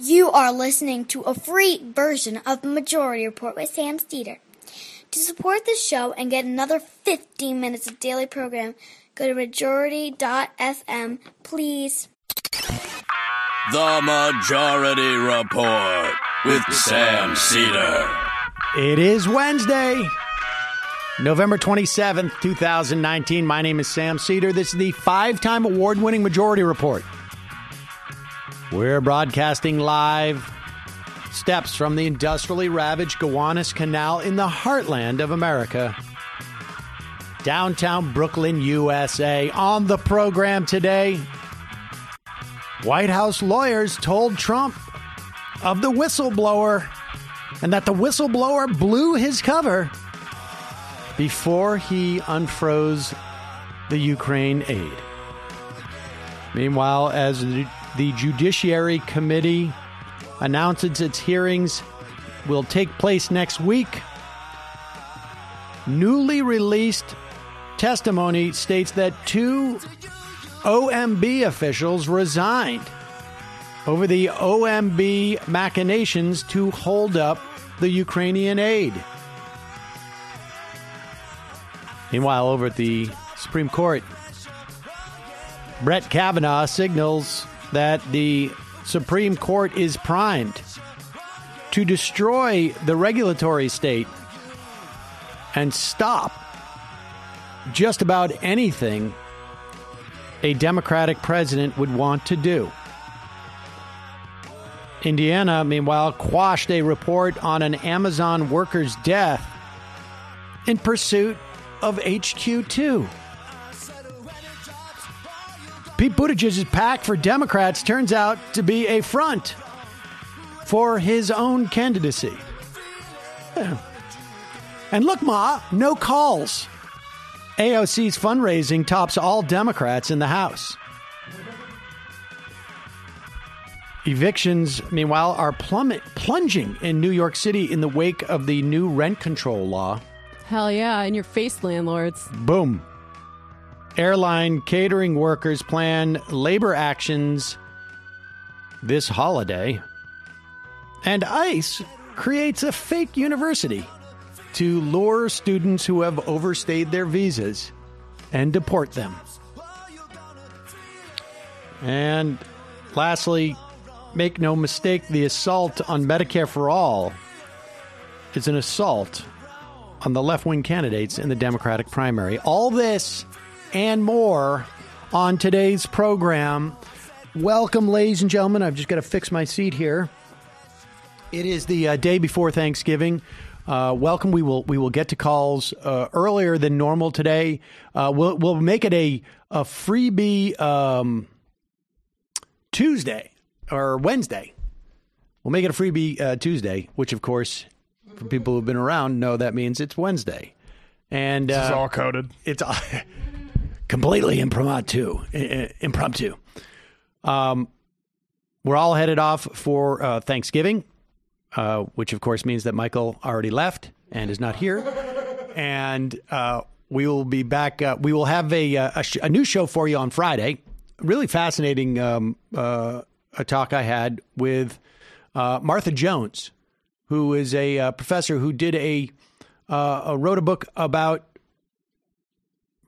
You are listening to a free version of the Majority Report with Sam Steeder. To support this show and get another 15 minutes of daily program, go to majority.fm, please. The Majority Report with Sam Steeder. It is Wednesday, November 27th, 2019. My name is Sam Steeder. This is the 5-time award-winning Majority Report. We're broadcasting live steps from the industrially ravaged Gowanus Canal in the heartland of America. Downtown Brooklyn, USA. On the program today, White House lawyers told Trump of the whistleblower and that the whistleblower blew his cover before he unfroze the Ukraine aid. Meanwhile, as the Judiciary Committee announces its hearings will take place next week, newly released testimony states that 2 OMB officials resigned over the OMB machinations to hold up the Ukrainian aid. Meanwhile, over at the Supreme Court, Brett Kavanaugh signals that the Supreme Court is primed to destroy the regulatory state and stop just about anything a Democratic president would want to do. Indiana, meanwhile, quashed a report on an Amazon worker's death in pursuit of HQ2. Pete Buttigieg's pact for Democrats turns out to be a front for his own candidacy. Yeah. And look, Ma, no calls. AOC's fundraising tops all Democrats in the House. Evictions, meanwhile, are plunging in New York City in the wake of the new rent control law. Hell yeah, in your face, landlords. Boom. Airline catering workers plan labor actions this holiday. And ICE creates a fake university to lure students who have overstayed their visas and deport them. And lastly, make no mistake, the assault on Medicare-for-all is an assault on the left-wing candidates in the Democratic primary. All this and more on today's program. Welcome, ladies and gentlemen. I've just got to fix my seat here. It is the day before Thanksgiving. Welcome. We will get to calls earlier than normal today. We'll make it a freebie Tuesday or Wednesday. We'll make it a freebie Tuesday, which, of course, for people who've been around, know that means it's Wednesday. And this is all coded. It's completely impromptu. We're all headed off for Thanksgiving, which, of course, means that Michael already left and is not here. And we will be back. We will have a new show for you on Friday. Really fascinating a talk I had with Martha Jones, who is a professor who did wrote a book about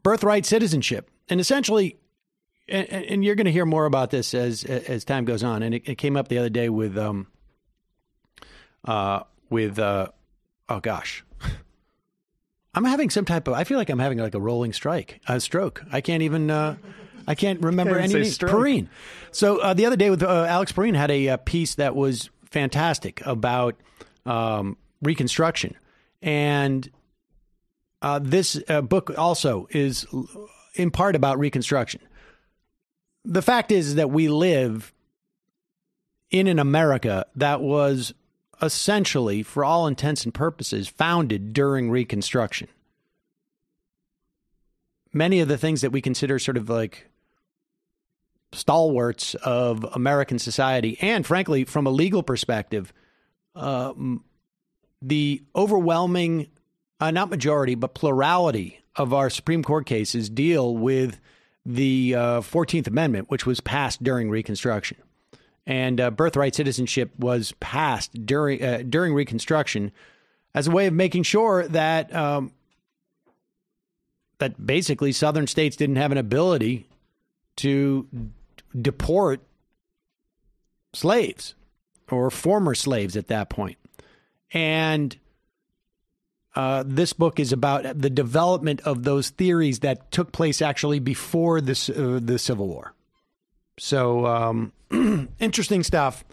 birthright citizenship. And essentially, and you're going to hear more about this as time goes on. And it came up the other day with oh gosh, I'm having some type of, I feel like I'm having like a rolling stroke. I can't even, I can't remember any names. Perrine. So the other day with Alex Perrine had a piece that was fantastic about Reconstruction. And this book also is in part about Reconstruction. The fact is that we live in an America that was essentially, for all intents and purposes, founded during Reconstruction. Many of the things that we consider sort of like stalwarts of American society, and frankly, from a legal perspective, the overwhelming, not majority, but plurality of our Supreme Court cases deal with the 14th Amendment, which was passed during Reconstruction. and birthright citizenship was passed during Reconstruction as a way of making sure that that basically Southern states didn't have an ability to deport slaves or former slaves at that point. And this book is about the development of those theories that took place actually before the Civil War. So interesting stuff.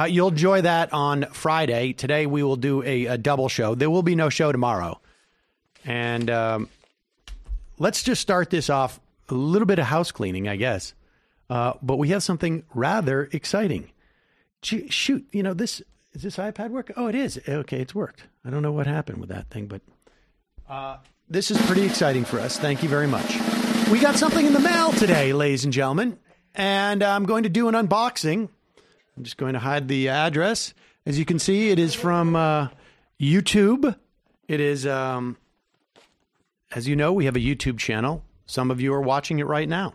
You'll enjoy that on Friday. Today we will do a double show. There will be no show tomorrow. And let's just start this off, a little bit of house cleaning, I guess. But we have something rather exciting. Shoot, is this iPad work? Oh, it is. Okay, it's worked. I don't know what happened with that thing, but this is pretty exciting for us. Thank you very much. We got something in the mail today, ladies and gentlemen, and I'm going to do an unboxing. I'm just going to hide the address. As you can see, it is from YouTube. It is, as you know, we have a YouTube channel. Some of you are watching it right now.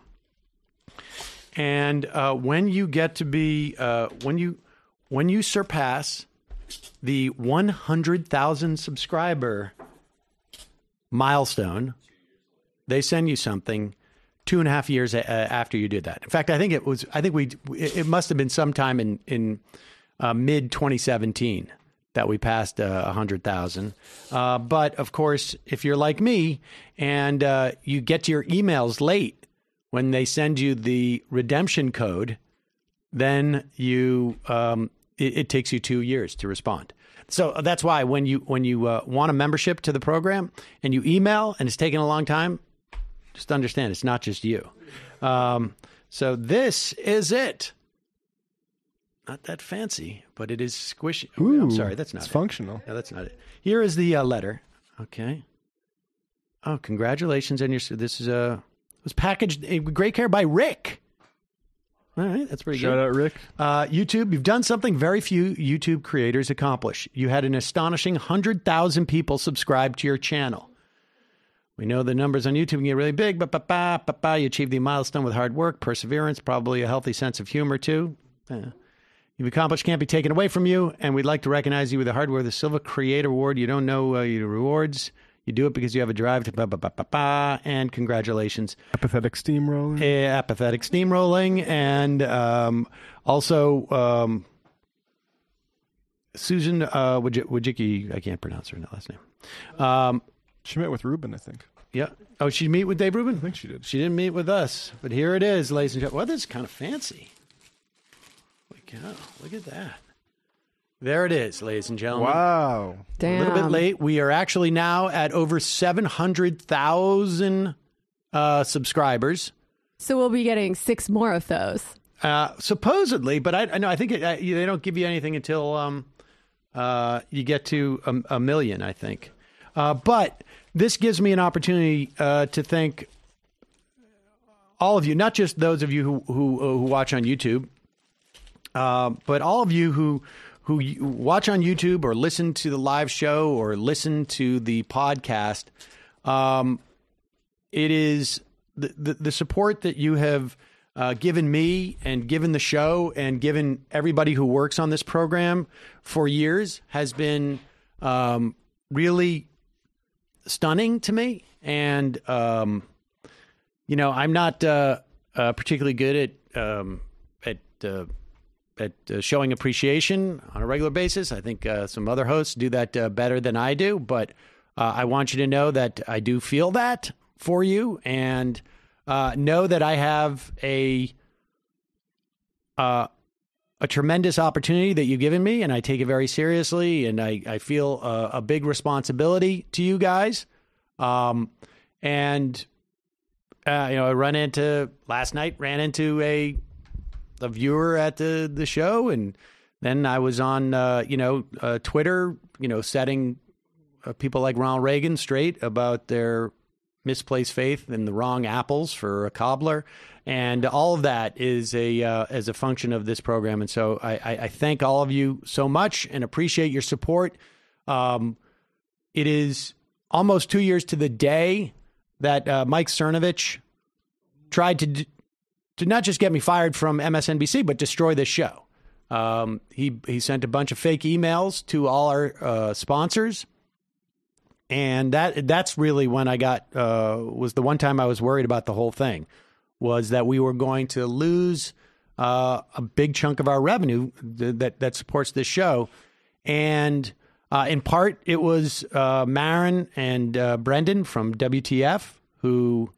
And when you get to be, when you surpass the 100,000 subscriber milestone, they send you something 2.5 years after you did that. In fact, it must have been sometime in mid 2017 that we passed 100,000. But of course, if you're like me and you get your emails late when they send you the redemption code, then it takes you 2 years to respond. So that's why when you want a membership to the program and you email and it's taking a long time, just understand it's not just you. So this is it. Not that fancy, but it is squishy. Ooh, I'm sorry, that's not it. It's functional. No, that's not it. Here is the letter. Okay. Oh, congratulations on your. This is was packaged in great care by Rick. All right, that's pretty good. Shout out, Rick. YouTube, you've done something very few YouTube creators accomplish. You had an astonishing 100,000 people subscribe to your channel. We know the numbers on YouTube can get really big, but you achieved the milestone with hard work, perseverance, probably a healthy sense of humor, too. You've accomplished can't be taken away from you, and we'd like to recognize you with the hardware, the Silver Creator Award. You don't know your rewards. You do it because you have a drive to and congratulations. Apathetic steamrolling. Apathetic steamrolling. And also Susan Wojcicki, I can't pronounce her last name. She met with Ruben, I think. Yeah. Oh, she meet with Dave Rubin? I think she did. She didn't meet with us, but here it is, ladies and gentlemen. Well, this is kind of fancy. Holy cow, look at that. There it is, ladies and gentlemen. Wow. Damn. A little bit late. We are actually now at over 700,000 subscribers. So we'll be getting 6 more of those. Supposedly, but I know. I think they don't give you anything until you get to a million, I think. But this gives me an opportunity to thank all of you, not just those of you who watch on YouTube, but all of you who watch on YouTube or listen to the live show or listen to the podcast. It is the support that you have given me and given the show and given everybody who works on this program for years has been really stunning to me. And, I'm not particularly good at showing appreciation on a regular basis. I think some other hosts do that better than I do, but I want you to know that I do feel that for you, and know that I have a tremendous opportunity that you've given me, and I take it very seriously, and I feel a big responsibility to you guys. I ran into a viewer at the show, and then I was on Twitter, setting people like Ronald Reagan straight about their misplaced faith in the wrong apples for a cobbler, and all of that is as a function of this program. And so I thank all of you so much and appreciate your support. It is almost 2 years to the day that Mike Cernovich tried to not just get me fired from MSNBC, but destroy this show. He sent a bunch of fake emails to all our sponsors. And that's really when I was the one time I was worried about the whole thing, was that we were going to lose a big chunk of our revenue that supports this show. And in part, it was Marin and Brendan from WTF who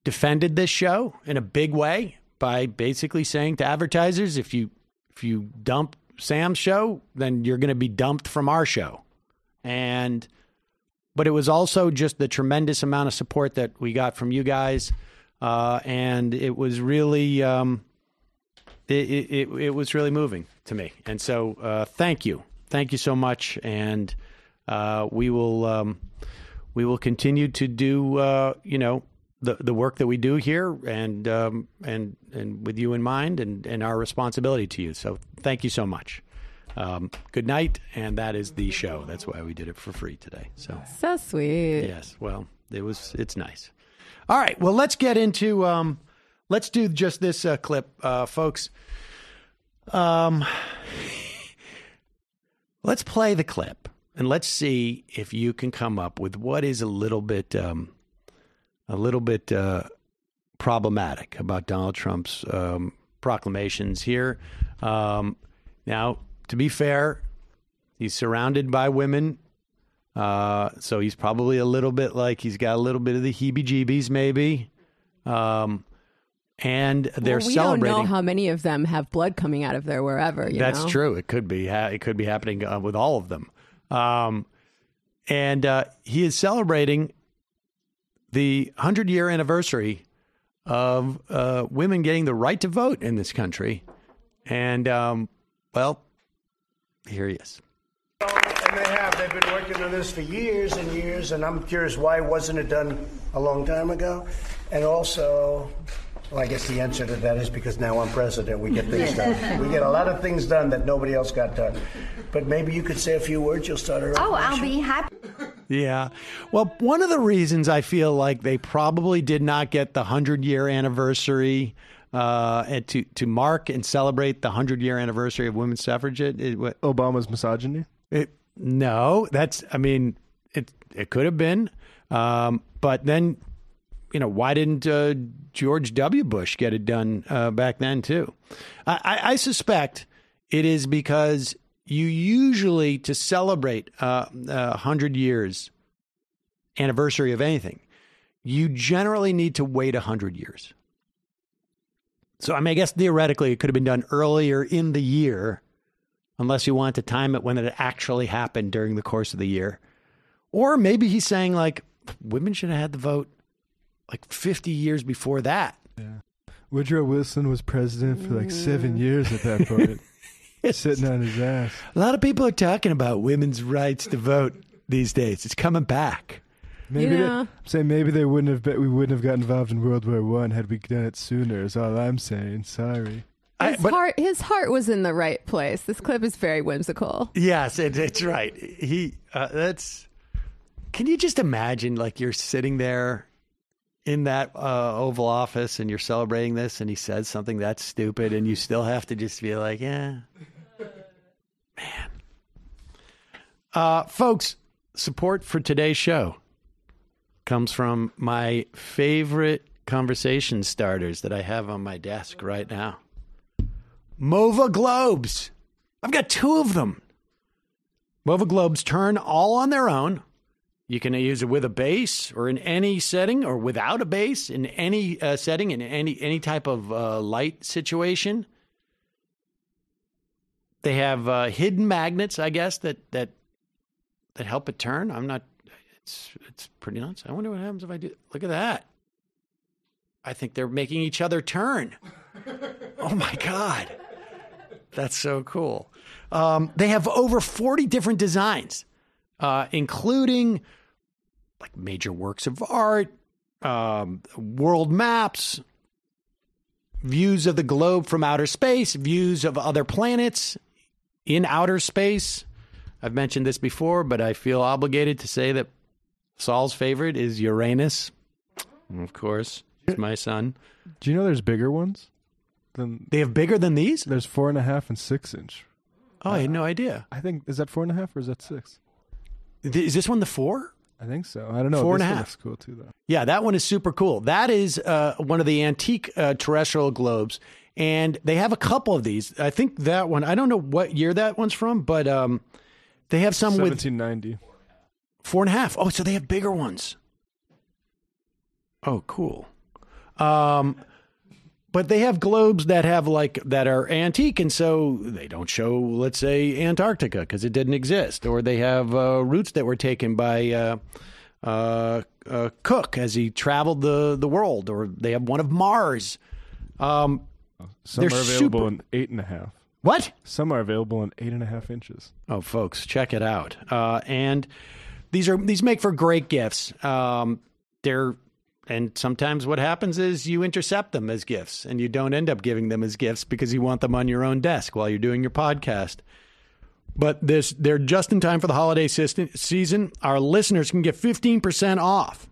defended this show in a big way by basically saying to advertisers, if you dump Sam's show, then you're going to be dumped from our show. But it was also just the tremendous amount of support that we got from you guys, and it was really it was really moving to me. And so thank you so much, and we will continue to do the work that we do here, and with you in mind, and our responsibility to you. So thank you so much. Good night, and that is the show. That's why we did it for free today. So sweet. Yes, well, it's nice. All right, well, let's get into let's do just this clip, folks. Let's play the clip, and let's see if you can come up with what is a little bit problematic about Donald Trump's proclamations here. Now, to be fair, he's surrounded by women, so he's probably a little bit like he's got a little bit of the heebie-jeebies, maybe. And they're celebrating. We don't know how many of them have blood coming out of there wherever. That's true. It could be. It could be happening with all of them. And he is celebrating the 100-year anniversary of women getting the right to vote in this country. And, well, here he is. And they've been working on this for years and years, and I'm curious, why wasn't it done a long time ago? And also, well, I guess the answer to that is because now I'm president, we get things done. We get a lot of things done that nobody else got done. But maybe you could say a few words, you'll start her. Oh, I'll be happy. Yeah. Well, one of the reasons I feel like they probably did not get the 100-year anniversary and to mark and celebrate the 100-year anniversary of women's suffrage. Obama's misogyny? No, it could have been. But then, why didn't George W. Bush get it done back then, too? I suspect it is because you usually, to celebrate 100 years anniversary of anything, you generally need to wait 100 years. So, I guess theoretically it could have been done earlier in the year, unless you want to time it when it actually happened during the course of the year. Or maybe he's saying, like, women should have had the vote like 50 years before that. Yeah. Woodrow Wilson was president for like 7 years at that point, sitting on his ass. A lot of people are talking about women's rights to vote these days. It's coming back. Maybe we wouldn't have got involved in World War I had we done it sooner, is all I'm saying. Sorry. His heart was in the right place. This clip is very whimsical. Yes, it's right. Can you just imagine, like, you're sitting there in that Oval Office and you're celebrating this, and he says something that's stupid, and you still have to just be like, yeah, man. Folks, support for today's show comes from my favorite conversation starters that I have on my desk right now. Mova Globes. I've got 2 of them. Mova Globes turn all on their own. You can use it with a bass or in any setting, or without a bass in any setting, in any type of light situation. They have hidden magnets, I guess, that help it turn. It's pretty nuts. I wonder what happens if I do. Look at that. I think they're making each other turn. Oh my God. That's so cool. They have over 40 different designs, including like major works of art, world maps, views of the globe from outer space, views of other planets in outer space. I've mentioned this before, but I feel obligated to say that Saul's favorite is Uranus. Of course, it's my son. Do you know there's bigger ones? than. They have bigger than these? There's 4.5 and 6 inch. Oh, I had no idea. I think, is that 4.5 or is that 6? Is this one the 4? I think so. I don't know. 4.5. This one looks cool too, though. Yeah, that one is super cool. That is one of the antique terrestrial globes, and they have a couple of these. I think that one, I don't know what year that one's from, but they have some 1790. with 4.5. Oh, so they have bigger ones. Oh, cool. But they have globes that have that are antique, and so they don't show, let's say, Antarctica because it didn't exist, or they have routes that were taken by Cook as he traveled the world, or they have one of Mars. Some are available in 8.5. What? Some are available in 8.5 inches. Oh, folks, check it out. And these make for great gifts. And sometimes what happens is you intercept them as gifts and you don't end up giving them as gifts because you want them on your own desk while you're doing your podcast. But they're just in time for the holiday season. Our listeners can get 15% off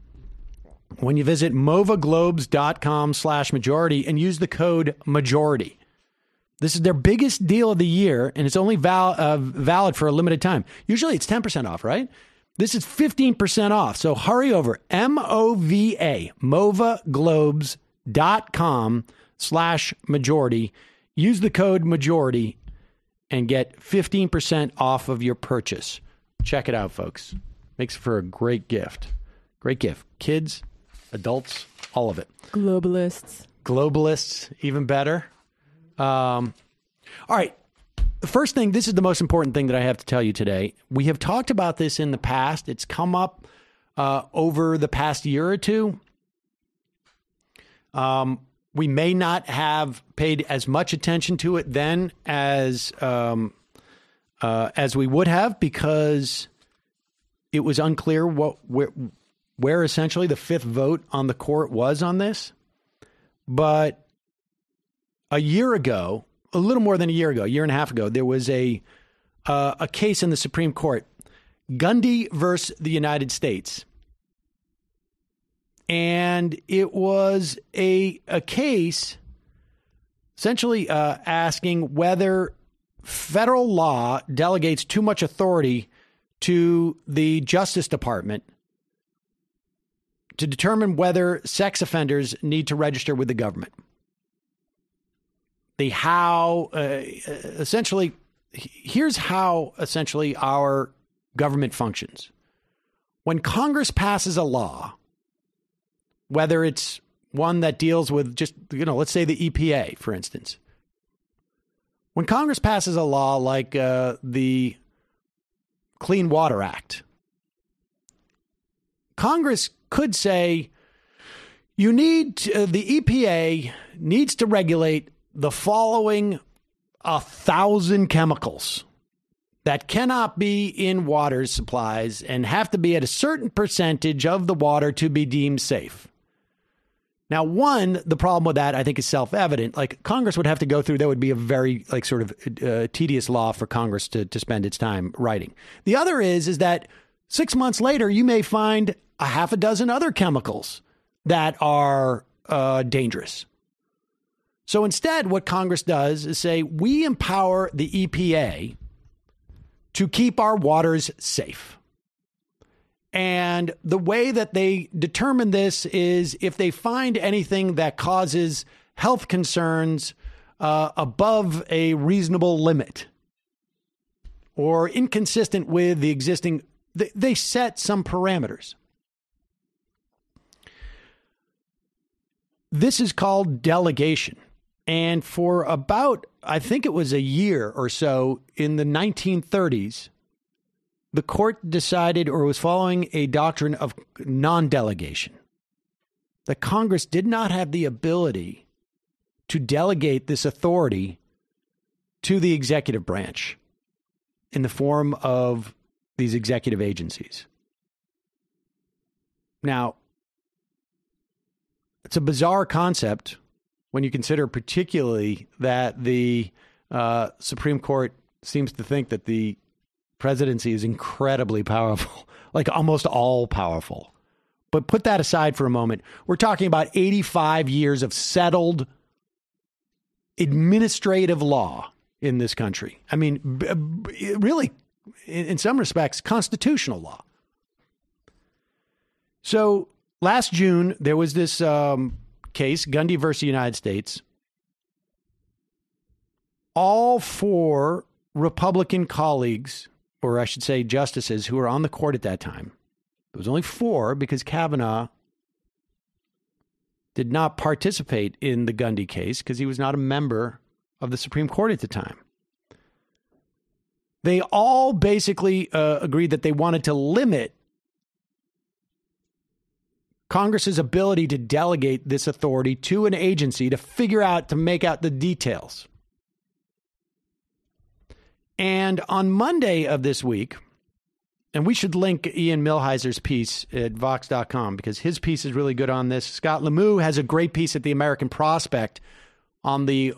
when you visit movaglobes.com/majority and use the code majority. This is their biggest deal of the year, and it's only valid for a limited time. Usually it's 10% off, right? This is 15% off. So hurry over, movaglobes.com/majority. Use the code majority and get 15% off of your purchase. Check it out, folks. Makes for a great gift. Great gift. Kids, adults, all of it. Globalists, even better. All right. The first thing, this is the most important thing that I have to tell you today. We have talked about this in the past. It's come up over the past year or two. We may not have paid as much attention to it then as we would have, because it was unclear where essentially the fifth vote on the court was on this. But a year ago, a little more than a year and a half ago, there was a case in the Supreme Court, Gundy versus the United States. And it was a case essentially asking whether federal law delegates too much authority to the Justice Department to determine whether sex offenders need to register with the government. Here's how essentially our government functions. When Congress passes a law, whether it's one that deals with just, let's say the EPA, for instance. When Congress passes a law like the Clean Water Act, Congress could say, the EPA needs to regulate the following 1,000 chemicals that cannot be in water supplies and have to be at a certain percentage of the water to be deemed safe. Now, the problem with that, I think, is self-evident. Like, Congress would have to go through, that would be a very, tedious law for Congress to spend its time writing. The other is that 6 months later, you may find a half a dozen other chemicals that are dangerous. So instead, what Congress does is say, we empower the EPA to keep our waters safe. And the way that they determine this is if they find anything that causes health concerns above a reasonable limit or inconsistent with the existing, they set some parameters. This is called delegation. And for about, I think it was a year or so in the 1930s, the court decided, or was following a doctrine of non-delegation, that Congress did not have the ability to delegate this authority to the executive branch in the form of these executive agencies. Now, it's a bizarre concept when you consider particularly that the Supreme Court seems to think that the presidency is incredibly powerful, like almost all powerful. But put that aside for a moment. We're talking about 85 years of settled administrative law in this country. I mean, really, in some respects, constitutional law. So last June, there was this case, Gundy versus United States. All four Republican colleagues, or I should say justices, who were on the court at that time. There was only four because Kavanaugh did not participate in the Gundy case because he was not a member of the Supreme Court at the time. They all basically agreed that they wanted to limit Congress's ability to delegate this authority to an agency to make out the details. And on Monday of this week, and we should link Ian Millhiser's piece at Vox.com because his piece is really good on this. Scott Lemieux has a great piece at the American Prospect on the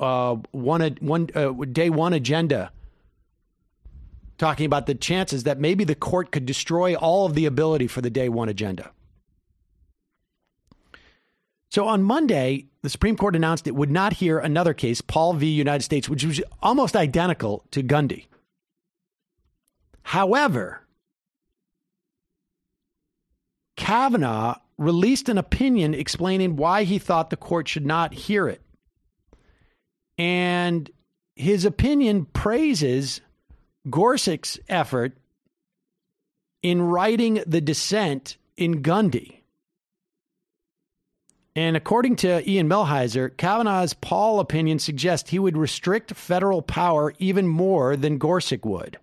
day one agenda, talking about the chances that maybe the court could destroy all of the ability for the day one agenda. So on Monday, the Supreme Court announced it would not hear another case, Paul v. United States, which was almost identical to Gundy. However, Kavanaugh released an opinion explaining why he thought the court should not hear it. And his opinion praises Gorsuch's effort in writing the dissent in Gundy. And according to Ian Millhiser, Kavanaugh's Paul opinion suggests he would restrict federal power even more than Gorsuch would.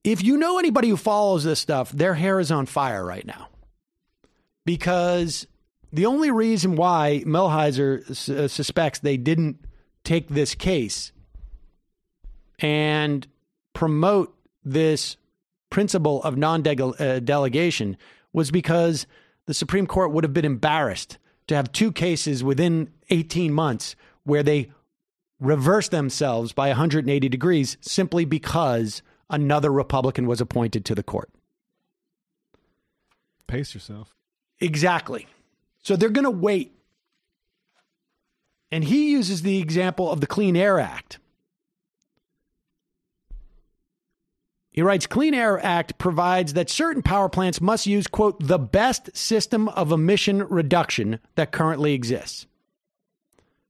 If you know anybody who follows this stuff, their hair is on fire right now. Because the only reason why Millhiser suspects they didn't take this case and promote this principle of non-delegation was because the Supreme Court would have been embarrassed to have two cases within 18 months where they reversed themselves by 180 degrees simply because another Republican was appointed to the court. Pace yourself. Exactly. So they're going to wait. And he uses the example of the Clean Air Act. He writes, Clean Air Act provides that certain power plants must use, quote, the best system of emission reduction that currently exists,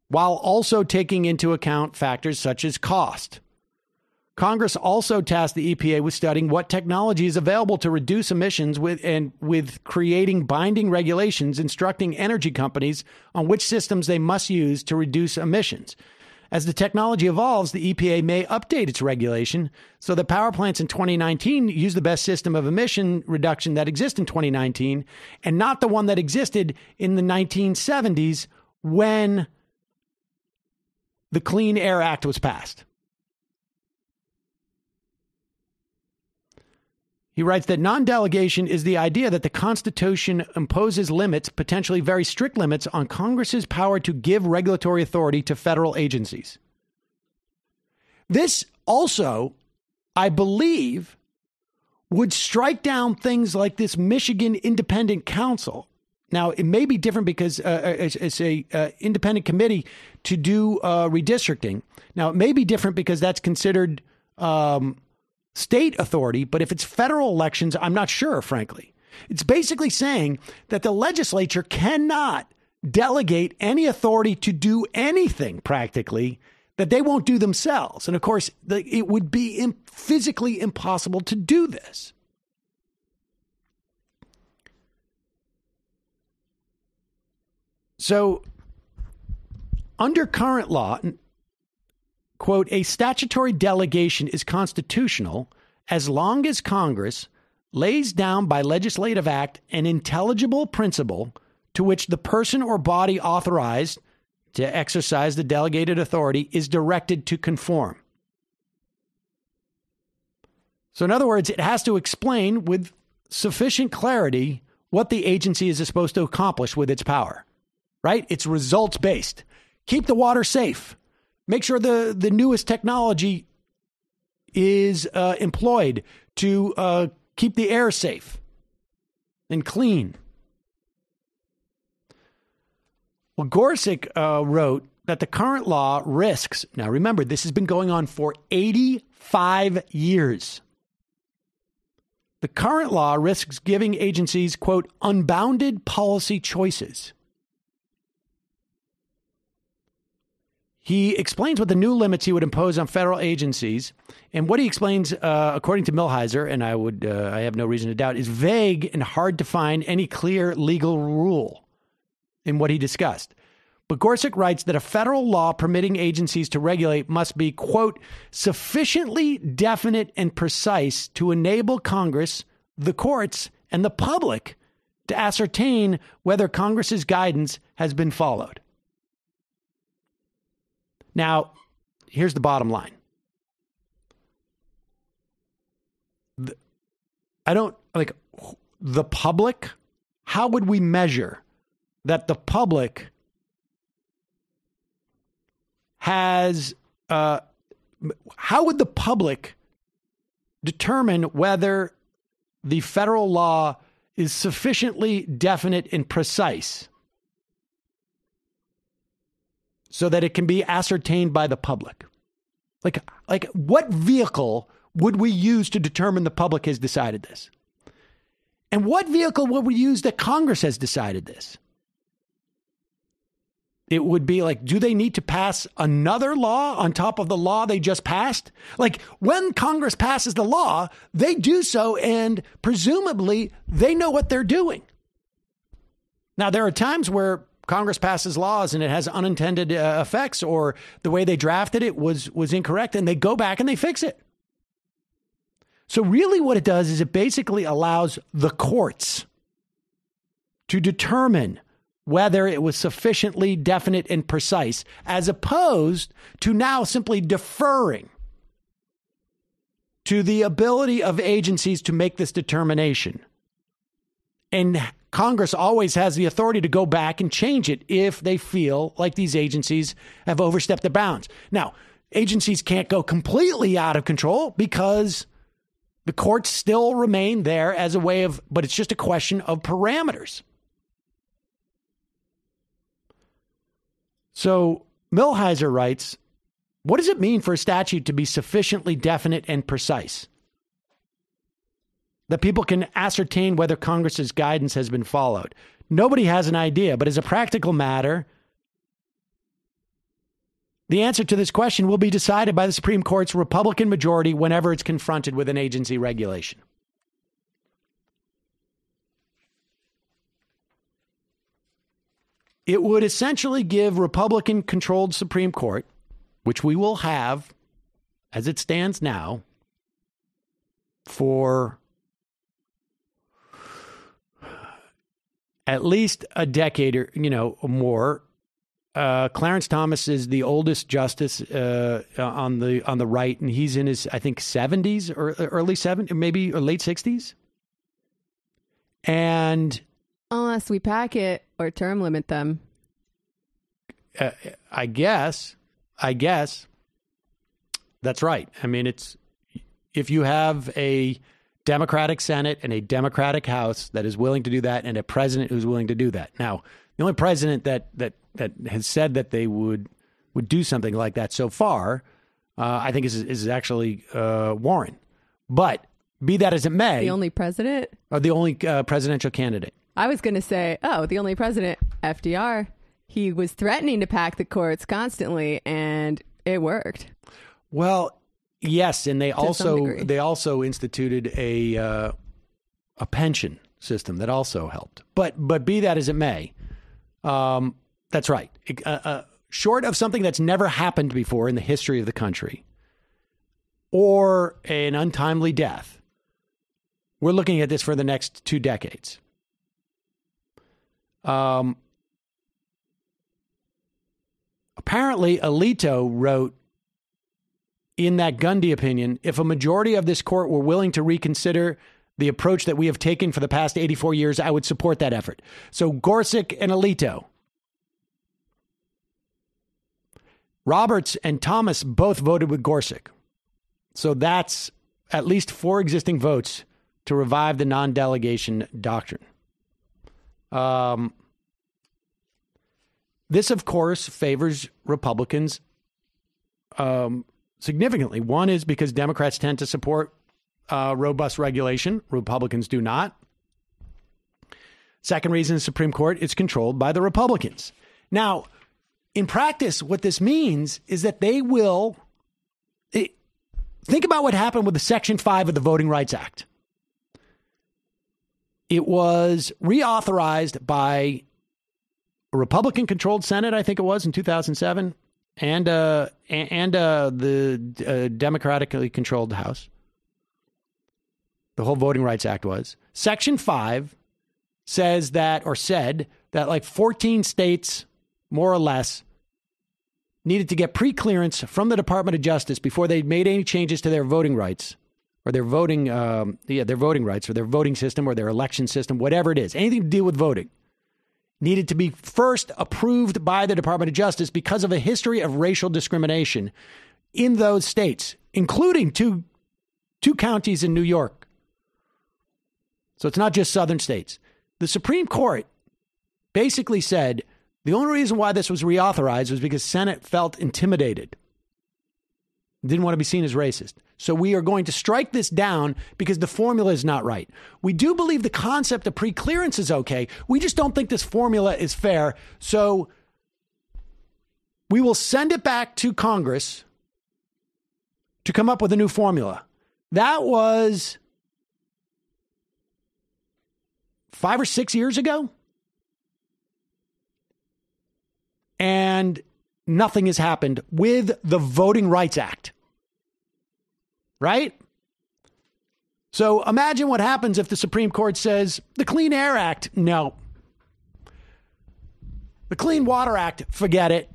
while also taking into account factors such as cost. Congress also tasked the EPA with studying what technology is available to reduce emissions with creating binding regulations instructing energy companies on which systems they must use to reduce emissions. As the technology evolves, the EPA may update its regulation so that power plants in 2019 use the best system of emission reduction that exists in 2019 and not the one that existed in the 1970s when the Clean Air Act was passed. He writes that non-delegation is the idea that the Constitution imposes limits, potentially very strict limits, on Congress's power to give regulatory authority to federal agencies. This also, I believe, would strike down things like this Michigan Independent Council. Now, it may be different because it's a independent committee to do redistricting. Now, it may be different because that's considered state authority, but if it's federal elections, I'm not sure, frankly. It's basically saying that the legislature cannot delegate any authority to do anything, practically, that they won't do themselves. And of course, it would be physically impossible to do this. So, under current law, quote, a statutory delegation is constitutional as long as Congress lays down by legislative act an intelligible principle to which the person or body authorized to exercise the delegated authority is directed to conform. So in other words, it has to explain with sufficient clarity what the agency is supposed to accomplish with its power, right? It's results-based. Keep the water safe. Make sure the newest technology is employed to keep the air safe and clean. Well, Gorsuch wrote that the current law risks, now remember, this has been going on for 85 years. The current law risks giving agencies, quote, unbounded policy choices. He explains what the new limits he would impose on federal agencies, and what he explains, according to Millhiser, and I have no reason to doubt, is vague and hard to find any clear legal rule in what he discussed. But Gorsuch writes that a federal law permitting agencies to regulate must be, quote, sufficiently definite and precise to enable Congress, the courts, and the public to ascertain whether Congress's guidance has been followed. Now, here's the bottom line. The public, how would we measure that the public has, how would the public determine whether the federal law is sufficiently definite and precise so that it can be ascertained by the public? Like what vehicle would we use to determine the public has decided this? And what vehicle would we use that Congress has decided this? It would be like, do they need to pass another law on top of the law they just passed? Like, when Congress passes the law, they do so, and presumably they know what they're doing. Now, there are times where Congress passes laws and it has unintended effects, or the way they drafted it was incorrect, and they go back and they fix it. So really what it does is it basically allows the courts to determine whether it was sufficiently definite and precise, as opposed to now simply deferring to the ability of agencies to make this determination. And Congress always has the authority to go back and change it if they feel like these agencies have overstepped the bounds. Now, agencies can't go completely out of control because the courts still remain there as a way of, but it's just a question of parameters. So Millhiser writes, what does it mean for a statute to be sufficiently definite and precise? That people can ascertain whether Congress's guidance has been followed. Nobody has an idea, but as a practical matter, the answer to this question will be decided by the Supreme Court's Republican majority whenever it's confronted with an agency regulation. It would essentially give Republican-controlled Supreme Court, which we will have as it stands now, for at least a decade or more. Clarence Thomas is the oldest justice on the right, and he's in his, I think, 70s or early 70s, maybe or late 60s. And unless we pack it or term limit them, I guess that's right. I mean, it's, if you have a Democratic Senate and a Democratic House that is willing to do that, and a president who's willing to do that. Now, the only president that has said that they would do something like that so far, I think is actually Warren. But be that as it may, the only president, or the only presidential candidate. I was going to say, the only president, FDR. He was threatening to pack the courts constantly, and it worked. Well, yes, and they also instituted a pension system that also helped. But be that as it may, that's right. Short of something that's never happened before in the history of the country, or an untimely death, we're looking at this for the next 2 decades. Apparently, Alito wrote in that Gundy opinion, if a majority of this court were willing to reconsider the approach that we have taken for the past 84 years, I would support that effort. So Gorsuch and Alito. Roberts and Thomas both voted with Gorsuch. So that's at least 4 existing votes to revive the non-delegation doctrine. this, of course, favors Republicans significantly. One is because Democrats tend to support robust regulation. Republicans do not. Second reason, the Supreme Court is controlled by the Republicans. Now, in practice, what this means is that they will think about what happened with the Section 5 of the Voting Rights Act. It was reauthorized by a Republican-controlled Senate, I think it was, in 2007, and the Democratically controlled House. The whole Voting Rights Act was. Section 5 says that, or said that, like 14 states, more or less, needed to get pre-clearance from the Department of Justice before they made any changes to their voting rights, or their voting, their voting rights, or their voting system, or their election system, whatever it is, anything to do with voting, needed to be first approved by the Department of Justice because of a history of racial discrimination in those states, including two counties in New York. So it's not just southern states. The Supreme Court basically said the only reason why this was reauthorized was because Senate felt intimidated. Didn't want to be seen as racist. So we are going to strike this down because the formula is not right. We do believe the concept of pre-clearance is okay. We just don't think this formula is fair. So we will send it back to Congress to come up with a new formula. That was 5 or 6 years ago. And nothing has happened with the Voting Rights Act. Right? So imagine what happens if the Supreme Court says the Clean Air Act, no. The Clean Water Act, forget it.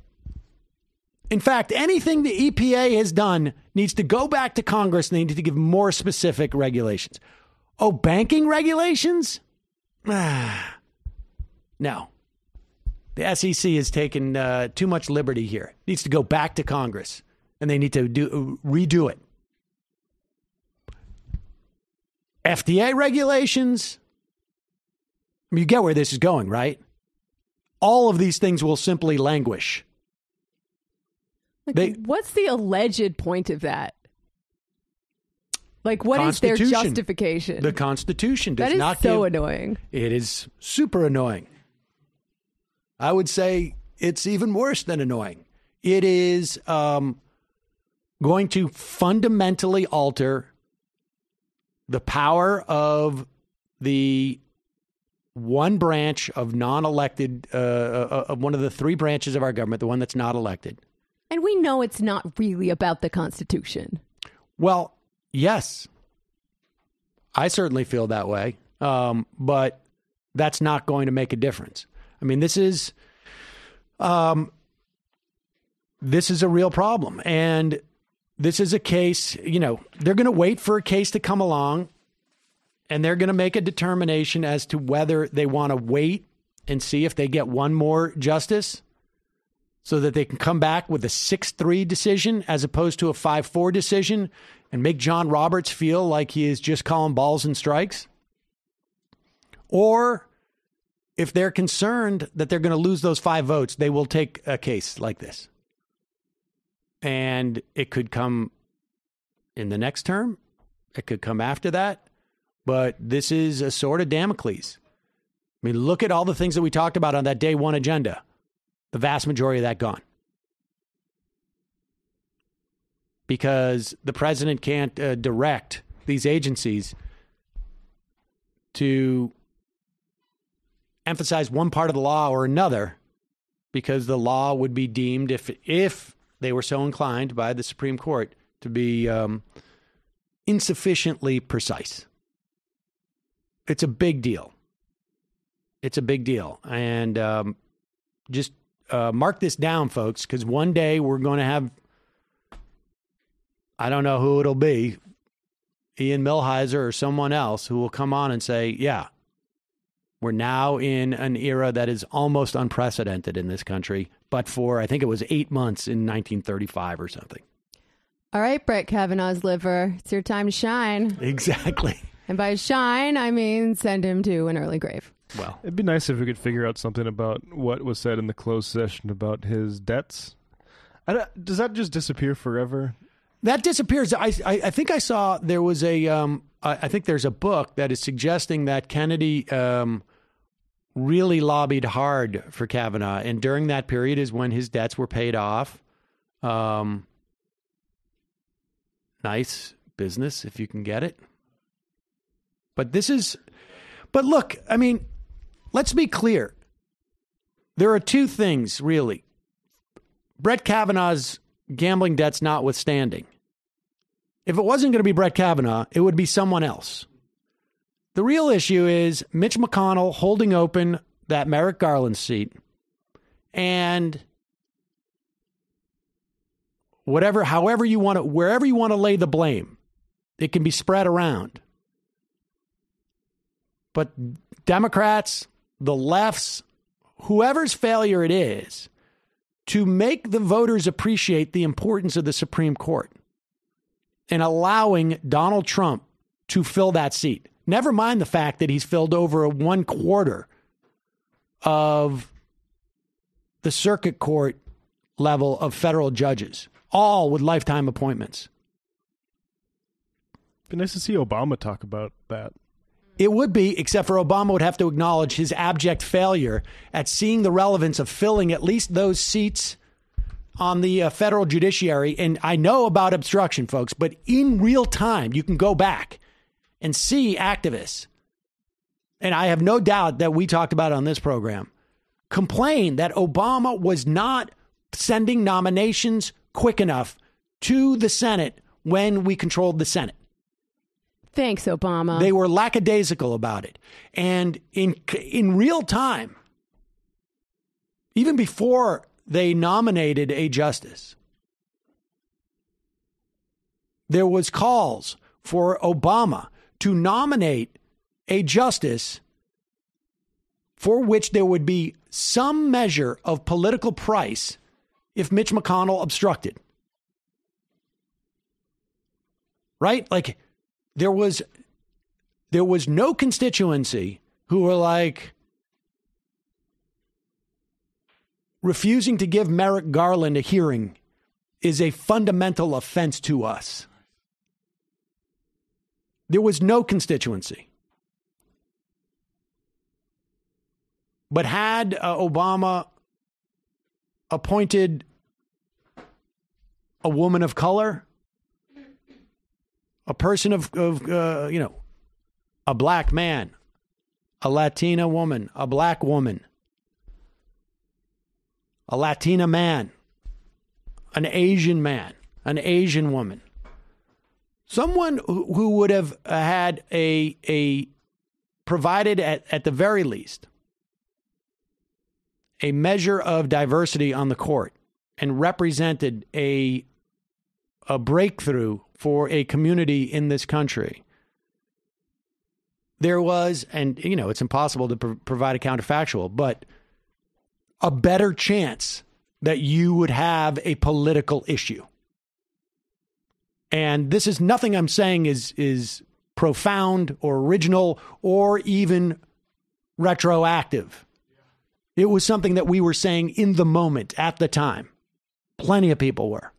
In fact, anything the EPA has done needs to go back to Congress. And they need to give more specific regulations. Oh, banking regulations? No. The SEC has taken too much liberty here. It needs to go back to Congress, and they need to redo it. FDA regulations. I mean, you get where this is going, right? All of these things will simply languish. What's the alleged point of that? Like, what is their justification? The Constitution does not give... That is so annoying. It is super annoying. I would say it's even worse than annoying. It is going to fundamentally alter the power of the one branch of non-elected, of one of the three branches of our government, the one that's not elected. And we know it's not really about the Constitution. Well, yes. I certainly feel that way. But that's not going to make a difference. I mean, this is a real problem. And this is a case, you know, they're going to wait for a case to come along and they're going to make a determination as to whether they want to wait and see if they get one more justice so that they can come back with a 6-3 decision as opposed to a 5-4 decision and make John Roberts feel like he is just calling balls and strikes. Or if they're concerned that they're going to lose those 5 votes, they will take a case like this. And it could come in the next term. It could come after that. But this is a sword of Damocles. I mean, look at all the things that we talked about on that day one agenda. The vast majority of that gone. Because the president can't direct these agencies to emphasize one part of the law or another, because the law would be deemed, if they were so inclined by the Supreme Court, to be insufficiently precise. It's a big deal. It's a big deal. And just mark this down, folks, because one day we're going to have, I don't know who it'll be, Ian Millhiser or someone else, who will come on and say, yeah, we're now in an era that is almost unprecedented in this country, but for, I think it was 8 months in 1935 or something. All right, Brett Kavanaugh's liver, it's your time to shine. Exactly. And by shine, I mean send him to an early grave. well. It'd be nice if we could figure out something about what was said in the closed session about his debts. Does that just disappear forever? That disappears. I think I saw there was I think there's a book that is suggesting that Kennedy really lobbied hard for Kavanaugh, and during that period is when his debts were paid off. Nice business if you can get it. But look, I mean, let's be clear. There are two things, really. Brett Kavanaugh's gambling debts notwithstanding. If it wasn't going to be Brett Kavanaugh, it would be someone else. The real issue is Mitch McConnell holding open that Merrick Garland seat, and however you want to, wherever you want to lay the blame, it can be spread around. But Democrats, the lefts, whoever's failure it is to make the voters appreciate the importance of the Supreme Court and allowing Donald Trump to fill that seat. Never mind the fact that he's filled over 1/4 of the circuit court level of federal judges, all with lifetime appointments. It'd be nice to see Obama talk about that. It would be, except for Obama would have to acknowledge his abject failure at seeing the relevance of filling at least those seats on the federal judiciary. And I know about obstruction, folks, but in real time, you can go back and see activists, and I have no doubt that we talked about it on this program, complain that Obama was not sending nominations quick enough to the Senate when we controlled the Senate. Thanks, Obama. They were lackadaisical about it. And in real time, even before they nominated a justice, there was calls for Obama to nominate a justice for which there would be some measure of political price if Mitch McConnell obstructed. Right? Like, there was no constituency who were like, refusing to give Merrick Garland a hearing is a fundamental offense to us. There was no constituency. But had Obama appointed a woman of color, a person of a black man, a Latina woman, a black woman, a Latina man, an Asian man, an Asian woman, someone who would have had a provided at the very least a measure of diversity on the court and represented a breakthrough for a community in this country. There was, and it's impossible to provide a counterfactual, but a better chance that you would have a political issue. And this is nothing I'm saying is profound or original or even retroactive. It was something that we were saying in the moment at the time. Plenty of people were.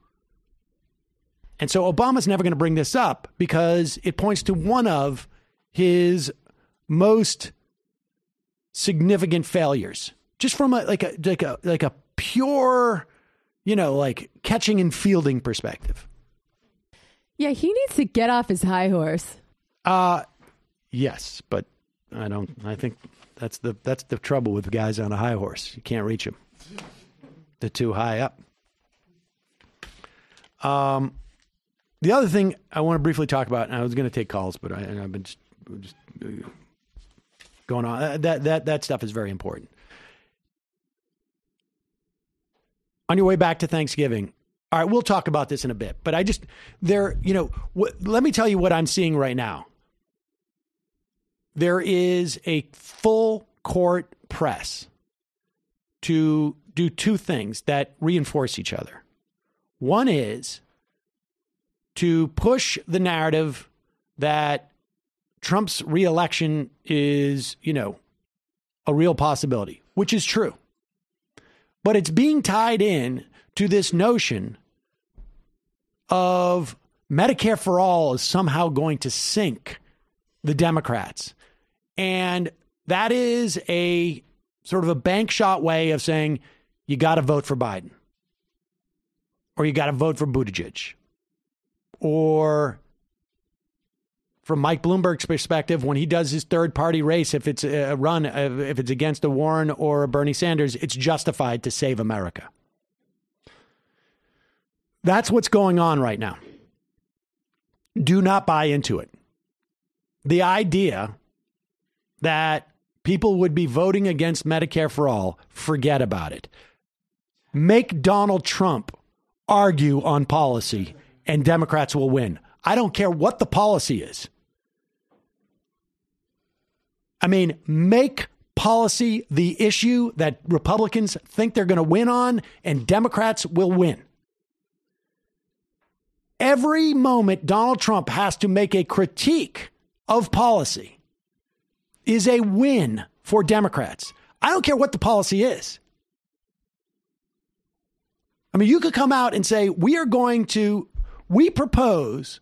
And so Obama's never going to bring this up because it points to one of his most significant failures. Just from a pure, catching and fielding perspective. Yeah, he needs to get off his high horse. Yes, but I think that's the trouble with guys on a high horse. You can't reach them. They're too high up. The other thing I want to briefly talk about, and I was going to take calls, but I've been just going on. That stuff is very important. On your way back to Thanksgiving, all right, we'll talk about this in a bit, but let me tell you what I'm seeing right now. There is a full court press to do two things that reinforce each other. One is to push the narrative that Trump's reelection is, a real possibility, which is true. But it's being tied in to this notion of Medicare for all is somehow going to sink the Democrats. And that is a sort of a bank shot way of saying you got to vote for Biden, or you got to vote for Buttigieg, or from Mike Bloomberg's perspective, when he does his third party race, if it's a run, if it's against a Warren or a Bernie Sanders, it's justified to save America. That's what's going on right now. Do not buy into it. The idea that people would be voting against Medicare for all, forget about it. Make Donald Trump argue on policy and Democrats will win. I don't care what the policy is. I mean, make policy the issue that Republicans think they're going to win on, and Democrats will win. Every moment Donald Trump has to make a critique of policy is a win for Democrats. I don't care what the policy is. I mean, you could come out and say, we propose,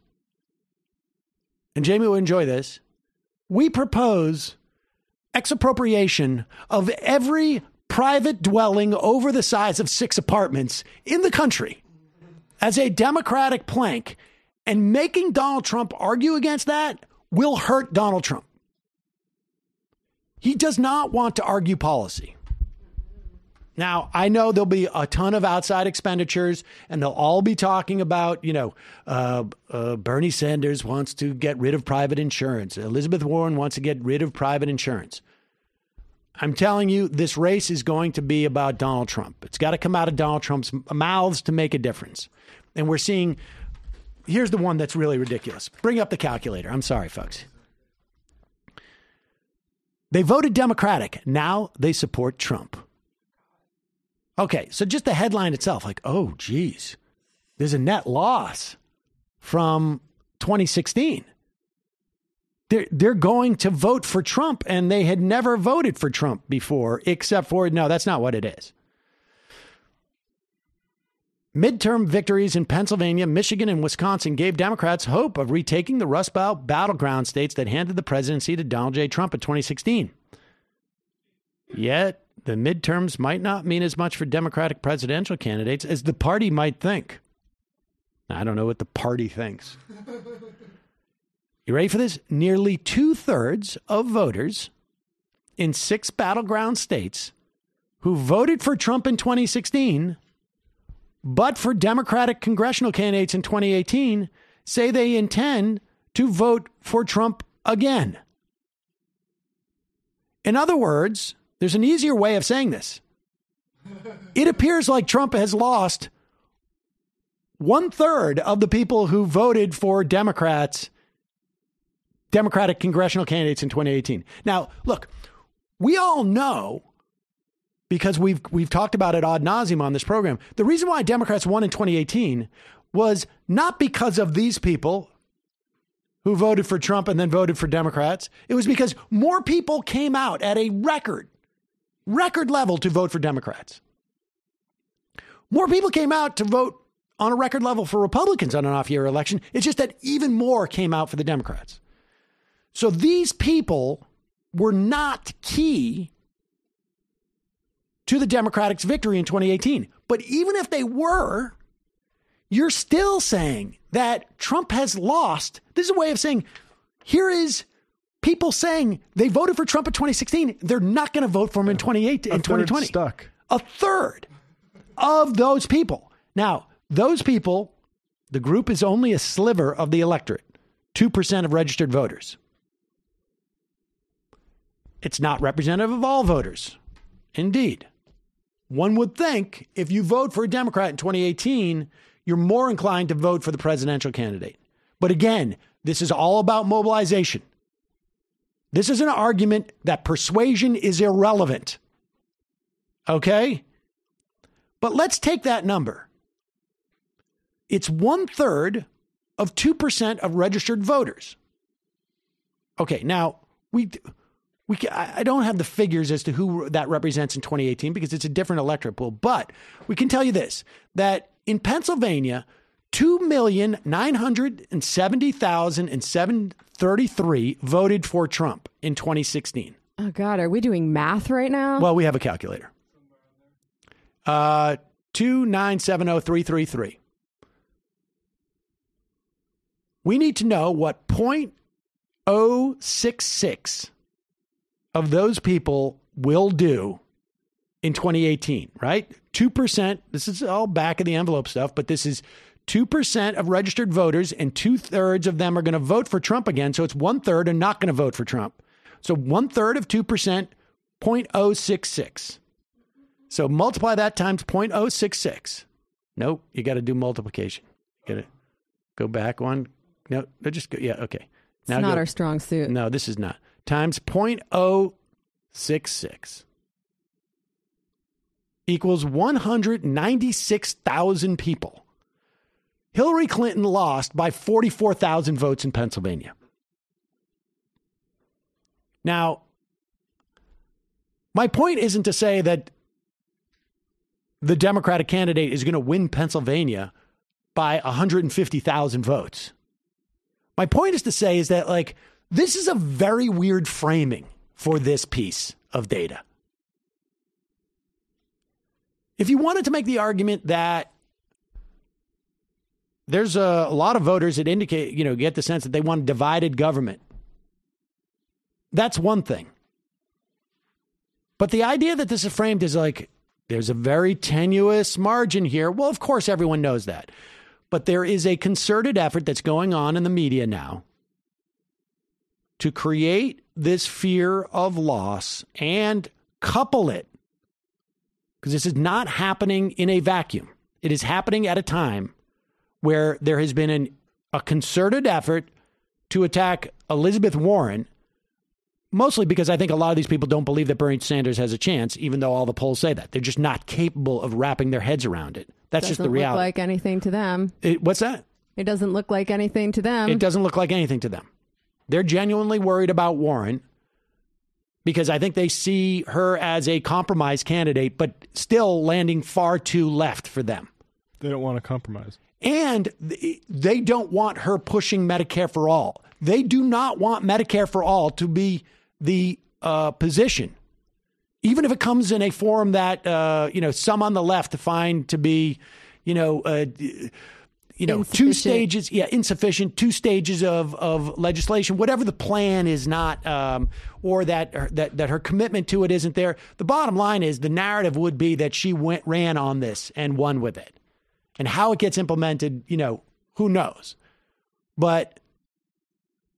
and Jamie will enjoy this, we propose expropriation of every private dwelling over the size of 6 apartments in the country as a Democratic plank, and making Donald Trump argue against that will hurt Donald Trump. He does not want to argue policy. Now, I know there'll be a ton of outside expenditures, and they'll all be talking about, Bernie Sanders wants to get rid of private insurance. Elizabeth Warren wants to get rid of private insurance. I'm telling you, this race is going to be about Donald Trump. It's got to come out of Donald Trump's mouths to make a difference. And we're seeing, here's the one that's really ridiculous. Bring up the calculator. I'm sorry, folks. They voted Democratic. Now they support Trump. Okay, so just the headline itself, like, oh, geez, there's a net loss from 2016. They're going to vote for Trump, and they had never voted for Trump before, except for, no, that's not what it is. Midterm victories in Pennsylvania, Michigan, and Wisconsin gave Democrats hope of retaking the Rust Belt battleground states that handed the presidency to Donald J. Trump in 2016. Yet, the midterms might not mean as much for Democratic presidential candidates as the party might think. I don't know what the party thinks. You ready for this? Nearly 2/3 of voters in 6 battleground states who voted for Trump in 2016, but for Democratic congressional candidates in 2018, say they intend to vote for Trump again. In other words, there's an easier way of saying this. It appears like Trump has lost 1/3 of the people who voted for Democratic congressional candidates in 2018. Now, look, we all know, because we've talked about it ad nauseum on this program, the reason why Democrats won in 2018 was not because of these people who voted for Trump and then voted for Democrats. It was because more people came out at a record level to vote for Democrats. More people came out to vote on a record level for Republicans on an off-year election. It's just that even more came out for the Democrats. So these people were not key to the Democrats' victory in 2018. But even if they were, you're still saying that Trump has lost. This is a way of saying, here is people saying they voted for Trump in 2016. They're not going to vote for him in 2020. Stuck. 1/3 of those people. Now, those people, the group is only a sliver of the electorate, 2% of registered voters. It's not representative of all voters. Indeed. One would think if you vote for a Democrat in 2018, you're more inclined to vote for the presidential candidate. But again, this is all about mobilization. This is an argument that persuasion is irrelevant. Okay? But let's take that number. It's 1/3 of 2% of registered voters. Okay, now, I don't have the figures as to who that represents in 2018 because it's a different electorate pool. But we can tell you this, that in Pennsylvania, 2,970,733 voted for Trump in 2016. Oh, God. Are we doing math right now? Well, we have a calculator. 2,970,333. We need to know what 0.066 of those people will do in 2018, right? 2%. This is all back of the envelope stuff, but this is 2% of registered voters, and 2/3 of them are going to vote for Trump again. So it's 1/3 are not going to vote for Trump. So 1/3 of 2%, 0.066. So multiply that times 0.066. Nope, you got to do multiplication. You got to go back one. No, just go. Yeah, okay. It's not our strong suit. No, this is not. Times 0.066 equals 196,000 people. Hillary Clinton lost by 44,000 votes in Pennsylvania. Now, my point isn't to say that the Democratic candidate is going to win Pennsylvania by 150,000 votes. My point is to say is that, like, this is a very weird framing for this piece of data. If you wanted to make the argument that there's a lot of voters that indicate, get the sense that they want divided government, that's one thing. But the idea that this is framed as like, there's a very tenuous margin here. Well, of course, everyone knows that. But there is a concerted effort that's going on in the media now to create this fear of loss and couple it, because this is not happening in a vacuum. It is happening at a time where there has been a concerted effort to attack Elizabeth Warren, mostly because I think a lot of these people don't believe that Bernie Sanders has a chance, even though all the polls say that. They're just not capable of wrapping their heads around it. That's just the reality. Doesn't look like anything to them. What's that? It doesn't look like anything to them. It doesn't look like anything to them. They're genuinely worried about Warren because I think they see her as a compromise candidate, but still landing far too left for them. They don't want to compromise. And they don't want her pushing Medicare-for-all. They do not want Medicare-for-all to be the position, even if it comes in a form that, some on the left find to be, two stages, insufficient, 2 stages of legislation, whatever the plan is not, or that her commitment to it isn't there. The bottom line is the narrative would be that she ran on this and won with it. And how it gets implemented, who knows? But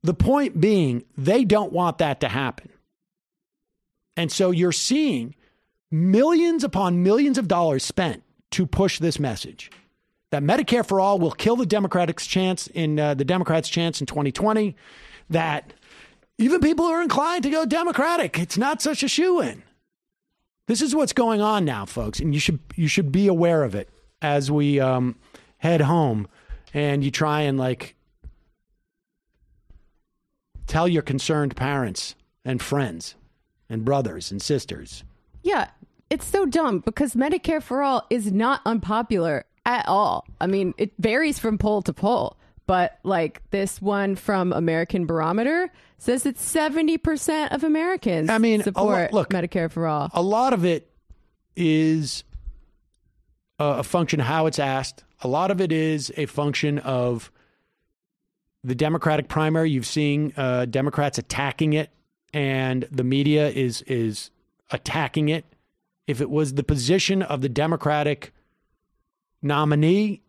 the point being, they don't want that to happen. And so you're seeing millions upon millions of dollars spent to push this message that Medicare for all will kill the Democrats' chance in 2020, that even people who are inclined to go Democratic, it's not such a shoo-in. This is what's going on now, folks, and you should be aware of it as we head home and you try and tell your concerned parents and friends and brothers and sisters. Yeah, it's so dumb because Medicare for all is not unpopular at all. I mean, it varies from poll to poll, but this one from American Barometer says that 70% of Americans support Medicare for all. A lot of it is a function of how it's asked. A lot of it is a function of the Democratic primary. You've seen Democrats attacking it, and the media is attacking it. If it was the position of the Democratic nominee,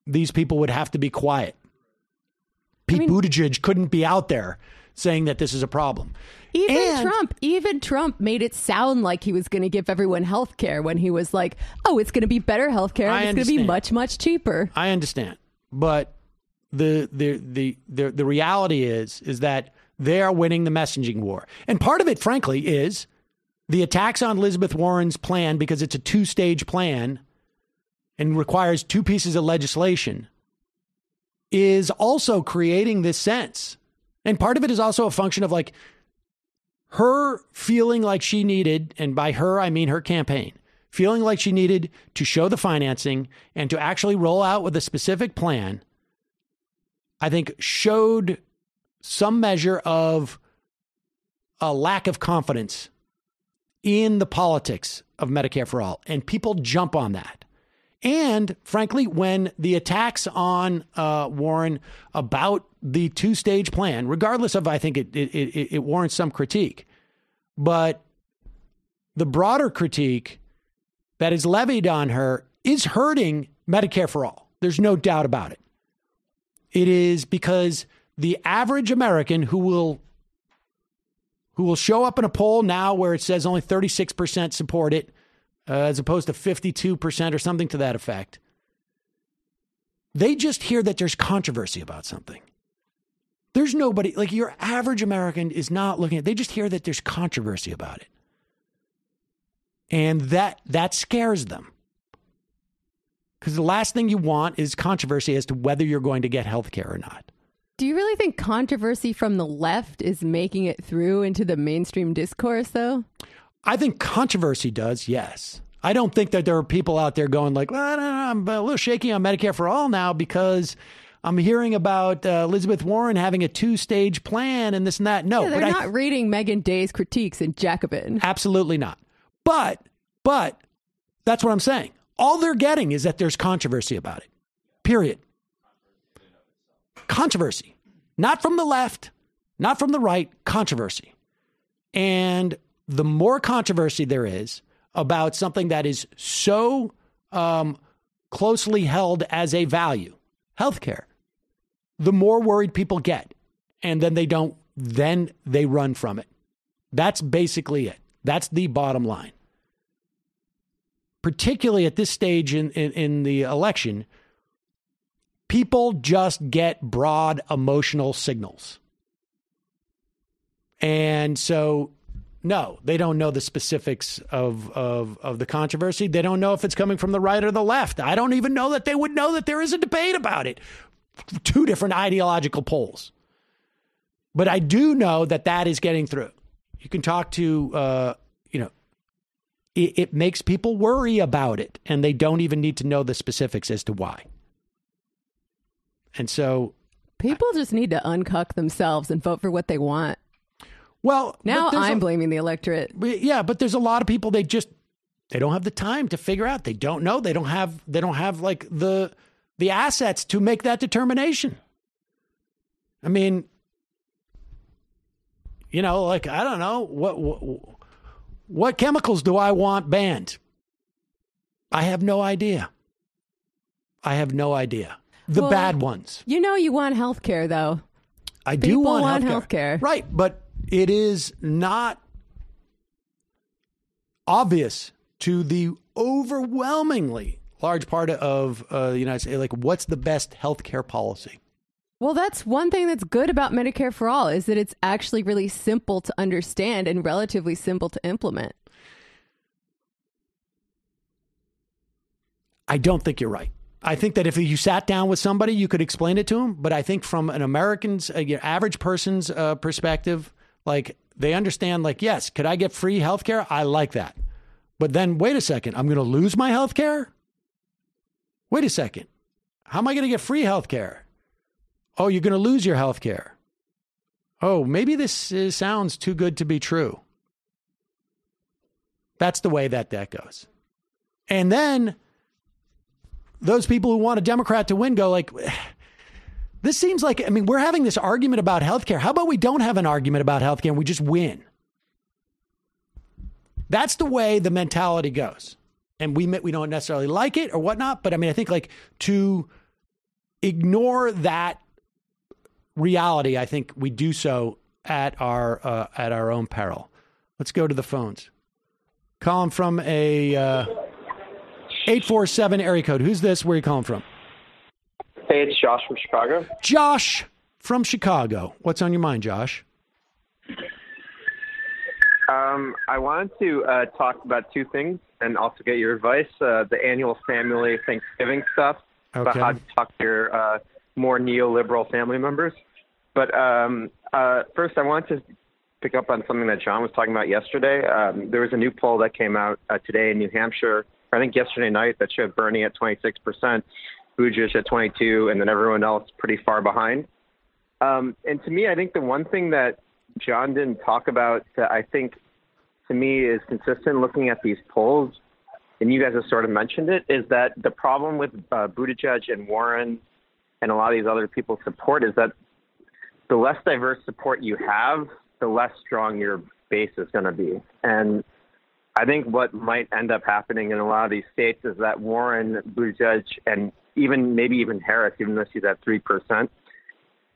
these people would have to be quiet. Pete Buttigieg couldn't be out there saying that this is a problem. Even Trump made it sound like he was going to give everyone health care when he was like, oh, it's going to be better health care. It's going to be much, much cheaper. I understand. But the reality is that they are winning the messaging war. And part of it, frankly, is the attacks on Elizabeth Warren's plan, because it's a 2-stage plan and requires 2 pieces of legislation, is also creating this sense. And part of it is also a function of her feeling like she needed, and by her, I mean her campaign, feeling like she needed to show the financing and to actually roll out with a specific plan, I think showed some measure of a lack of confidence in the politics of Medicare for all. And people jump on that. And frankly, when the attacks on Warren about the two-stage plan, regardless of, I think it warrants some critique, but the broader critique that is levied on her is hurting Medicare for all. There's no doubt about it. It is because the average American who will show up in a poll now where it says only 36% support it, as opposed to 52% or something to that effect, they just hear that there's controversy about something. There's nobody, like your average American is not looking at, they just hear that there's controversy about it. And that scares them. Because the last thing you want is controversy as to whether you're going to get health care or not. Do you really think controversy from the left is making it through into the mainstream discourse, though? I think controversy does, yes. I don't think that there are people out there going like, well, I don't know, I'm a little shaky on Medicare for all now because I'm hearing about Elizabeth Warren having a two-stage plan and this and that. No, yeah, they're not reading Megan Day's critiques in Jacobin. Absolutely not. But that's what I'm saying. All they're getting is that there's controversy about it. Period. Controversy. Not from the left, not from the right, controversy. And the more controversy there is about something that is so closely held as a value, healthcare, the more worried people get. And then they run from it. That's basically it. That's the bottom line. Particularly at this stage in the election, people just get broad emotional signals. And so, no, they don't know the specifics of the controversy. They don't know if it's coming from the right or the left. I don't even know that they would know that there is a debate about it. Two different ideological polls. But I do know that is getting through. You can talk to, it makes people worry about it, and they don't even need to know the specifics as to why. And so people just need to uncuck themselves and vote for what they want. Well, now I'm blaming the electorate. Yeah, but there's a lot of people they don't have the time to figure out. They don't know. They don't have like the assets to make that determination. I mean, like I don't know what chemicals do I want banned? I have no idea. The bad ones. You want health care, though. I do want health care. Right, but it is not obvious to the overwhelmingly large part of the United States, like what's the best health care policy? Well, that's one thing that's good about Medicare for all is that it's actually really simple to understand and relatively simple to implement. I don't think you're right. I think that if you sat down with somebody, you could explain it to them. But I think from an American's, average person's perspective, like they understand, like, yes, could I get free health care? I like that. But then wait a second, I'm going to lose my health care? Wait a second. How am I going to get free health care? Oh, you're going to lose your health care. Oh, maybe this sounds too good to be true. That's the way that goes. And then those people who want a Democrat to win go like, this seems like, we're having this argument about health care. How about we don't have an argument about health care and we just win? That's the way the mentality goes. And we don't necessarily like it or whatnot. But I think like to ignore that reality, I think we do so at our own peril. Let's go to the phones. Calling from a 847 area code. Who's this? Where are you calling from? Hey, it's Josh from Chicago. Josh from Chicago. What's on your mind, Josh? I wanted to talk about two things and also get your advice. The annual family Thanksgiving stuff, about how to talk to your more neoliberal family members. But first, I want to pick up on something that John was talking about yesterday. There was a new poll that came out today in New Hampshire, I think yesterday night, that showed Bernie at 26%, Buttigieg at 22%, and then everyone else pretty far behind. And to me, I think the one thing that John didn't talk about that I think, to me, is consistent looking at these polls, and you guys have sort of mentioned it, is that the problem with Buttigieg and Warren and a lot of these other people's support is that the less diverse support you have, the less strong your base is going to be. And I think what might end up happening in a lot of these states is that Warren, Buttigieg, and maybe even Harris, even though she's at 3%,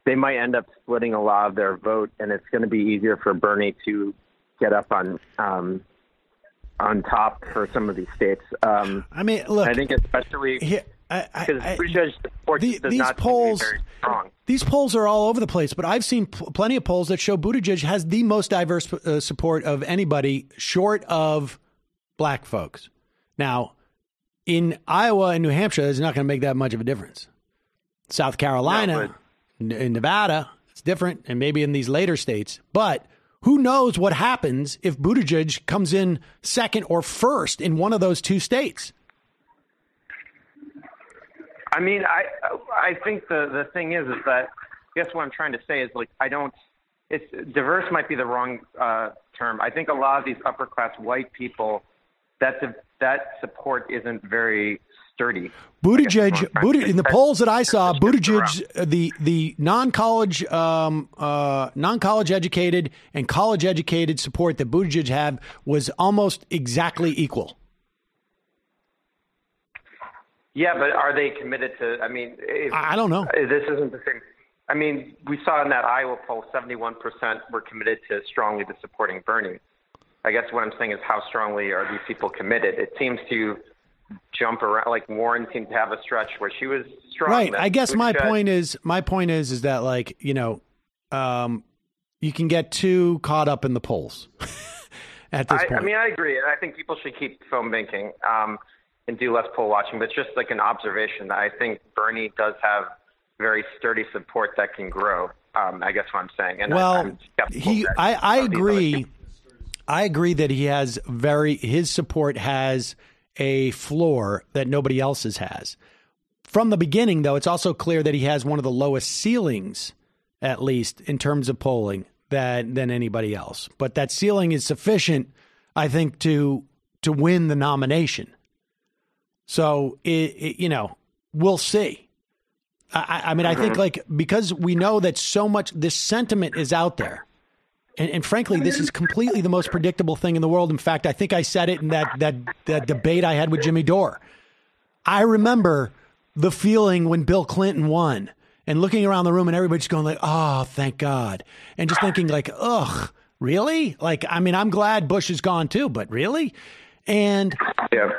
they might end up splitting a lot of their vote, and it's going to be easier for Bernie to get up on top for some of these states. I mean, look, I think especially because Buttigieg's support does not polls, seem to be very strong. These polls are all over the place, but I've seen plenty of polls that show Buttigieg has the most diverse support of anybody short of black folks. Now, in Iowa and New Hampshire, it's not going to make that much of a difference. South Carolina, in Nevada, it's different, and maybe in these later states. But who knows what happens if Buttigieg comes in second or first in one of those two states? I mean, I think the thing is that, I guess what I'm trying to say is, like, it's diverse might be the wrong term. I think a lot of these upper class white people, that support isn't very sturdy. Buttigieg, in the polls that I saw, Buttigieg, the non-college educated and college educated support that Buttigieg had was almost exactly equal. Yeah, but are they committed to? I mean, I don't know. This isn't the same. I mean, we saw in that Iowa poll, 71% were committed strongly to supporting Bernie. I guess what I'm saying is, how strongly are these people committed? It seems to jump around. Like Warren seemed to have a stretch where she was strong. Right. I guess my point is that, like, you know, you can get too caught up in the polls at this point. I mean, I agree. And I think people should keep phone banking and do less poll watching. But just like an observation, I think Bernie does have very sturdy support that can grow. I guess what I'm saying. And well, I agree. I agree that he has his support has a floor that nobody else's has. From the beginning, though, it's also clear that he has one of the lowest ceilings, at least in terms of polling, than anybody else. But that ceiling is sufficient, I think, to win the nomination. So, we'll see. I mean, I think, like, because we know that so much this sentiment is out there. And frankly, this is completely the most predictable thing in the world. In fact, I think I said it in that debate I had with Jimmy Dore. I remember the feeling when Bill Clinton won and looking around the room and everybody's going like, oh, thank God. And just thinking like, ugh, really? Like, I mean, I'm glad Bush is gone too, but really? And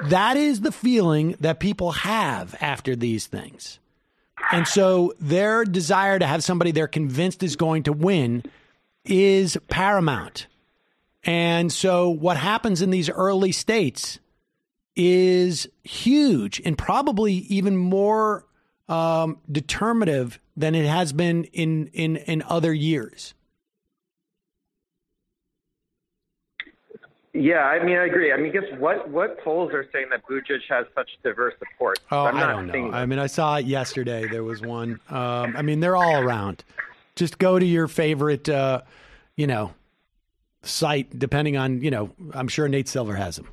that is the feeling that people have after these things. And so their desire to have somebody they're convinced is going to win is paramount. And so what happens in these early states is huge and probably even more determinative than it has been in other years. Yeah, I mean, I agree. I mean, I guess what polls are saying that Buttigieg has such diverse support? Oh, I don't know. I mean, I saw it yesterday. There was one. I mean, they're all around. Just go to your favorite, site, depending on, I'm sure Nate Silver has them.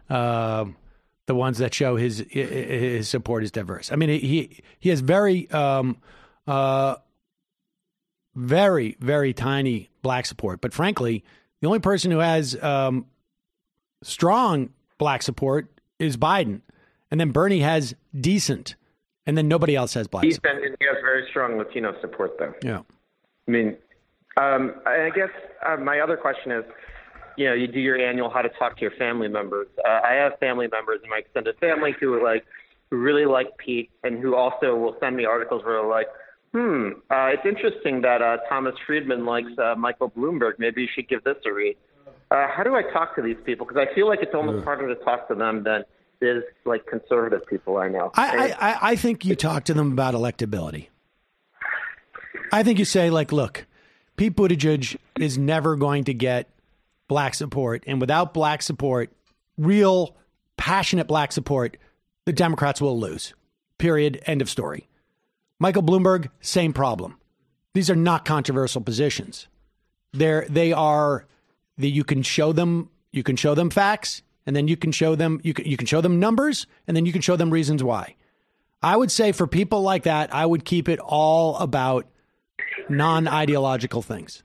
The ones that show his support is diverse. I mean, he has very, very, very tiny black support. But frankly, the only person who has strong black support is Biden. And then Bernie has decent. And then nobody else has black support. And he has very strong Latino support, though. Yeah. I mean, I guess my other question is, you do your annual how to talk to your family members. I have family members in my extended family who really like Pete and who also will send me articles where they're like, it's interesting that Thomas Friedman likes Michael Bloomberg. Maybe you should give this a read. How do I talk to these people? Because I feel like it's almost harder to talk to them than it is like conservative people I know. I think you talk to them about electability. I think you say, like, look, Pete Buttigieg is never going to get black support. And without black support, real passionate black support, the Democrats will lose. Period. End of story. Michael Bloomberg, same problem. These are not controversial positions. They are that you can show them facts, and then you can show them you can show them numbers, and then you can show them reasons why. I would say for people like that, I would keep it all about non-ideological things.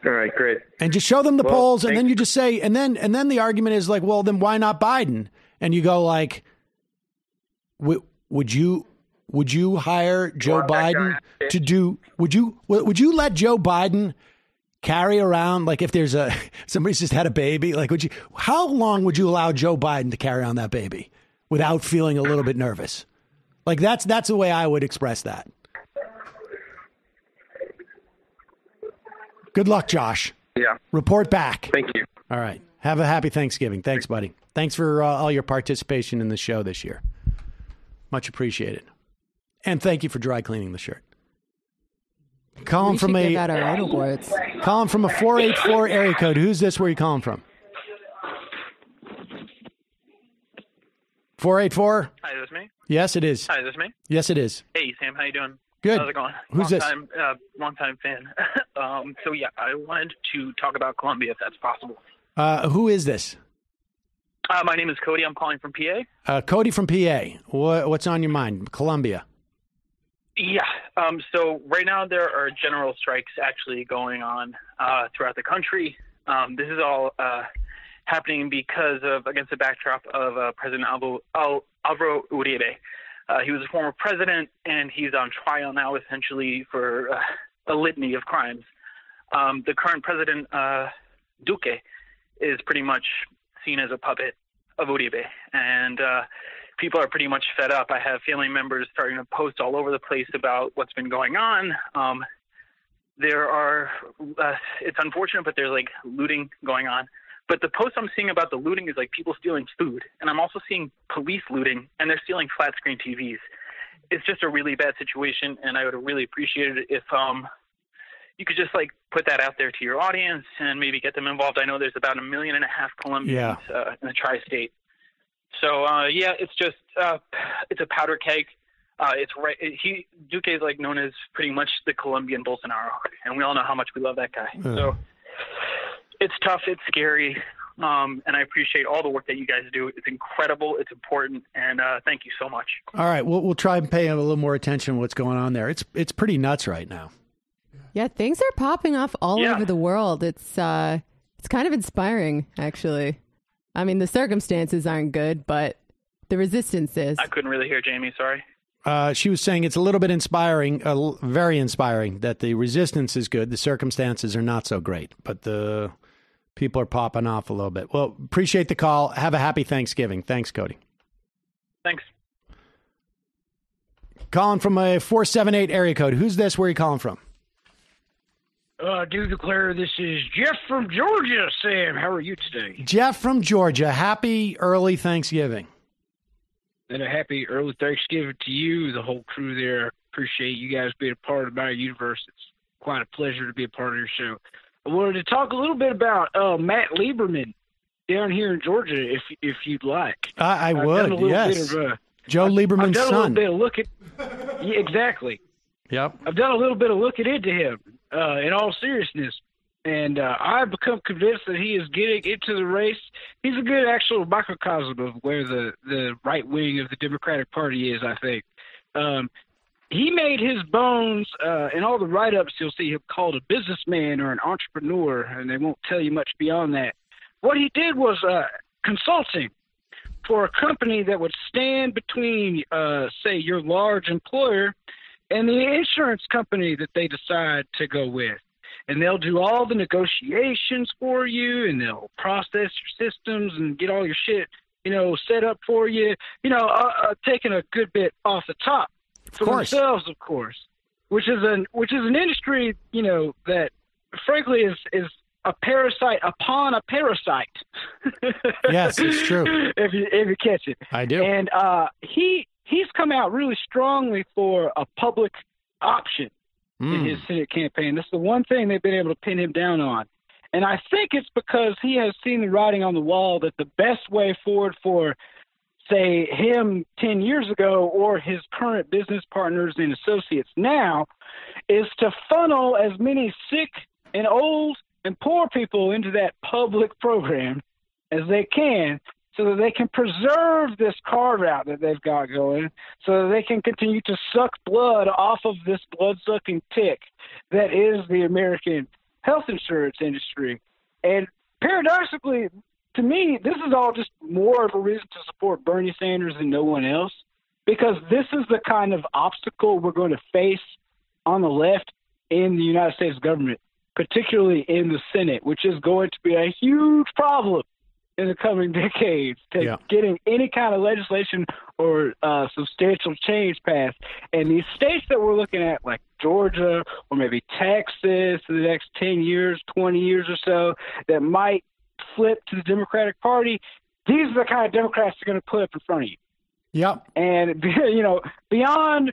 All right, great. And just show them the polls, and then you just say, and then the argument is like, well, then why not Biden? And you go like, would you hire Joe Biden to do? Would you let Joe Biden carry around, like, if there's somebody's just had a baby, like, how long would you allow Joe Biden to carry on that baby without feeling a little bit nervous? Like, that's the way I would express that. Good luck, Josh. Yeah. Report back. Thank you. All right. Have a happy Thanksgiving. Thanks, buddy. Thanks for all your participation in the show this year. Much appreciated. And thank you for dry cleaning the shirt. Calling from a 484 area code. Who's this? Where are you calling from? 484? Hi, is this me? Yes, it is. Hi, is this me? Yes, it is. Hey, Sam, how you doing? Good. How's it going? Who's this? Long time fan. So yeah, I wanted to talk about Colombia, if that's possible. Who is this? My name is Cody. I'm calling from PA. Cody from PA. What's on your mind? Colombia. Yeah. So right now there are general strikes actually going on throughout the country. This is all happening against the backdrop of President Álvaro Uribe. He was a former president, and he's on trial now, essentially for a litany of crimes. The current president, Duque, is pretty much seen as a puppet of Uribe, and people are pretty much fed up. I have family members starting to post all over the place about what's been going on. It's unfortunate, but there's like looting going on. But the post I'm seeing about the looting is like people stealing food. And I'm also seeing police looting, and they're stealing flat screen TVs. It's just a really bad situation, and I would have really appreciated it if you could just like put that out there to your audience and maybe get them involved. I know there's about 1.5 million Colombians in the tri-state. So, it's just it's a powder keg. It's right. Duque is like known as pretty much the Colombian Bolsonaro, and we all know how much we love that guy. So it's tough. It's scary. And I appreciate all the work that you guys do. It's incredible. It's important. And thank you so much. All right. We'll try and pay a little more attention to what's going on there. It's pretty nuts right now. Yeah, things are popping off all over the world. It's kind of inspiring, actually. I mean, the circumstances aren't good, but the resistance is. I couldn't really hear Jamie. Sorry. She was saying it's a little bit inspiring, very inspiring, that the resistance is good. The circumstances are not so great, but the people are popping off a little bit. Well, appreciate the call. Have a happy Thanksgiving. Thanks, Cody. Thanks. Calling from a 478 area code. Who's this? Where are you calling from? Do declare this is Jeff from Georgia, Sam. How are you today? Jeff from Georgia. Happy early Thanksgiving. And a happy early Thanksgiving to you, the whole crew there. Appreciate you guys being a part of my universe. It's quite a pleasure to be a part of your show. I wanted to talk a little bit about Matt Lieberman down here in Georgia, if you'd like. I would, yes. Joe Lieberman's son. I've done a little bit of looking. Yeah, exactly. Yep. I've done a little bit of looking into him, in all seriousness. And I've become convinced that he is getting into the race. He's a good actual microcosm of where the right wing of the Democratic Party is, I think. He made his bones in all the write-ups. You'll see him called a businessman or an entrepreneur, and they won't tell you much beyond that. What he did was consulting for a company that would stand between, say, your large employer and the insurance company that they decide to go with. And they'll do all the negotiations for you, and they'll process your systems and get all your shit, set up for you, taking a good bit off the top for themselves, of course, which is an industry, that frankly is a parasite upon a parasite. Yes, it's true. if you catch it. I do. And he's come out really strongly for a public option. in his Senate campaign. That's the one thing they've been able to pin him down on. And I think it's because he has seen the writing on the wall that the best way forward for, say, him 10 years ago or his current business partners and associates now is to funnel as many sick and old and poor people into that public program as they can, so that they can preserve this carve-out that they've got going, so that they can continue to suck blood off of this blood-sucking tick that is the American health insurance industry. And paradoxically, to me, this is all just more of a reason to support Bernie Sanders than no one else, because this is the kind of obstacle we're going to face on the left in the United States government, particularly in the Senate, which is going to be a huge problem in the coming decades to getting any kind of legislation or substantial change passed. And these states that we're looking at, like Georgia or maybe Texas in the next 10 years, 20 years or so, that might flip to the Democratic Party, these are the kind of Democrats they're going to put up in front of you. Yep. And, beyond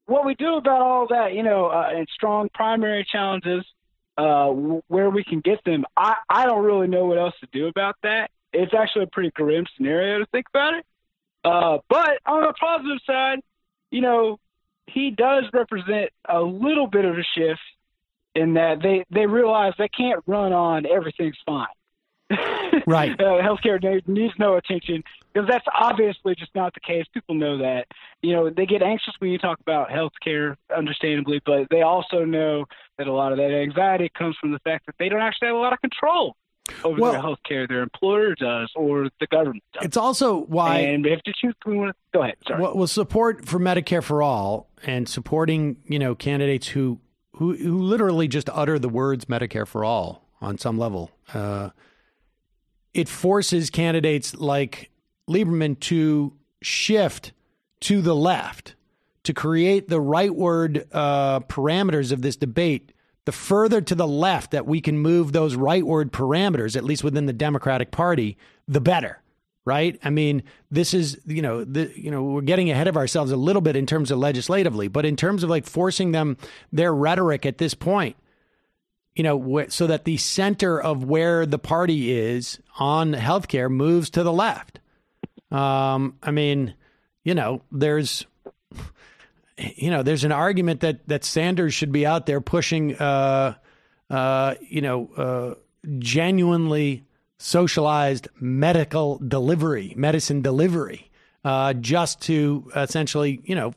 what we do about all that, and strong primary challenges, where we can get them, I don't really know what else to do about that. It's actually a pretty grim scenario to think about it. But on the positive side, he does represent a little bit of a shift in that they realize they can't run on everything's fine. Right. Healthcare needs no attention, because that's obviously just not the case. People know that. They get anxious when you talk about healthcare, understandably, but they also know that a lot of that anxiety comes from the fact that they don't actually have a lot of control over their health care. Their employer does, or the government does. It's also why... And if to choose, go ahead. Sorry. Well, support for Medicare-for-all and supporting, candidates who literally just utter the words Medicare-for-all on some level. It forces candidates like Lieberman to shift to the left, to create the rightward parameters of this debate. The further to the left that we can move those rightward parameters, at least within the Democratic Party, the better, right? I mean, this is, we're getting ahead of ourselves a little bit in terms of legislatively, but in terms of like forcing them, their rhetoric at this point, so that the center of where the party is on healthcare moves to the left. There's an argument that Sanders should be out there pushing, genuinely socialized medicine delivery, just to essentially,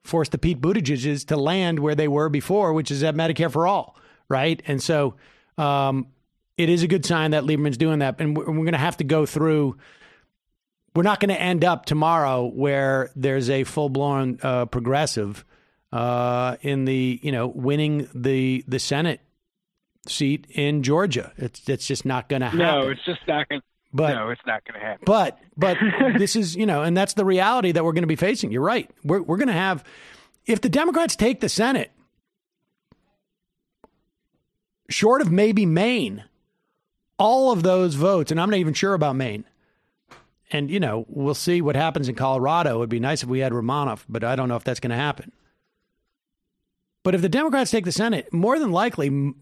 force the Pete Buttigiegs to land where they were before, which is at Medicare for all. Right. And so it is a good sign that Lieberman's doing that. And we're going to have to go through. We're not going to end up tomorrow where there's a full blown progressive in the, winning the Senate seat in Georgia. It's just not going to happen. No, it's just not going to. No, it's not going to happen. But this is, and that's the reality that we're going to be facing. You're right. We're going to have, if the Democrats take the Senate, short of maybe Maine, all of those votes, and I'm not even sure about Maine. And, we'll see what happens in Colorado. It would be nice if we had Romanoff, but I don't know if that's going to happen. But if the Democrats take the Senate, more than likely,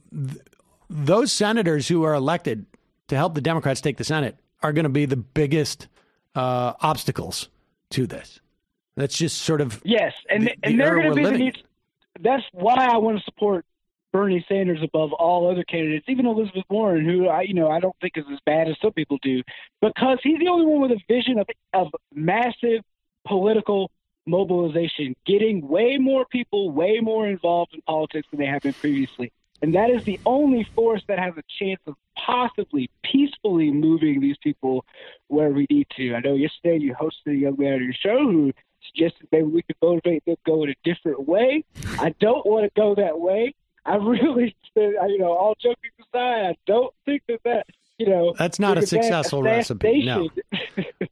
those senators who are elected to help the Democrats take the Senate are going to be the biggest obstacles to this. That's just sort of yes, and they're going to be the need. That's why I want to support Bernie Sanders above all other candidates, even Elizabeth Warren, who I don't think is as bad as some people do, because he's the only one with a vision of massive political mobilization, getting way more people, way more involved in politics than they have been previously. And that is the only force that has a chance of possibly peacefully moving these people where we need to. I know yesterday you hosted a young man on your show who suggested maybe we could motivate them to go in a different way. I don't want to go that way. I really, all joking aside, I don't think that that's not a successful recipe. No,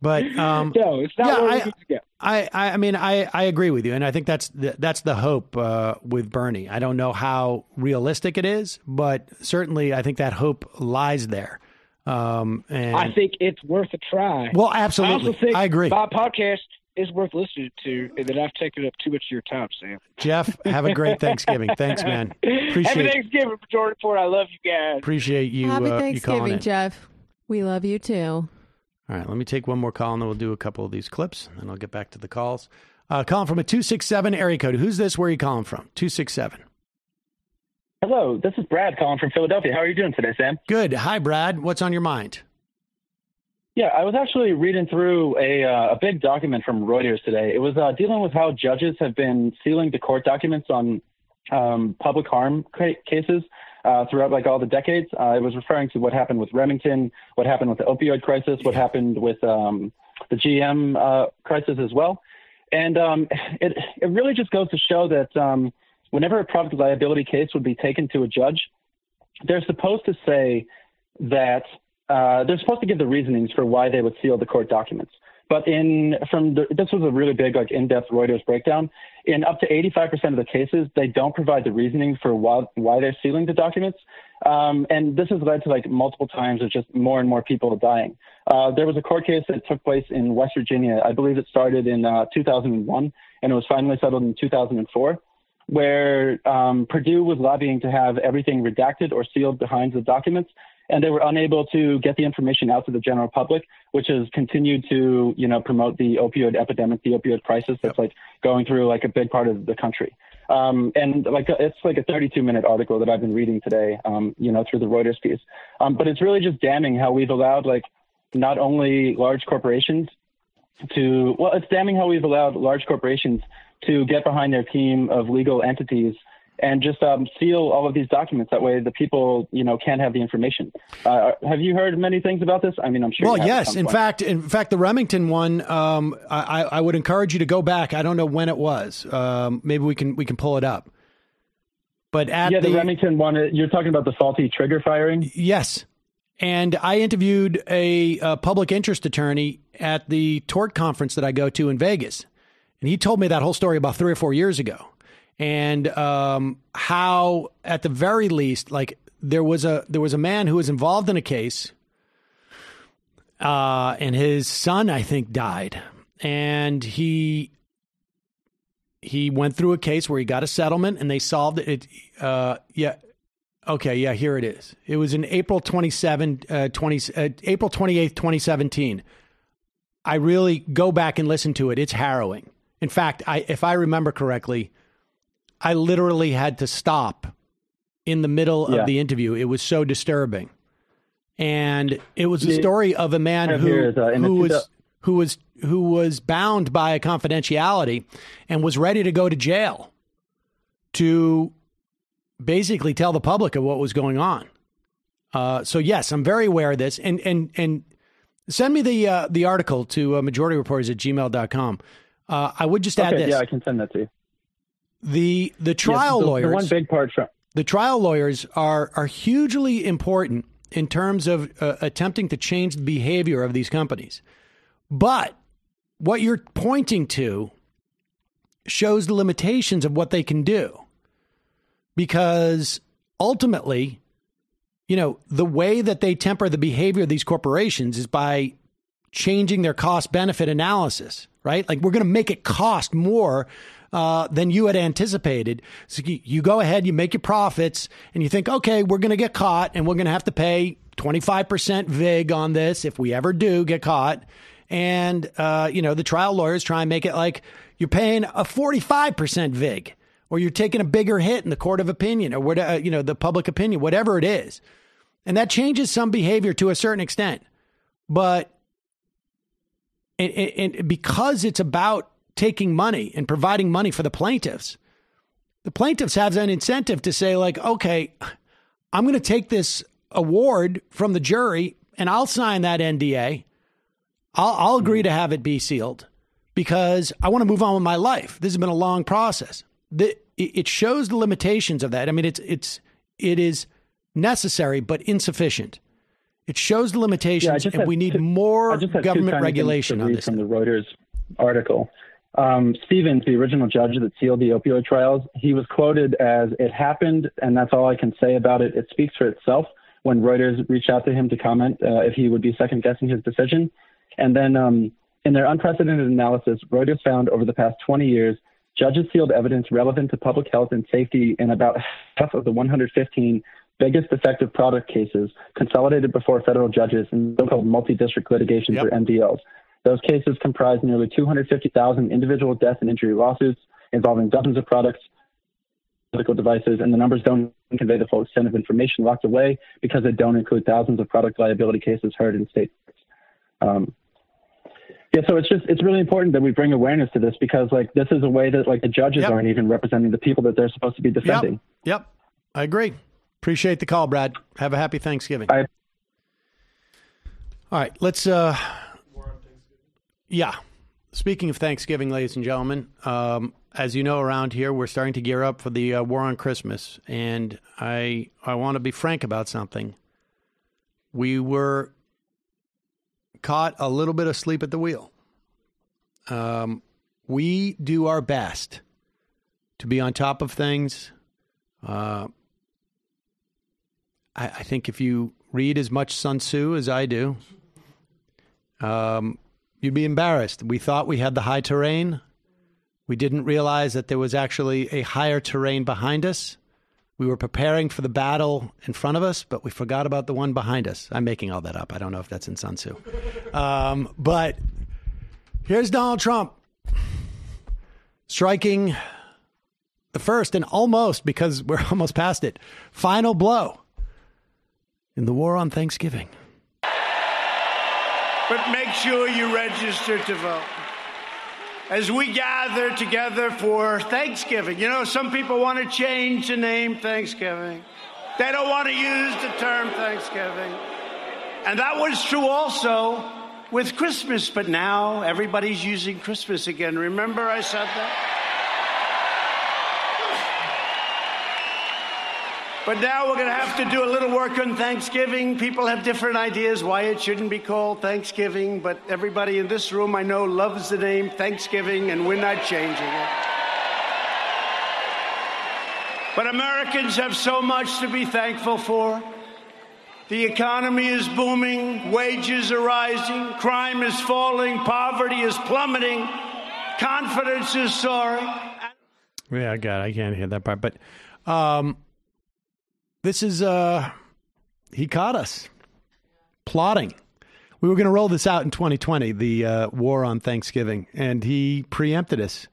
but no, it's not where we need to go. I agree with you, and I think that's the hope with Bernie. I don't know how realistic it is, but certainly I think that hope lies there. And I think it's worth a try. Well, absolutely, I also think I agree. My podcast it's worth listening to, and that I've taken up too much of your time, Sam. Jeff, have a great Thanksgiving. Thanks, man. Happy Thanksgiving, Majority Report. I love you guys. Appreciate you. Happy you calling Thanksgiving, in. Jeff. We love you too. All right, let me take one more call, and then we'll do a couple of these clips, and I'll get back to the calls. Calling from a 267 area code. Who's this? Where are you calling from? 267. Hello, this is Brad calling from Philadelphia. How are you doing today, Sam? Good. Hi, Brad. What's on your mind? Yeah, I was actually reading through a big document from Reuters today. It was dealing with how judges have been sealing the court documents on public harm cases throughout like all the decades. It was referring to what happened with Remington, what happened with the opioid crisis, what happened with the GM crisis as well. And it really just goes to show that whenever a product liability case would be taken to a judge, they're supposed to say that they're supposed to give the reasonings for why they would seal the court documents. But this was a really big, like, in-depth Reuters breakdown. In up to 85% of the cases, they don't provide the reasoning for why they're sealing the documents. And this has led to, like, multiple times of just more and more people dying. There was a court case that took place in West Virginia. I believe it started in 2001, and it was finally settled in 2004, where Purdue was lobbying to have everything redacted or sealed behind the documents. And they were unable to get the information out to the general public, which has continued to, promote the opioid epidemic, the opioid crisis that's like going through like a big part of the country. And like it's like a 32-minute article that I've been reading today, through the Reuters piece. But it's really just damning how we've allowed like not only large corporations it's damning how we've allowed large corporations to get behind their team of legal entities and just seal all of these documents. That way the people, can't have the information. Have you heard many things about this? I mean, I'm sure. Well, yes. In fact, the Remington one, I would encourage you to go back. I don't know when it was. Maybe we can pull it up. But the Remington one, you're talking about the faulty trigger firing? Yes. And I interviewed a public interest attorney at the tort conference that I go to in Vegas. And he told me that whole story about 3 or 4 years ago. And how, at the very least, like there was a man who was involved in a case, and his son, I think, died, and he went through a case where he got a settlement, and they solved it. Here it is. It was in April 28th, 2017. I really go back and listen to it. It's harrowing. In fact, if I remember correctly, I literally had to stop in the middle of the interview. It was so disturbing. And it was a story of a man who was bound by a confidentiality and was ready to go to jail to basically tell the public of what was going on. So yes, I'm very aware of this. And send me the article to majorityreporters@gmail.com. I would just add this. Yeah, I can send that to you. The trial lawyers, the one big part, the trial lawyers are hugely important in terms of attempting to change the behavior of these companies. But what you're pointing to shows the limitations of what they can do, because ultimately, the way that they temper the behavior of these corporations is by changing their cost benefit analysis, right? Like, we're going to make it cost more than you had anticipated. So you go ahead, you make your profits, and you think, okay, we're going to get caught, and we're going to have to pay 25% VIG on this if we ever do get caught. And, the trial lawyers try and make it like you're paying a 45% VIG, or you're taking a bigger hit in the court of opinion, or whatever, the public opinion, whatever it is. And that changes some behavior to a certain extent. But and because it's about taking money and providing money for the plaintiffs have an incentive to say, like, okay, I'm going to take this award from the jury and I'll sign that NDA. I'll agree to have it be sealed because I want to move on with my life. This has been a long process. It shows the limitations of that. I mean, it is necessary, but insufficient. It shows the limitations, and we need more government regulation on this. From the Reuters article, Stevens, the original judge that sealed the opioid trials, he was quoted as, "It happened, and that's all I can say about it. It speaks for itself." When Reuters reached out to him to comment if he would be second-guessing his decision. And then In their unprecedented analysis, Reuters found over the past 20 years, judges sealed evidence relevant to public health and safety in about half of the 115 biggest defective product cases consolidated before federal judges in so-called multi-district litigations, or MDLs. Those cases comprise nearly 250,000 individual death and injury lawsuits involving dozens of products, medical devices, and the numbers don't convey the full extent of information locked away because they don't include thousands of product liability cases heard in state courts. So it's really important that we bring awareness to this, because this is a way that the judges aren't even representing the people that they're supposed to be defending. Yep. I agree. Appreciate the call, Brad. Have a happy Thanksgiving. All right, let's speaking of Thanksgiving, ladies and gentlemen, as you know, around here we're starting to gear up for the war on Christmas, and I want to be frank about something. We were caught a little bit asleep at the wheel. We do our best to be on top of things. I think if you read as much Sun Tzu as I do, you'd be embarrassed. We thought we had the high terrain. We didn't realize that there was actually a higher terrain behind us. We were preparing for the battle in front of us, but we forgot about the one behind us. I'm making all that up. I don't know if that's in Sun Tzu. But here's Donald Trump striking the first and almost, because we're almost past it, final blow in the war on Thanksgiving. But make sure you register to vote as we gather together for Thanksgiving. You know, some people want to change the name Thanksgiving. They don't want to use the term Thanksgiving. And that was true also with Christmas, but now everybody's using Christmas again. Remember I said that? But now we're going to have to do a little work on Thanksgiving. People have different ideas why it shouldn't be called Thanksgiving, but everybody in this room I know loves the name Thanksgiving, and we're not changing it. But Americans have so much to be thankful for. The economy is booming, wages are rising, crime is falling, poverty is plummeting, confidence is soaring. Yeah, God, I can't hear that part, but this is, he caught us plotting. We were going to roll this out in 2020, the war on Thanksgiving, and he preempted us.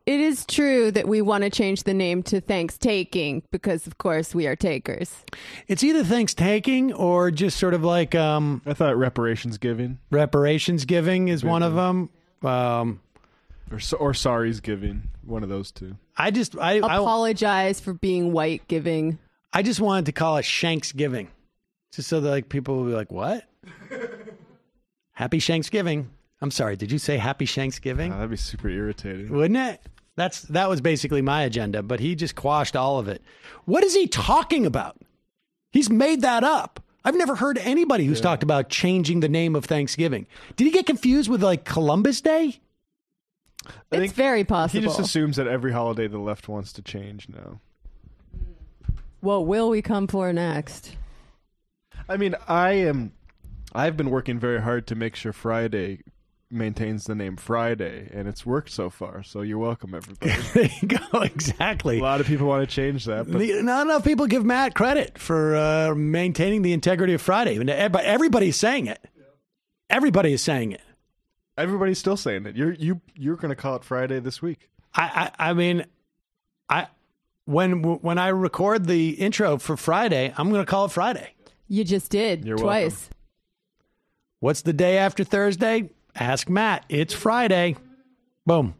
It is true that we want to change the name to Thanks-taking because, of course, we are takers. It's either Thanks-taking or just sort of like... I thought reparations giving. Reparations giving is one of them. Or sorry's giving. One of those two. I apologize for being white giving. I just wanted to call it Shanksgiving. Just so that people will be like, what? Happy Shanksgiving. I'm sorry, did you say Happy Shanksgiving? That'd be super irritating. Wouldn't it? That was basically my agenda, but he just quashed all of it. What is he talking about? He's made that up. I've never heard anybody who's talked about changing the name of Thanksgiving. Did he get confused with Columbus Day? It's very possible. He just assumes that every holiday the left wants to change now. What will we come for next? I mean, I've been working very hard to make sure Friday maintains the name Friday, and it's worked so far. So you're welcome, everybody. There you go. Exactly. A lot of people want to change that, but not enough people give Matt credit for maintaining the integrity of Friday. But everybody's saying it. Everybody is saying it. Everybody's still saying it. You're going to call it Friday this week. I mean, when I record the intro for Friday, I'm going to call it Friday. You just did. You're twice. Welcome. What's the day after Thursday? Ask Matt. It's Friday. Boom.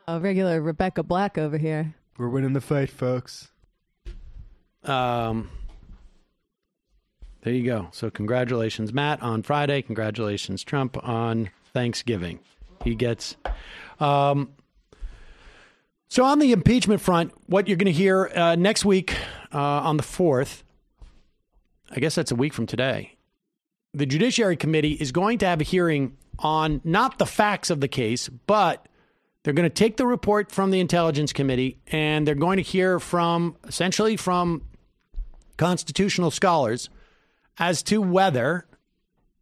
A regular Rebecca Black over here. We're winning the fight, folks. There you go. So congratulations, Matt, on Friday. Congratulations, Trump, on Thanksgiving. He gets... So on the impeachment front, what you're going to hear next week on the 4th, I guess that's a week from today, the Judiciary Committee is going to have a hearing on not the facts of the case, but they're going to take the report from the Intelligence Committee and they're going to hear essentially from constitutional scholars as to whether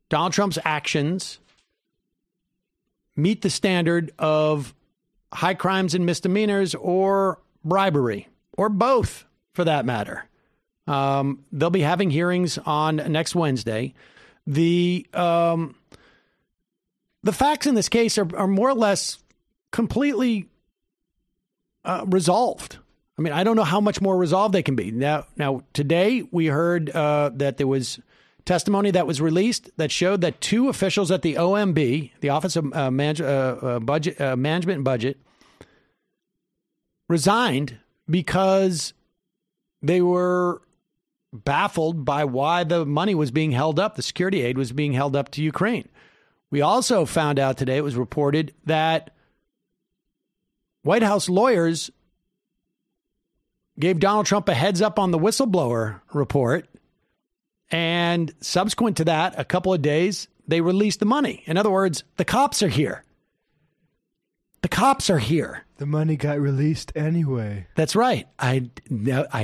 Donald Trump's actions meet the standard of high crimes and misdemeanors or bribery, or both for that matter. They'll be having hearings on next Wednesday. The facts in this case are more or less completely resolved. I mean, I don't know how much more resolved they can be. Now today we heard that there was testimony that was released that showed that 2 officials at the OMB, the Office of Management and Budget, resigned because they were baffled by why the money was being held up, the security aid was being held up to Ukraine. We also found out today, it was reported that White House lawyers gave Donald Trump a heads up on the whistleblower report. And subsequent to that, a couple of days, they released the money. In other words, the cops are here. The cops are here. The money got released anyway. That's right. I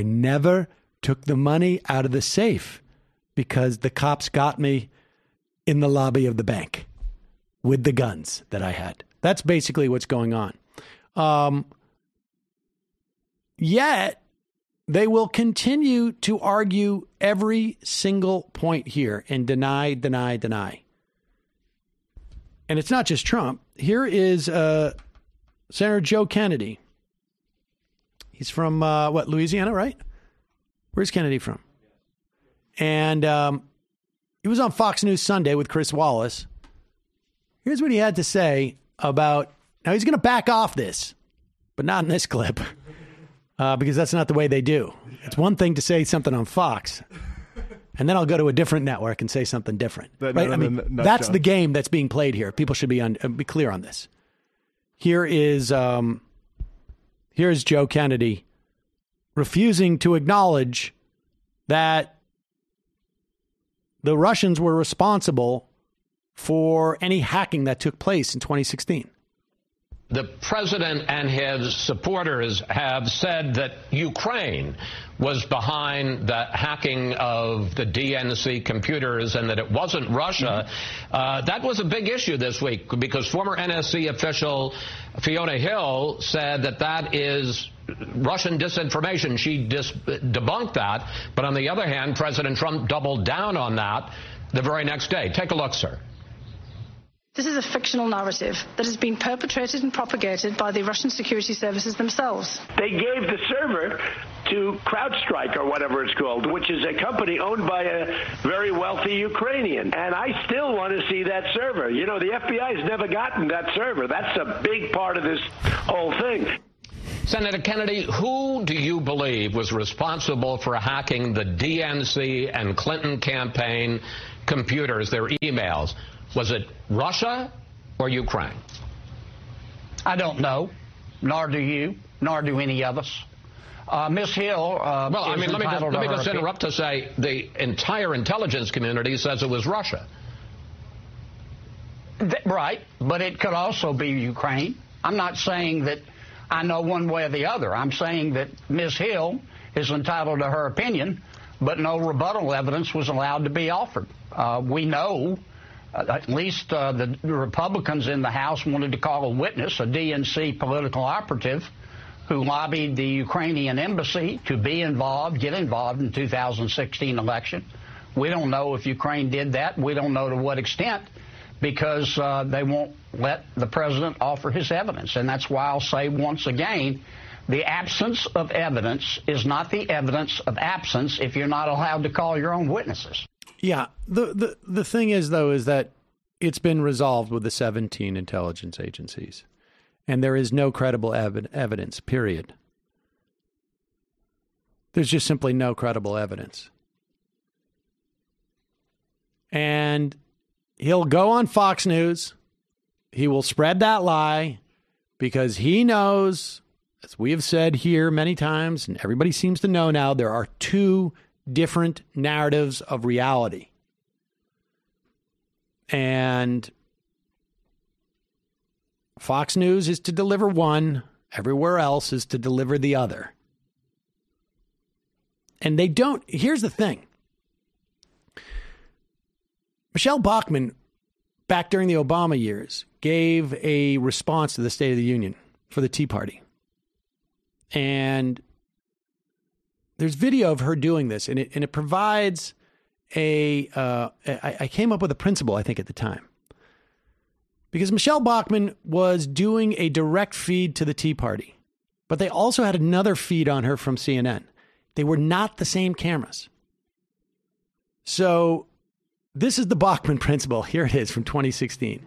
never took the money out of the safe because the cops got me in the lobby of the bank with the guns that I had. That's basically what's going on. Yet, they will continue to argue every single point here and deny. And it's not just Trump. Here is Senator Joe Kennedy. He's from, Louisiana, right? Where's Kennedy from? And he was on Fox News Sunday with Chris Wallace. Here's what he had to say about, now he's going to back off this, but not in this clip. Because that's not the way they do. It's one thing to say something on Fox, and then I'll go to a different network and say something different. Right? I mean, that's the game that's being played here. People should be clear on this. Here's Joe Kennedy refusing to acknowledge that the Russians were responsible for any hacking that took place in 2016. The president and his supporters have said that Ukraine was behind the hacking of the DNC computers and that it wasn't Russia. That was a big issue this week because former NSC official Fiona Hill said that is Russian disinformation. She debunked that. But on the other hand, President Trump doubled down on that the very next day. Take a look, sir. This is a fictional narrative that has been perpetrated and propagated by the Russian security services themselves. They gave the server to CrowdStrike or whatever it's called, which is a company owned by a very wealthy Ukrainian. And I still want to see that server. You know, the FBI has never gotten that server. That's a big part of this whole thing. Senator Kennedy, who do you believe was responsible for hacking the DNC and Clinton campaign computers, their emails? Was it Russia or Ukraine? I don't know, nor do you, nor do any of us. Ms. Hill, let me just interrupt to say the entire intelligence community says it was Russia. Right, but it could also be Ukraine. I'm not saying that I know one way or the other. I'm saying that Ms. Hill is entitled to her opinion, but no rebuttal evidence was allowed to be offered. We know, at least the Republicans in the House wanted to call a witness, a DNC political operative, who lobbied the Ukrainian embassy to get involved in 2016 election. We don't know if Ukraine did that. We don't know to what extent, because they won't let the president offer his evidence. And that's why I'll say once again, the absence of evidence is not the evidence of absence if you're not allowed to call your own witnesses. Yeah. The thing is, though, is that it's been resolved with the 17 intelligence agencies. And there is no credible evidence, period. There's just simply no credible evidence. And he'll go on Fox News. He will spread that lie because he knows, as we have said here many times, and everybody seems to know now, there are two different narratives of reality. And Fox News is to deliver one, everywhere else is to deliver the other. And they don't. Here's the thing. Michelle Bachmann, back during the Obama years, gave a response to the State of the Union for the Tea Party. And there's video of her doing this, and it provides I came up with a principle, I think, at the time. Because Michelle Bachmann was doing a direct feed to the Tea Party, but they also had another feed on her from CNN. They were not the same cameras. So this is the Bachmann principle. Here it is from 2016.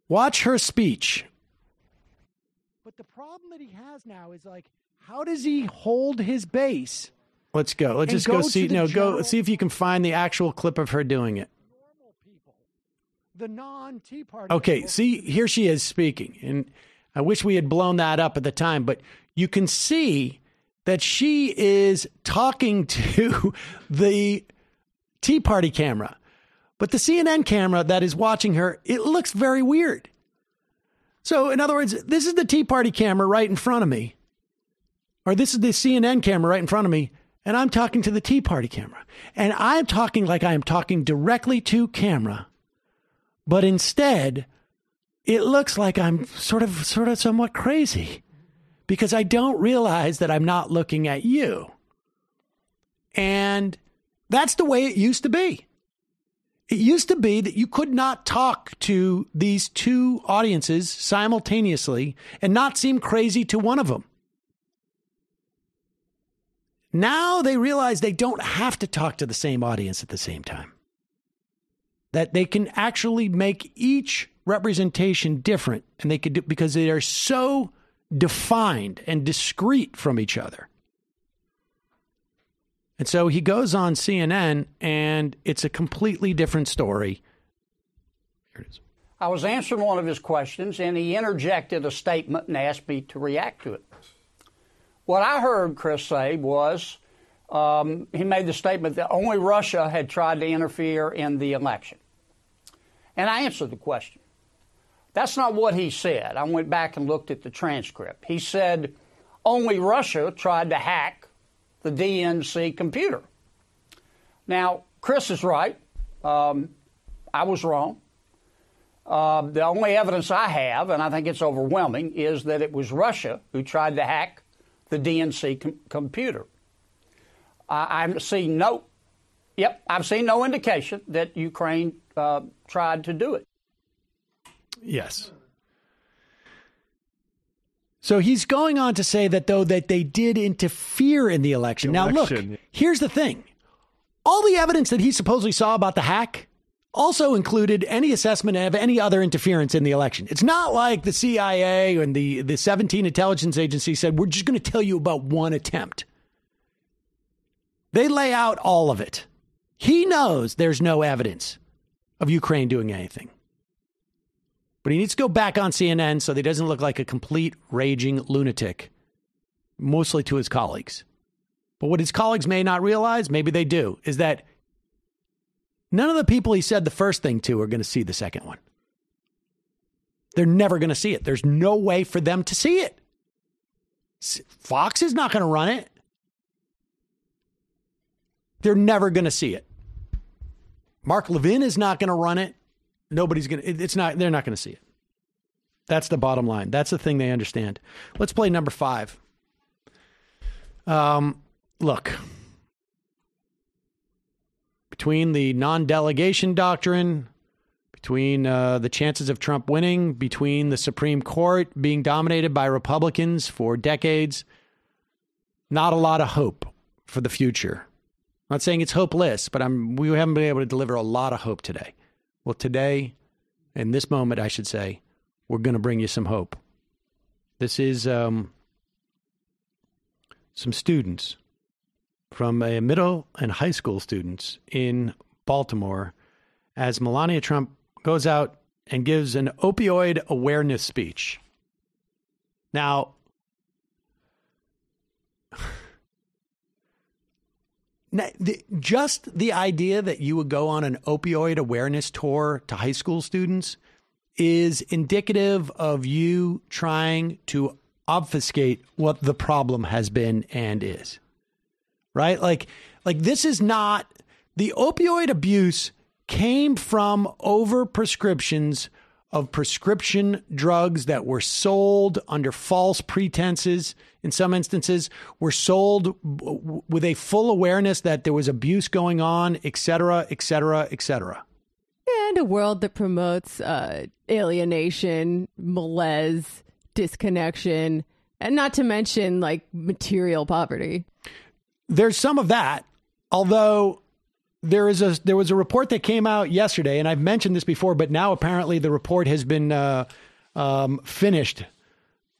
Watch her speech. But the problem that he has now is like, how does he hold his base? Let's go. Let's just go see. No, go see if you can find the actual clip of her doing it. The non-Tea Party. Okay, see, here she is speaking. And I wish we had blown that up at the time, but you can see that she is talking to the Tea Party camera. But the CNN camera that is watching her, it looks very weird. So, in other words, this is the Tea Party camera right in front of me. Or this is the CNN camera right in front of me. And I'm talking to the Tea Party camera. And I'm talking like I am talking directly to camera. But instead, it looks like I'm sort of somewhat crazy because I don't realize that I'm not looking at you. And that's the way it used to be. It used to be that you could not talk to these two audiences simultaneously and not seem crazy to one of them. Now they realize they don't have to talk to the same audience at the same time. That they can actually make each representation different, and they could do because they are so defined and discrete from each other. And so he goes on CNN, and it's a completely different story. Here it is. I was answering one of his questions, and he interjected a statement and asked me to react to it. What I heard Chris say was he made the statement that only Russia had tried to interfere in the election. And I answered the question. That's not what he said. I went back and looked at the transcript. He said only Russia tried to hack the DNC computer. Now, Chris is right. I was wrong. The only evidence I have, and I think it's overwhelming, is that it was Russia who tried to hack the DNC computer. I've seen no indication that Ukraine tried to do it. Yes. So he's going on to say that, though, that they did interfere in the election. Now, look, here's the thing. All the evidence that he supposedly saw about the hack also included any assessment of any other interference in the election. It's not like the CIA and the 17 intelligence agencies said, we're just going to tell you about one attempt. They lay out all of it. He knows there's no evidence of Ukraine doing anything. But he needs to go back on CNN so that he doesn't look like a complete raging lunatic, mostly to his colleagues. But what his colleagues may not realize, maybe they do, is that none of the people he said the first thing to are going to see the second one. They're never going to see it. There's no way for them to see it. Fox is not going to run it. They're never going to see it. Mark Levin is not going to run it. Nobody's going to, they're not going to see it. That's the bottom line. That's the thing they understand. Let's play number 5. Look, between the non-delegation doctrine, between the chances of Trump winning, between the Supreme Court being dominated by Republicans for decades, not a lot of hope for the future. I'm not saying it's hopeless, but we haven't been able to deliver a lot of hope today. Well, today, in this moment, I should say, we're going to bring you some hope. This is some students from a middle and high school students in Baltimore as Melania Trump goes out and gives an opioid awareness speech. Now, just the idea that you would go on an opioid awareness tour to high school students is indicative of you trying to obfuscate what the problem has been and is. Right? Like this is not, the opioid abuse came from over prescriptions of prescription drugs that were sold under false pretenses, in some instances, were sold with a full awareness that there was abuse going on, et cetera, et cetera, et cetera. And a world that promotes alienation, malaise, disconnection, and not to mention like material poverty. There's some of that, although there was a report that came out yesterday, and I've mentioned this before, but now apparently the report has been finished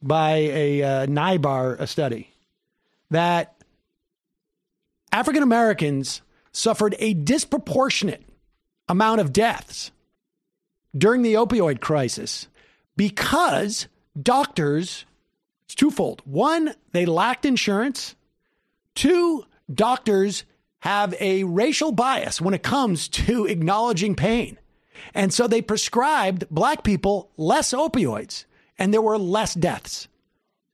by a NIBAR study that African Americans suffered a disproportionate amount of deaths during the opioid crisis because doctors, it's twofold. One, they lacked insurance. Two, doctors have a racial bias when it comes to acknowledging pain. And so they prescribed black people less opioids, and there were less deaths.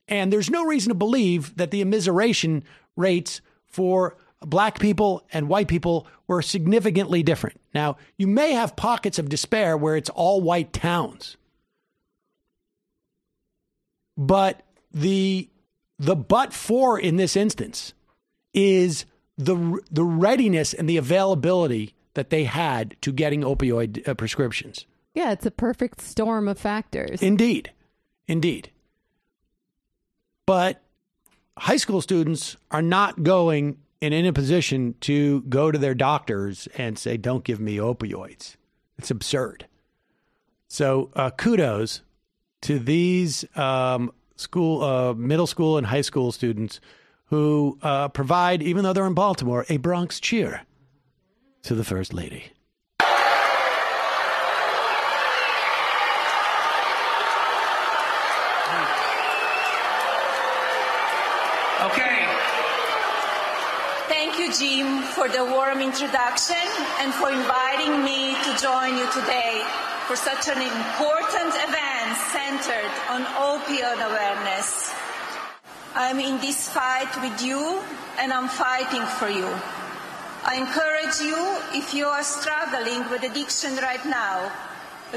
And there's no reason to believe that the immiseration rates for black people and white people were significantly different. Now, you may have pockets of despair where it's all white towns. But the but for in this instance is the readiness and the availability that they had to getting opioid prescriptions. Yeah, it's a perfect storm of factors. Indeed. But high school students are not going and in a position to go to their doctors and say, don't give me opioids. It's absurd. So kudos to these middle school and high school students who provide, even though they're in Baltimore, a Bronx cheer to the First Lady. Okay. Thank you, Jim, for the warm introduction and for inviting me to join you today for such an important event centered on opioid awareness. I'm in this fight with you, and I'm fighting for you. I encourage you, if you are struggling with addiction right now,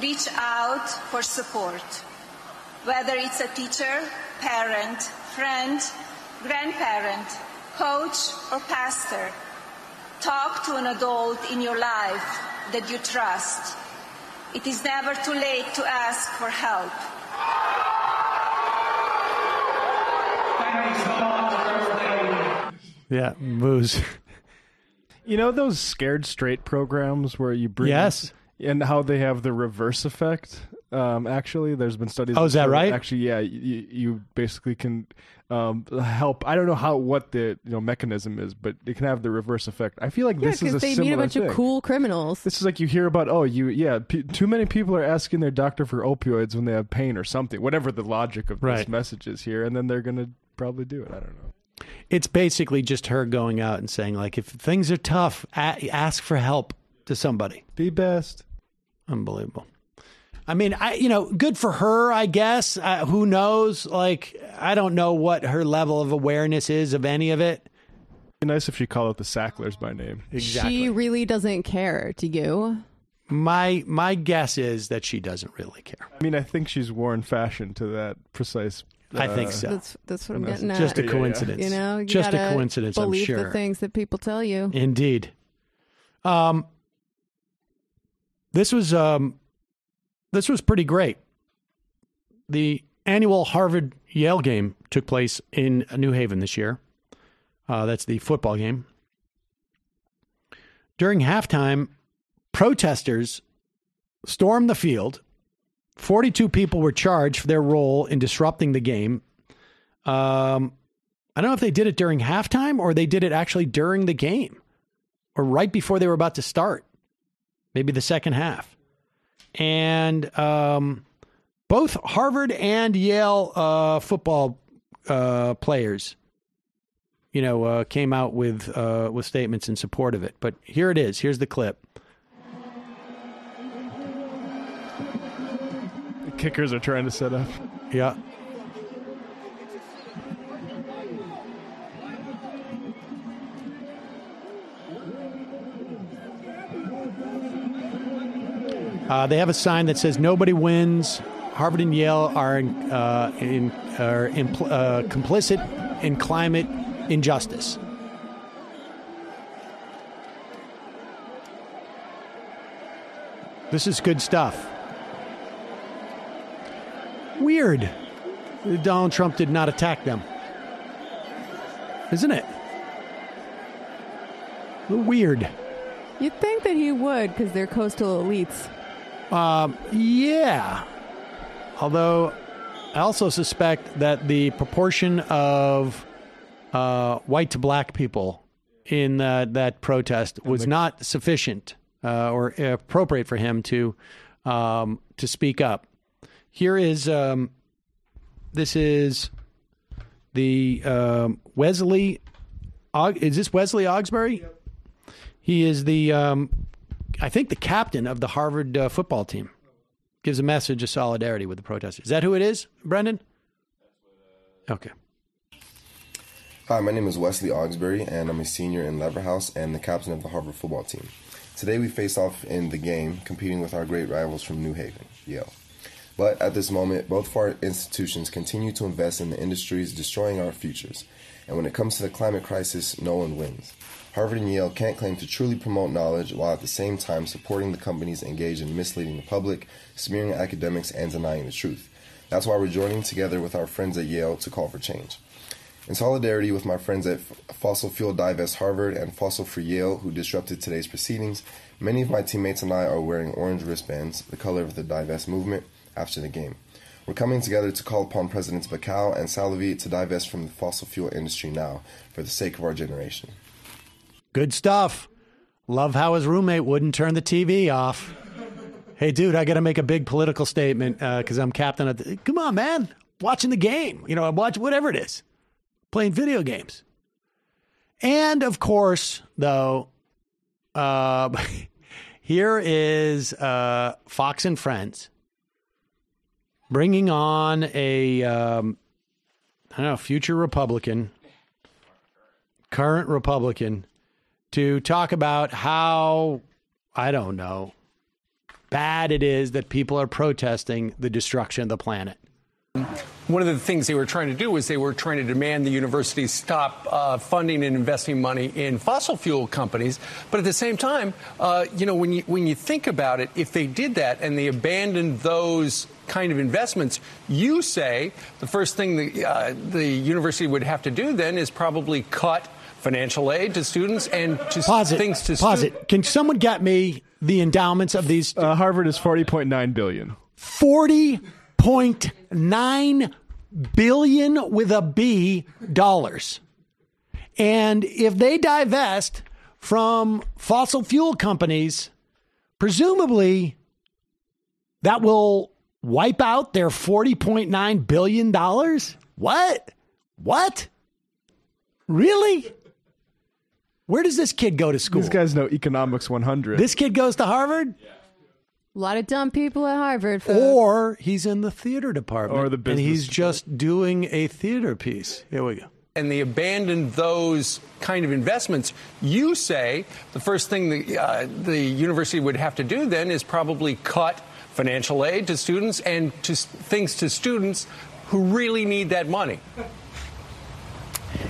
reach out for support. Whether it's a teacher, parent, friend, grandparent, coach, or pastor, talk to an adult in your life that you trust. It is never too late to ask for help. Yeah, booze. You know those Scared Straight programs where you bring... Yes. And how they have the reverse effect? Actually, there's been studies... Oh, is that right? Actually, yeah, you basically can help. I don't know what the mechanism is, but it can have the reverse effect. I feel like this is a similar thing. Yeah, because they meet a bunch of cool criminals. This is like you hear about, too many people are asking their doctor for opioids when they have pain or something, whatever the logic of this message is here, and then they're going to probably do it. I don't know. It's basically just her going out and saying, like, if things are tough, ask for help to somebody. Be best. Unbelievable. I mean, good for her, I guess. Who knows? Like, I don't know what her level of awareness is of any of it. It'd be nice if she called out the Sacklers by name. Exactly. She really doesn't care, do you? My guess is that she doesn't really care. I mean, I think she's worn fashion to that precise... I think so. That's what I'm getting at. Just a coincidence. You know, you just a coincidence, I'm sure. Believe the things that people tell you. Indeed. This was pretty great. The annual Harvard-Yale game took place in New Haven this year. That's the football game. During halftime, protesters stormed the field. 42 people were charged for their role in disrupting the game. I don't know if they did it during halftime or they did it actually during the game or right before they were about to start, maybe the second half. And both Harvard and Yale football players, came out with statements in support of it. But here it is. Here's the clip. Kickers are trying to set up. Yeah. They have a sign that says "Nobody wins." Harvard and Yale are complicit in climate injustice. This is good stuff. Weird. Donald Trump did not attack them. Isn't it? A little weird. You'd think that he would, because they're coastal elites. Yeah. Although I also suspect that the proportion of white to black people in that protest was not sufficient or appropriate for him to speak up. Here is this is the Wesley. Is this Wesley Augsbury? Yep. He is the I think the captain of the Harvard football team. Gives a message of solidarity with the protesters. Is that who it is, Brendan? Okay. Hi, my name is Wesley Augsbury, and I'm a senior in Leverhouse and the captain of the Harvard football team. Today we face off in the game, competing with our great rivals from New Haven, Yale. But at this moment, both of our institutions continue to invest in the industries destroying our futures. And when it comes to the climate crisis, no one wins. Harvard and Yale can't claim to truly promote knowledge while at the same time supporting the companies engaged in misleading the public, smearing academics, and denying the truth. That's why we're joining together with our friends at Yale to call for change. In solidarity with my friends at Fossil Fuel Divest Harvard and Fossil Free Yale, who disrupted today's proceedings, many of my teammates and I are wearing orange wristbands, the color of the Divest movement, after the game. We're coming together to call upon Presidents Bacow and Salavi to divest from the fossil fuel industry now, for the sake of our generation. Good stuff. Love how his roommate wouldn't turn the TV off. Hey, dude, I got to make a big political statement because I'm captain of the... Come on, man. Watching the game. You know, I'm watching whatever it is. Playing video games. And, of course, though, here is Fox and Friends bringing on a, future Republican, current Republican, to talk about how, bad it is that people are protesting the destruction of the planet. One of the things they were trying to do was they were trying to demand the universities stop funding and investing money in fossil fuel companies. But at the same time, when you think about it, if they did that and they abandoned those kind of investments, you say the first thing the university would have to do then is probably cut financial aid to students and to things to Pause it. Can someone get me the endowments of these? Harvard is $40.9 billion. 40.9 billion with a B dollars. And if they divest from fossil fuel companies, presumably that will wipe out their $40.9 billion. What? Really? Where does this kid go to school? These guys know Economics 100. This kid goes to Harvard? Yeah. A lot of dumb people at Harvard. Folks. Or he's in the theater department. Or the business and he's just doing a theater piece. Here we go. And they abandoned those kind of investments, you say the first thing the university would have to do then is probably cut financial aid to students and to things to students who really need that money.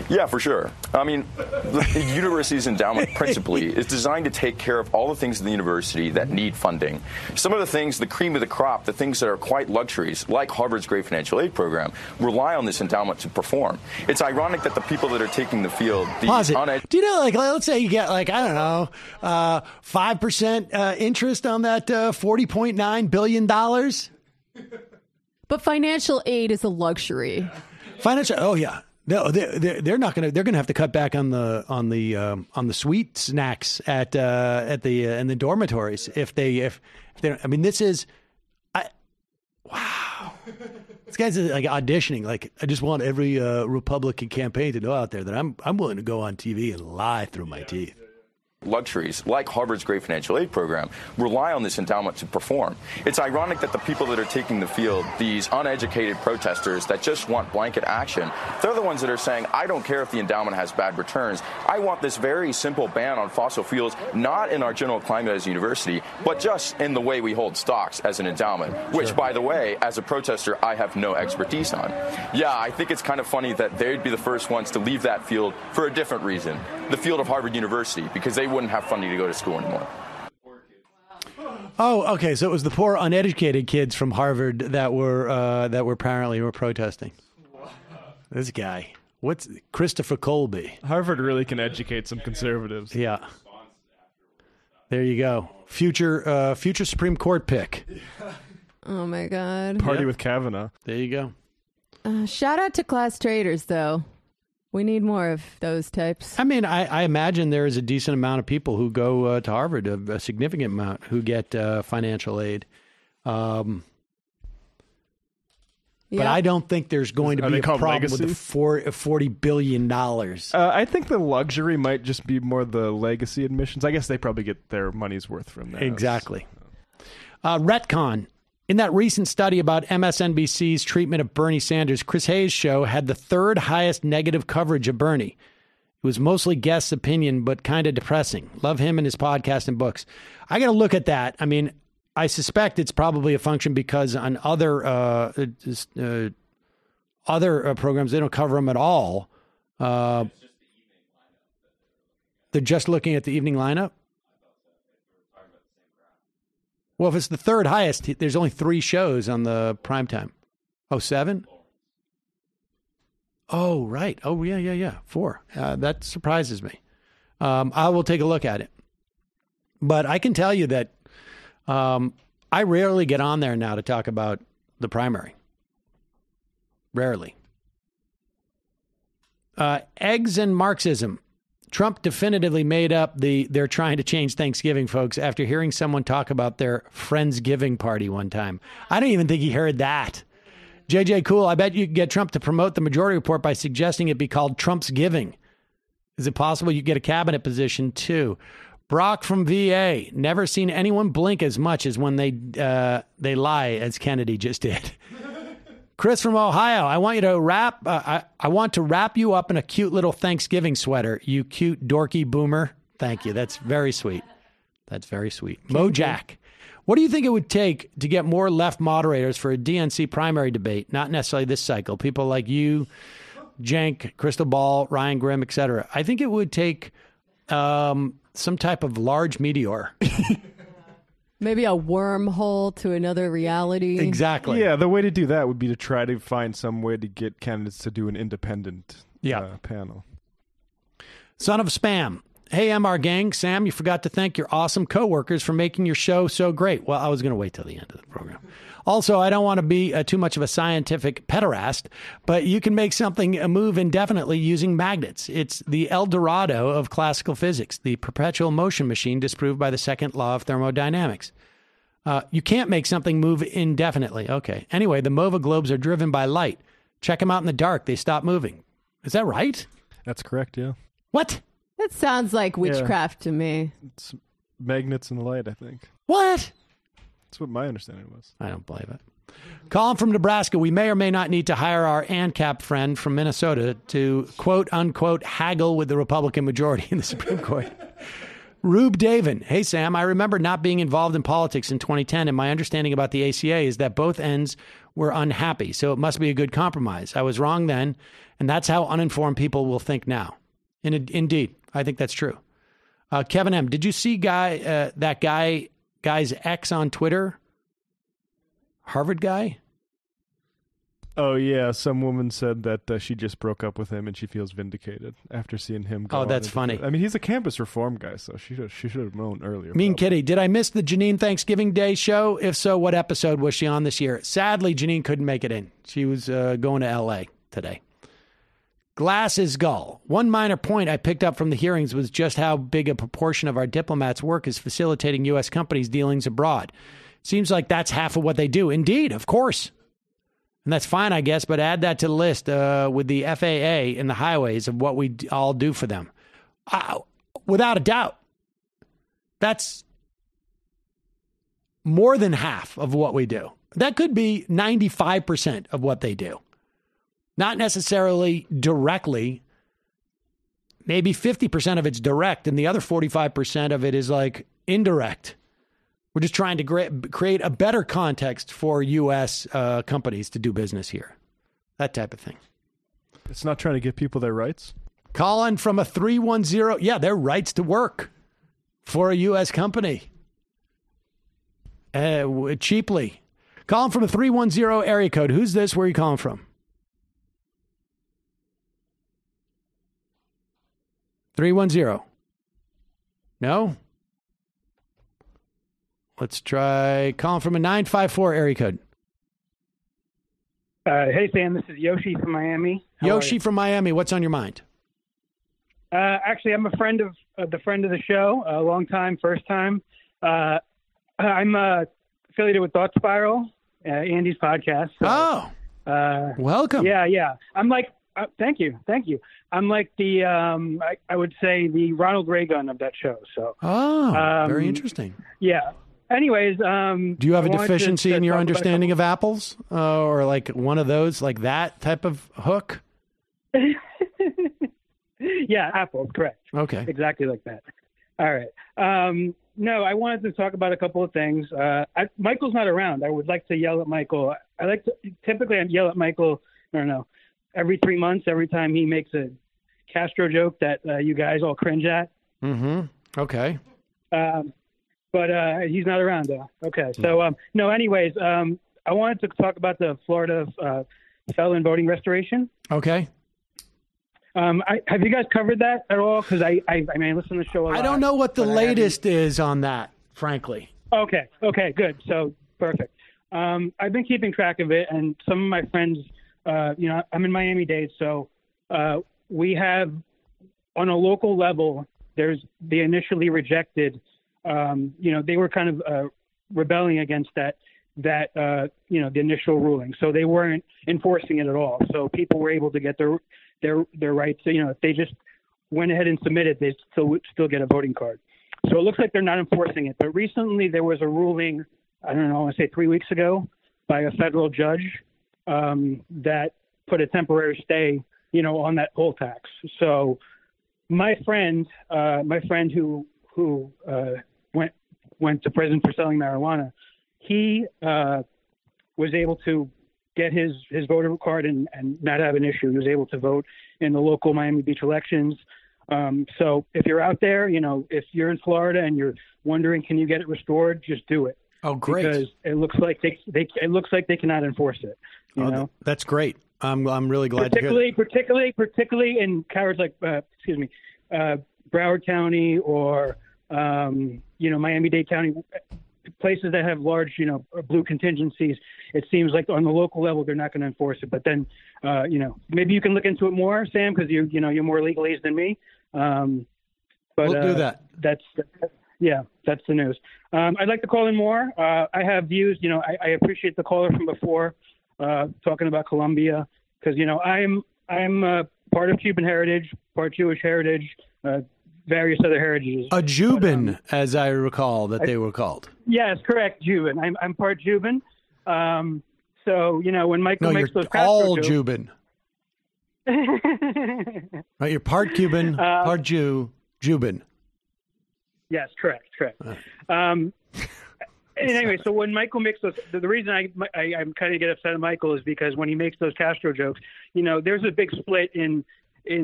Yeah, for sure. I mean, the university's endowment principally is designed to take care of all the things in the university that need funding. Some of the things, the cream of the crop, the things that are quite luxuries, like Harvard's great financial aid program, rely on this endowment to perform. It's ironic that the people that are taking the field... Pause it. Do you know, let's say you get, 5% interest on that $40.9 billion? But financial aid is a luxury. Oh, yeah. No, they're not going to. They're going to have to cut back on the sweet snacks in the dormitories if they. I mean, this is. Wow. This guy's like auditioning. Like, I just want every Republican campaign to know out there that I'm willing to go on TV and lie through my teeth. luxuries, like Harvard's great financial aid program, rely on this endowment to perform. It's ironic that the people that are taking the field, these uneducated protesters that just want blanket action, they're the ones that are saying, I don't care if the endowment has bad returns. I want this very simple ban on fossil fuels, not in our general climate as a university, but just in the way we hold stocks as an endowment, which, by the way, as a protester, I have no expertise on. Yeah, I think it's kind of funny that they'd be the first ones to leave that field for a different reason, the field of Harvard University, because they wouldn't have funding to go to school anymore. Oh, okay. So it was the poor, uneducated kids from Harvard that were apparently protesting. This guy, what's Christopher Colby? Harvard really can educate some conservatives. Yeah. There you go. Future Supreme Court pick. Oh my God. Party with Kavanaugh. There you go. Shout out to class traders, though. We need more of those types. I mean, I imagine there is a decent amount of people who go to Harvard, a significant amount, who get financial aid. But I don't think there's going to be a problem with the $40 billion. I think the luxury might just be more the legacy admissions. I guess they probably get their money's worth from that. Exactly. Retcon. In that recent study about MSNBC's treatment of Bernie Sanders, Chris Hayes' show had the third highest negative coverage of Bernie. It was mostly guests' opinion, but kind of depressing. Love him and his podcast and books. I got to look at that. I mean, I suspect it's probably a function because on other programs, they don't cover them at all. They're just looking at the evening lineup? Well, if it's the third highest, there's only 3 shows on the primetime. Oh, 7? Oh, right. Oh, yeah. 4. That surprises me. I will take a look at it. But I can tell you that I rarely get on there now to talk about the primary. Rarely. Eggs and Marxism. Trump definitively made up they're trying to change Thanksgiving, folks, after hearing someone talk about their Friendsgiving party one time. I don't even think he heard that. JJ Cool, I bet you could get Trump to promote the Majority Report by suggesting it be called Trump's Giving. Is it possible you get a cabinet position, too? Brock from VA, never seen anyone blink as much as when they lie, as Kennedy just did. Chris from Ohio, I want you to I want to wrap you up in a cute little Thanksgiving sweater, you cute dorky boomer. Thank you. That's very sweet. That's very sweet. Mojack, what do you think it would take to get more left moderators for a DNC primary debate? Not necessarily this cycle. People like you, Cenk, Crystal Ball, Ryan Grimm, etc. I think it would take some type of large meteor. Maybe a wormhole to another reality. Exactly. Yeah, the way to do that would be to try to find some way to get candidates to do an independent panel. Son of Spam. Hey, MR Gang. Sam, you forgot to thank your awesome coworkers for making your show so great. Well, I was going to wait till the end of the program. Also, I don't want to be too much of a scientific pederast, but you can make something move indefinitely using magnets. It's the El Dorado of classical physics, the perpetual motion machine disproved by the second law of thermodynamics. You can't make something move indefinitely. Okay. Anyway, the MOVA globes are driven by light. Check them out in the dark. They stop moving. Is that right? That's correct, yeah. What? That sounds like witchcraft to me. It's magnets and light, I think. What? That's what my understanding was. I don't believe it. Colin from Nebraska, we may or may not need to hire our ANCAP friend from Minnesota to quote unquote haggle with the Republican majority in the Supreme Court. Rube Davin, hey Sam, I remember not being involved in politics in 2010, and my understanding about the ACA is that both ends were unhappy, so it must be a good compromise. I was wrong then, and that's how uninformed people will think now. Indeed, I think that's true. Kevin M., did you see that guy's ex on Twitter? Harvard guy? Oh, yeah. Some woman said that she just broke up with him and she feels vindicated after seeing him go. Oh, that's funny. I mean, he's a campus reform guy, so she should have known earlier. Mean Kitty, did I miss the Janine Thanksgiving Day show? If so, what episode was she on this year? Sadly, Janine couldn't make it in. She was going to L.A. today. Glass is Gull. One minor point I picked up from the hearings was just how big a proportion of our diplomats' work is facilitating U.S. companies' dealings abroad. Seems like that's half of what they do. Indeed, of course. And that's fine, I guess, but add that to the list with the FAA and the highways of what we all do for them. Without a doubt. That's more than half of what we do. That could be 95% of what they do. Not necessarily directly. Maybe 50% of it's direct, and the other 45% of it is like indirect. We're just trying to create a better context for U.S. Companies to do business here. That type of thing. It's not trying to give people their rights? Colin from a 310. Yeah, their rights to work for a U.S. company. Cheaply. Colin from a 310 area code. Who's this? Where are you calling from? 310. No? Let's try calling from a 954 area code. Hey, Sam. This is Yoshi from Miami. Yoshi from Miami. What's on your mind? Actually, I'm a friend of the show. A long time, first time. I'm affiliated with Thought Spiral, Andy's podcast. So, welcome. Yeah. I'm like, thank you. I'm like the, I would say the Ronald Reagan of that show. So. Very interesting. Yeah. Anyways, do you have a deficiency in your understanding of apples, or like one of those, like that type of hook? Yeah, apples, correct. Okay, exactly like that. All right. No, I wanted to talk about a couple of things. Michael's not around. I would like to yell at Michael. Typically I yell at Michael, I don't know, every 3 months, every time he makes a Castro joke that you guys all cringe at. Mm-hmm. Okay. But he's not around, though. Okay. So, no, anyways, I wanted to talk about the Florida felon voting restoration. Okay. Have you guys covered that at all? Because I mean, I listen to the show a lot. I don't know what the latest is on that, frankly. Okay, good. So, perfect. I've been keeping track of it, and some of my friends, I'm in Miami-Dade, so we have, on a local level, there's the initially rejected, they were kind of rebelling against the initial ruling. So they weren't enforcing it at all. So people were able to get their rights. If they just went ahead and submitted, they still get a voting card. So it looks like they're not enforcing it. But recently there was a ruling, I don't know, I want to say 3 weeks ago, by a federal judge that put a temporary stay, on that poll tax. So my friend who went to prison for selling marijuana, he was able to get his voter card and not have an issue. He was able to vote in the local Miami Beach elections. So if you're out there, if you're in Florida and you're wondering, can you get it restored, just do it. Oh, great. Because it looks like they cannot enforce it. You know? That's great. I'm really glad particularly in counties like Broward County or Miami-Dade County, places that have large blue contingencies. It seems like on the local level they're not going to enforce it. But then maybe you can look into it more, Sam, because you're more legalese than me. But we'll do that. That's the news. I'd like to call in more. I have views. I appreciate the caller from before talking about Colombia, because I'm part of Cuban heritage, part Jewish heritage, various other heritages. A Juban, as I recall that they were called. Yes, correct, Juban. I'm part Juban. So when Michael makes those all jokes, Juban. Right, you're part Cuban, part Jew, Juban. Yes, correct. And anyway, so when Michael makes those, the reason I'm kind of get upset at Michael is because when he makes those Castro jokes, there's a big split in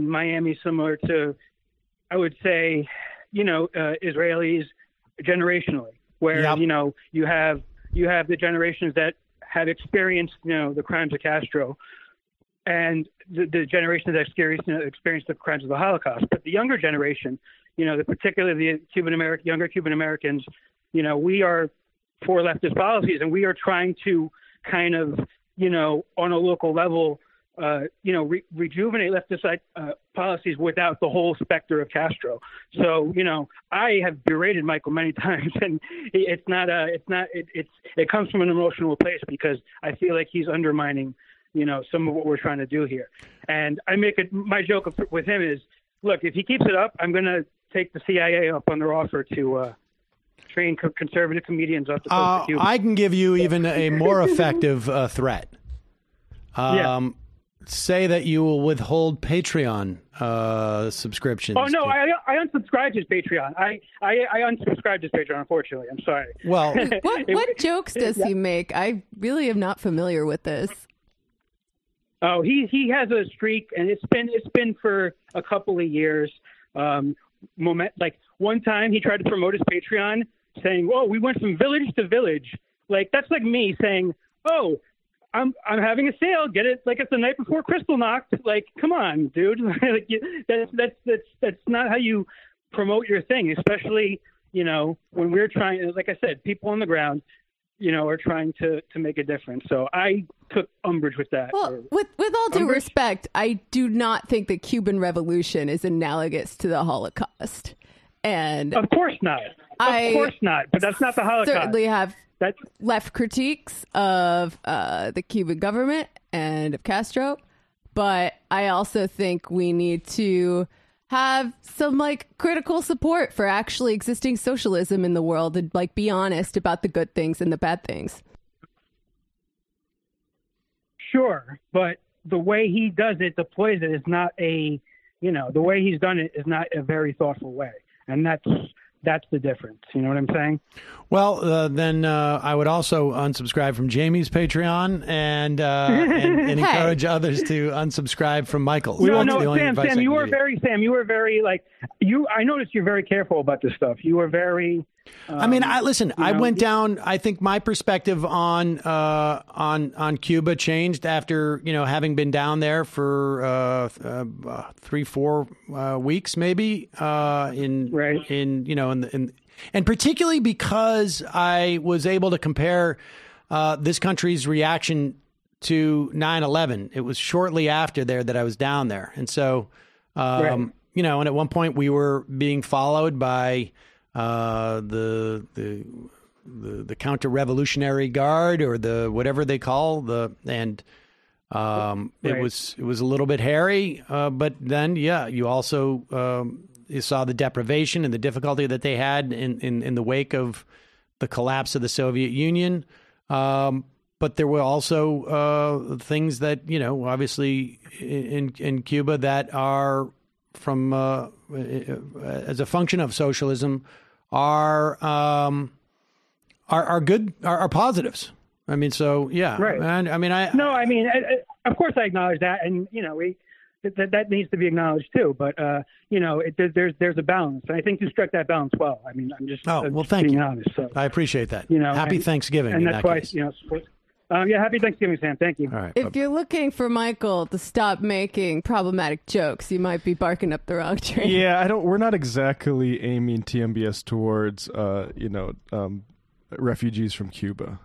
Miami, similar to, I would say, Israelis generationally, where you have the generations that have experienced the crimes of Castro, and the generation that experienced the crimes of the Holocaust. But the younger generation, particularly the younger Cuban Americans, we are for leftist policies, and we are trying to kind of, on a local level, rejuvenate leftist policies without the whole specter of Castro. So, I have berated Michael many times, and it comes from an emotional place, because I feel like he's undermining, some of what we're trying to do here. And my joke with him is, look, if he keeps it up, I'm going to take the CIA up on their offer to train conservative comedians off the coast of Cuba. I can give you even a more effective threat. Say that you will withhold Patreon subscriptions. Oh no, I unsubscribed his Patreon. I unsubscribed his Patreon. Unfortunately, I'm sorry. Well, what jokes does he make? I really am not familiar with this. Oh, he has a streak, and it's been for a couple of years. Like one time, he tried to promote his Patreon, saying, "Oh, we went from village to village." Like that's like me saying, "Oh, I'm having a sale. Get it like it's the night before Crystal knocked." Like, come on, dude. Like, that's not how you promote your thing, especially when we're trying. Like I said, people on the ground, are trying to make a difference. So I took umbrage with that. Well, with all due respect, I do not think the Cuban Revolution is analogous to the Holocaust. And of course not. Of course not. But that's not the Holocaust. Certainly have left critiques of the Cuban government and of Castro. But I also think we need to have some critical support for actually existing socialism in the world and be honest about the good things and the bad things. Sure, but the way he does it, deploys it, is not the way he's done it is not a very thoughtful way, and that's the difference. You know what I'm saying? Well, then I would also unsubscribe from Jamie's Patreon and encourage others to unsubscribe from Michael's. Sam, you were very I noticed you're very careful about this stuff. You were very. I went down. I think my perspective on Cuba changed after having been down there for 3-4 weeks, maybe. And particularly because I was able to compare this country's reaction to 9/11. It was shortly after there that I was down there, and so and at one point we were being followed by the counter-revolutionary guard, or the whatever they call it was a little bit hairy, but then you also you saw the deprivation and the difficulty that they had in the wake of the collapse of the Soviet Union, but there were also things that obviously in Cuba that are from as a function of socialism are good, are positives. I mean, so yeah. Right. And of course I acknowledge that, and that needs to be acknowledged too. But there's a balance, and I think you struck that balance well. I mean, I'm just thank being you. honest. So, I appreciate that. Happy Thanksgiving. And in that's that why case. happy Thanksgiving, Sam. Thank you. All right. If you're looking for Michael to stop making problematic jokes, you might be barking up the wrong tree. Yeah, we're not exactly aiming TMBS towards refugees from Cuba,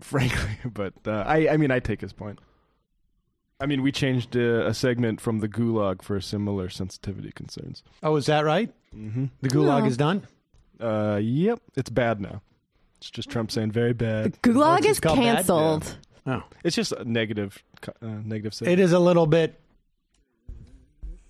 frankly. But I take his point. I mean, we changed a segment from the Gulag for similar sensitivity concerns. Oh, is that right? Mm-hmm. The Gulag is done? Yep. It's bad now. It's just Trump saying very bad. The Gulag is canceled. Yeah. Oh. It's just a negative segment. It is a little bit,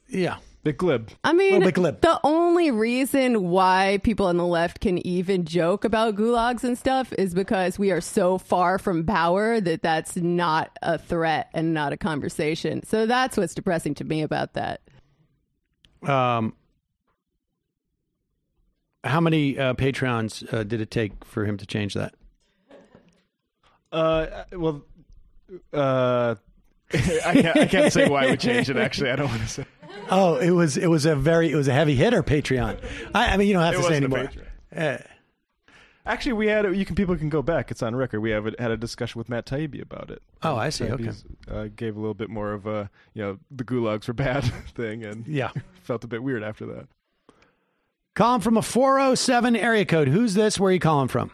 bit glib. I mean, a little bit glib. The only reason why people on the left can even joke about gulags and stuff is because we are so far from power that that's not a threat and not a conversation. So that's what's depressing to me about that. How many Patreons did it take for him to change that? I can't say why we changed it. Actually, I don't want to say. Oh, it was a heavy hitter Patreon. I mean, you don't have to say anymore. Actually, people can go back. It's on record. We had a discussion with Matt Taibbi about it. Oh, I see. Okay. Gave a little bit more of a the gulags were bad thing, and felt a bit weird after that. Calling from a 407 area code. Who's this? Where are you calling from?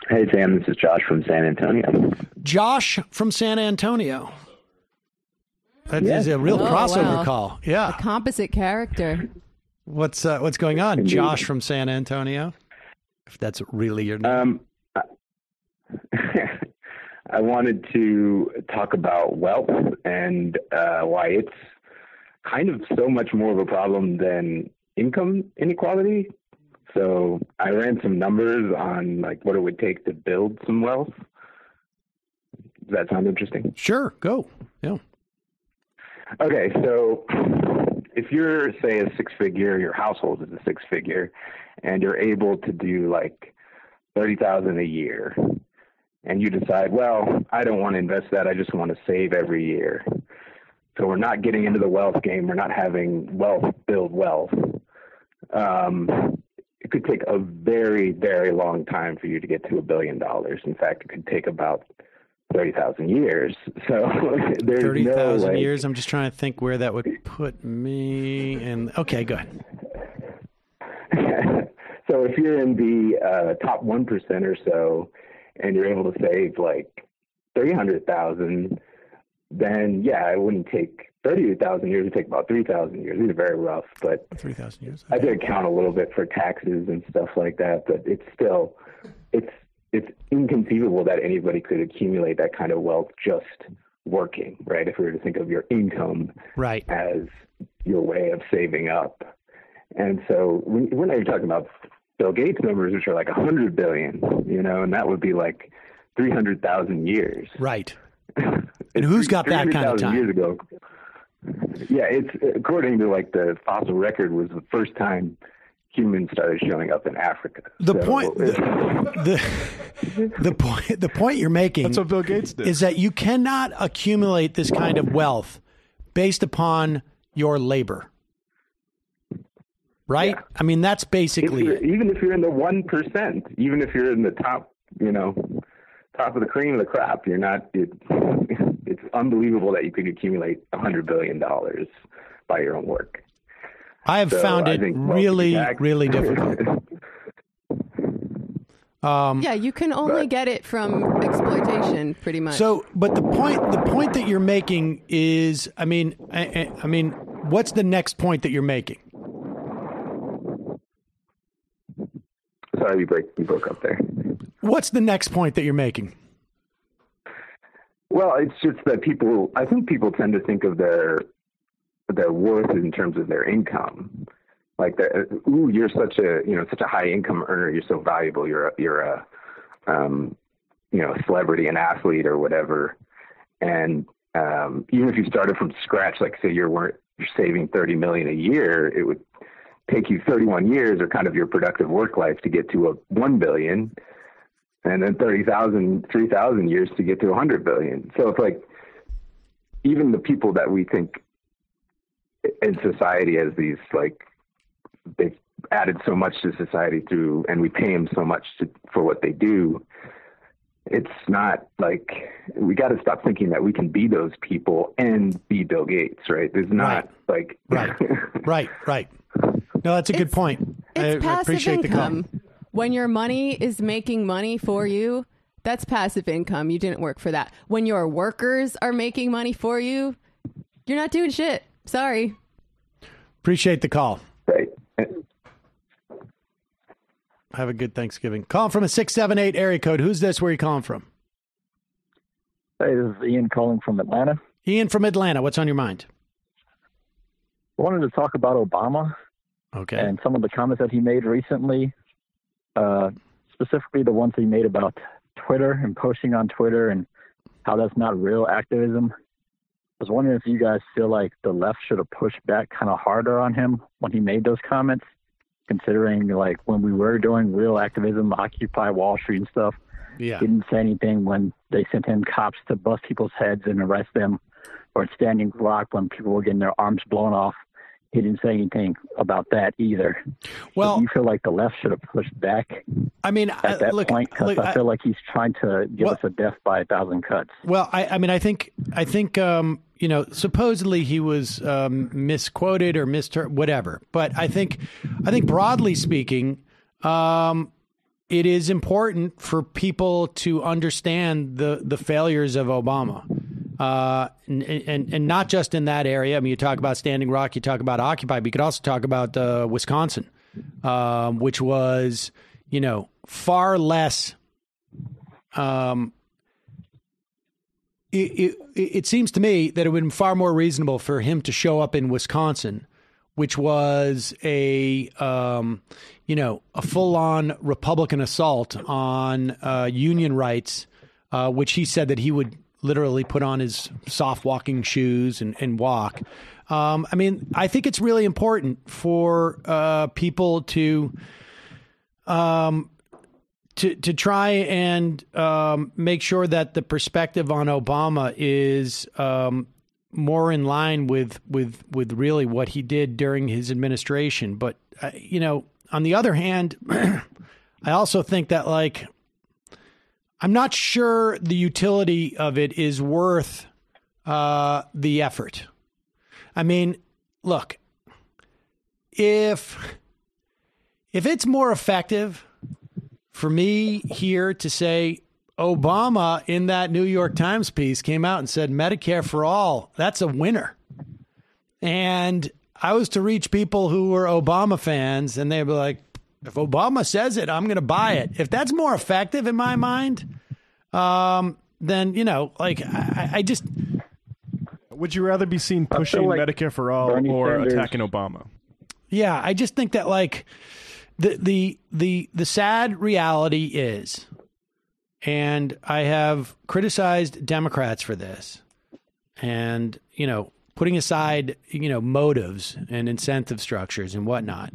Hey, Sam. This is Josh from San Antonio. Josh from San Antonio. That is a real crossover call. Yeah. A composite character. What's going on, Indeed. Josh from San Antonio? If that's really your name. I wanted to talk about wealth and why it's kind of so much more of a problem than income inequality. So I ran some numbers on like what it would take to build some wealth. Does that sound interesting? Sure, go. Yeah. Okay, so if you're, say, a six-figure, your household is a six-figure, and you're able to do like $30,000 a year, and you decide, well, I don't want to invest that, I just want to save every year. So we're not getting into the wealth game. We're not having wealth build wealth. It could take a very, very long time for you to get to $1 billion. In fact, it could take about 30,000 years. So there's 30,000 no, years. I'm just trying to think where that would put me. And okay, go ahead. So if you're in the top 1% or so, and you're able to save like 300,000, then yeah, it wouldn't take 30,000 years. It'd take about 3,000 years. These are very rough, but 3,000 years. Okay. I did count a little bit for taxes and stuff like that, but it's still, it's inconceivable that anybody could accumulate that kind of wealth just working, right? If we were to think of your income right as your way of saving up. And so we're not even talking about Bill Gates numbers, which are like 100 billion, you know, and that would be like 300,000 years. Right. And who's got that kind of time? Years ago. Yeah, it's according to like the fossil record was the first time humans started showing up in Africa. The point you're making, that's what Bill Gates did, is that you cannot accumulate this kind of wealth based upon your labor. Right? Yeah. I mean, that's basically even if you're in the 1%, even if you're in the top, you know, top of the cream of the crop, you're not. It's unbelievable that you could accumulate $100 billion by your own work. I have found it really, really difficult. Yeah, you can only get it from exploitation, pretty much. So, but the point that you're making is, I mean, what's the next point that you're making? Sorry, you broke up there. What's the next point that you're making? Well, it's just that I think people tend to think of their worth in terms of their income. Like, you're such a high income earner. You're so valuable. You're a celebrity, an athlete, or whatever. And even if you started from scratch, like say you're saving $30 million a year, it would take you 31 years, or kind of your productive work life, to get to $1 billion, and then 3,000 years to get to $100 billion. So it's like, even the people that we think in society as these, like, they've added so much to society through, and we pay them so much for what they do. It's not like, we got to stop thinking that we can be those people and be Bill Gates, right? There's not right. No, that's a good point. It's I appreciate income. The call. When your money is making money for you, that's passive income. You didn't work for that. When your workers are making money for you, you're not doing shit. Sorry. Appreciate the call. Right. Have a good Thanksgiving. Call from a 678 area code. Who's this? Where are you calling from? Hey, this is Ian calling from Atlanta. Ian from Atlanta. What's on your mind? I wanted to talk about Obama. Okay. And some of the comments that he made recently, specifically the ones he made about Twitter and posting on Twitter and how that's not real activism. I was wondering if you guys feel like the left should have pushed back kind of harder on him when he made those comments, considering like when we were doing real activism, Occupy Wall Street and stuff. Yeah. He didn't say anything when they sent in cops to bust people's heads and arrest them, or Standing Rock when people were getting their arms blown off. He didn't say anything about that either. Well, so do you feel like the left should have pushed back? I mean, at that point, because I feel like he's trying to give us a death by 1,000 cuts. Well, I think supposedly he was misquoted or whatever. But I think broadly speaking, it is important for people to understand the failures of Obama. And not just in that area. I mean, you talk about Standing Rock, you talk about Occupy, but you could also talk about Wisconsin, which was, far less. It seems to me that it would be far more reasonable for him to show up in Wisconsin which was a full-on Republican assault on union rights, which he said that he would literally put on his soft walking shoes and walk. I think it's really important for people to try and make sure that the perspective on Obama is more in line with really what he did during his administration. But, on the other hand, I also think that, like, I'm not sure the utility of it is worth the effort. I mean, look, if it's more effective for me here to say Obama in that New York Times piece came out and said Medicare for all, that's a winner. And I was to reach people who were Obama fans and they'd be like, if Obama says it, I'm going to buy it. If that's more effective in my mind, then, I just... Would you rather be seen pushing Medicare for all or attacking Obama? Yeah, I just think that, like, the sad reality is, and I have criticized Democrats for this, and, putting aside, motives and incentive structures and whatnot,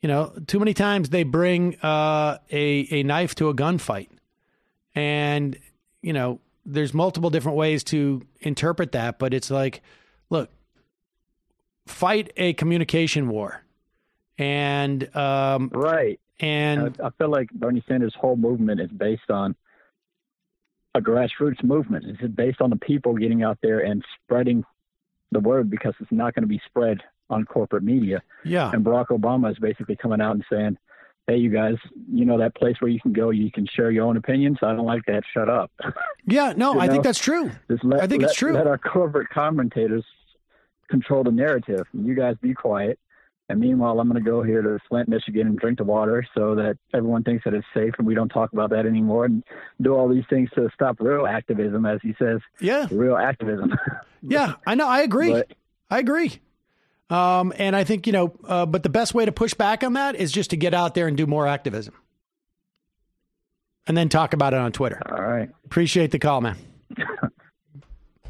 too many times they bring a knife to a gunfight. And, there's multiple different ways to interpret that, but it's like, look, fight a communication war. And right. And I feel like Bernie Sanders' whole movement is based on a grassroots movement. It's based on the people getting out there and spreading the word, because it's not going to be spread on corporate media. Yeah. And Barack Obama is basically coming out and saying, hey, you guys, that place where you can go, you can share your own opinions. I don't like that. Shut up. Yeah, no, I think that's true. I think it's true. Let our corporate commentators control the narrative. You guys be quiet. And meanwhile, I'm going to go here to Flint, Michigan and drink the water so that everyone thinks that it's safe and we don't talk about that anymore, and do all these things to stop real activism, as he says. Yeah. Real activism. Yeah, I know. I agree. I agree. And I think, but the best way to push back on that is just to get out there and do more activism. And then talk about it on Twitter. All right. Appreciate the call, man. All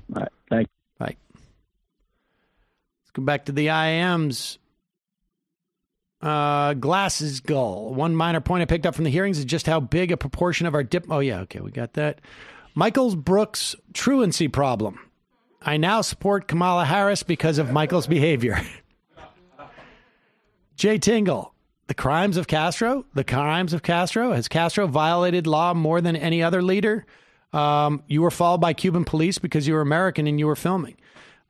right. Thank you. Bye. Let's go back to the IMs. Glasses Gull. One minor point I picked up from the hearings is just how big a proportion of our Oh, yeah. Okay. We got that. Michael Brooks truancy problem. I now support Kamala Harris because of Michael's behavior. Jay Tingle. The crimes of Castro? The crimes of Castro? Has Castro violated law more than any other leader? You were followed by Cuban police because you were American and you were filming.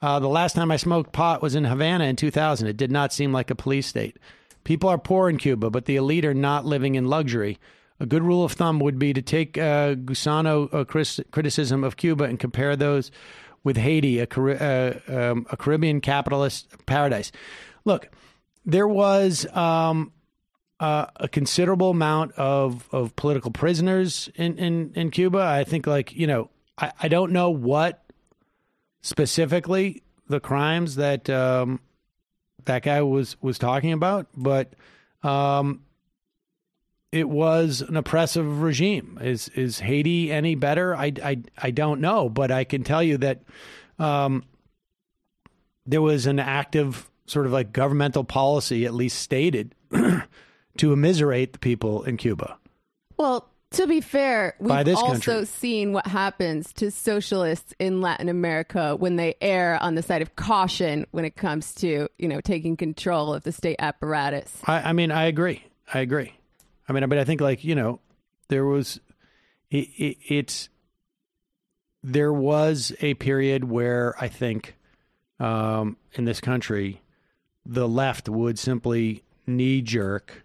The last time I smoked pot was in Havana in 2000. It did not seem like a police state. People are poor in Cuba, but the elite are not living in luxury. A good rule of thumb would be to take Gusano criticism of Cuba and compare those with Haiti, a Caribbean capitalist paradise. Look, there was a considerable amount of political prisoners in Cuba. I think, I don't know what specifically the crimes that that guy was talking about, but it was an oppressive regime. Is Haiti any better? I don't know, but I can tell you that there was an active sort of like governmental policy, at least stated, to immiserate the people in Cuba. Well, to be fair, we've also country. seen what happens to socialists in Latin America when they err on the side of caution when it comes to, taking control of the state apparatus. I agree. But I think there was there was a period where I think in this country, the left would simply knee jerk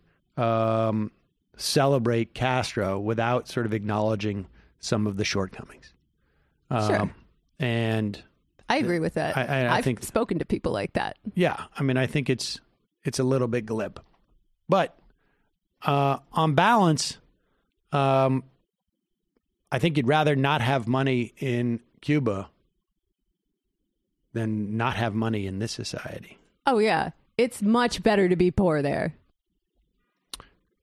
celebrate Castro without sort of acknowledging some of the shortcomings. Sure. And I agree with that. I've spoken to people like that. Yeah. I think it's a little bit glib, but on balance, I think you'd rather not have money in Cuba than not have money in this society. Oh, yeah. it's much better to be poor there.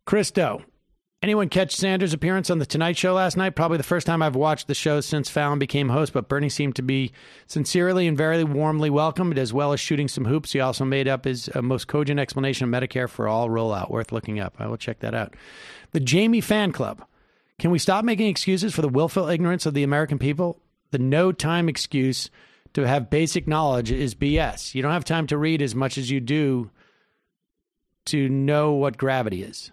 Christo, anyone catch Sanders' appearance on The Tonight Show last night? Probably the first time I've watched the show since Fallon became host, but Bernie seemed to be sincerely and very warmly welcomed, as well as shooting some hoops. He also made up his most cogent explanation of Medicare-for-all rollout. Worth looking up. I will check that out. The Jamie Fan Club. Can we stop making excuses for the willful ignorance of the American people? The no time excuse to have basic knowledge is BS. You don't have time to read as much as you do to know what gravity is.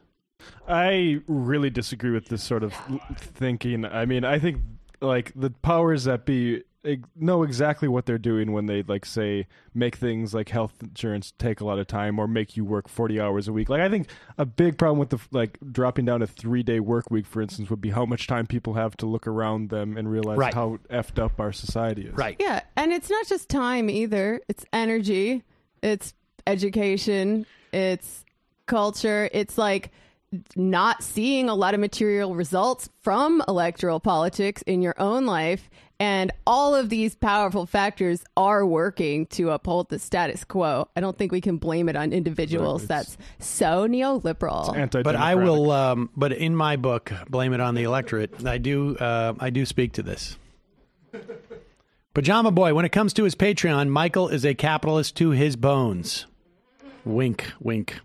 I really disagree with this sort of thinking. I mean, I think like the powers that be know exactly what they're doing when they like say make things like health insurance take a lot of time or make you work 40 hours a week. Like I think a big problem with the like dropping down a 3-day work week, for instance, would be how much time people have to look around them and realize how effed up our society is. Right. Yeah, and it's not just time either. It's energy, it's education, it's culture. It's like not seeing a lot of material results from electoral politics in your own life. And all of these powerful factors are working to uphold the status quo. I don't think we can blame it on individuals. Exactly. That's so neoliberal. But I will, but in my book, Blame It on the Electorate, I do speak to this. Pajama Boy, when it comes to his Patreon, Michael is a capitalist to his bones. Wink, wink.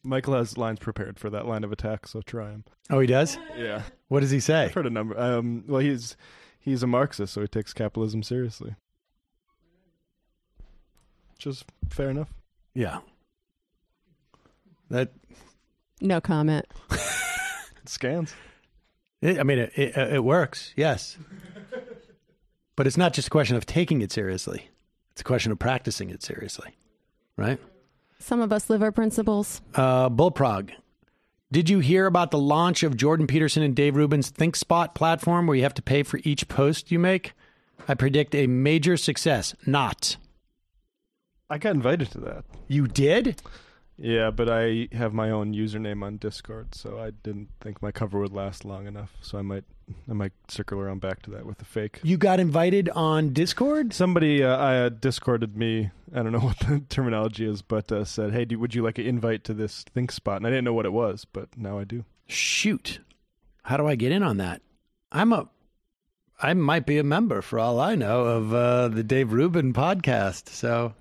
Michael has lines prepared for that line of attack, so try him. Oh, he does? Yeah. What does he say? I've heard a number. Well, he's a Marxist, so he takes capitalism seriously. Which is fair enough. Yeah. That. No comment. It scans. It works, yes. But it's not just a question of taking it seriously. It's a question of practicing it seriously, right? Some of us live our principles. Bullprog. Did you hear about the launch of Jordan Peterson and Dave Rubin's ThinkSpot platform where you have to pay for each post you make? I predict a major success. Not. I got invited to that. You did? Yeah, but I have my own username on Discord, so I didn't think my cover would last long enough. So I might circle around back to that with a fake. You got invited on Discord? Somebody Discorded me. I don't know what the terminology is, but said, "Hey, would you like an invite to this ThinkSpot?" And I didn't know what it was, but now I do. Shoot, how do I get in on that? I might be a member for all I know of the Dave Rubin podcast. So.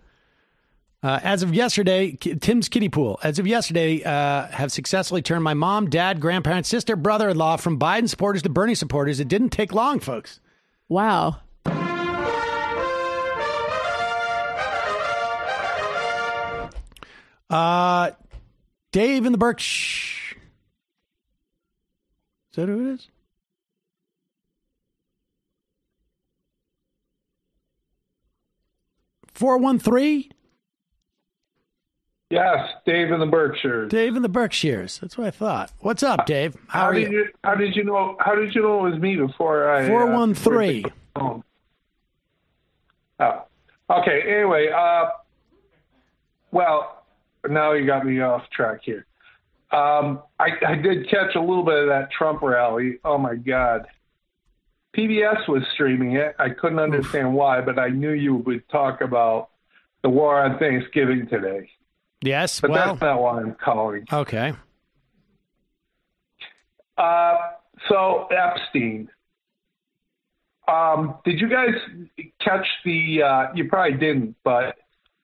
As of yesterday, Tim's Kiddie Pool, as of yesterday, have successfully turned my mom, dad, grandparents, sister, brother-in-law from Biden supporters to Bernie supporters. It didn't take long, folks. Wow. Dave in the Berkshire. Is that who it is? (413) Yes, Dave in the Berkshires. Dave in the Berkshires. That's what I thought. What's up, Dave? How did you know? How did you know it was me before I? 413. Oh, okay. Anyway, well, now you got me off track here. I did catch a little bit of that Trump rally. Oh my God. PBS was streaming it. I couldn't understand why, but I knew you would talk about the war on Thanksgiving today. Yes, but that's not why I'm calling. Okay. So Epstein. Did you guys catch the? You probably didn't, but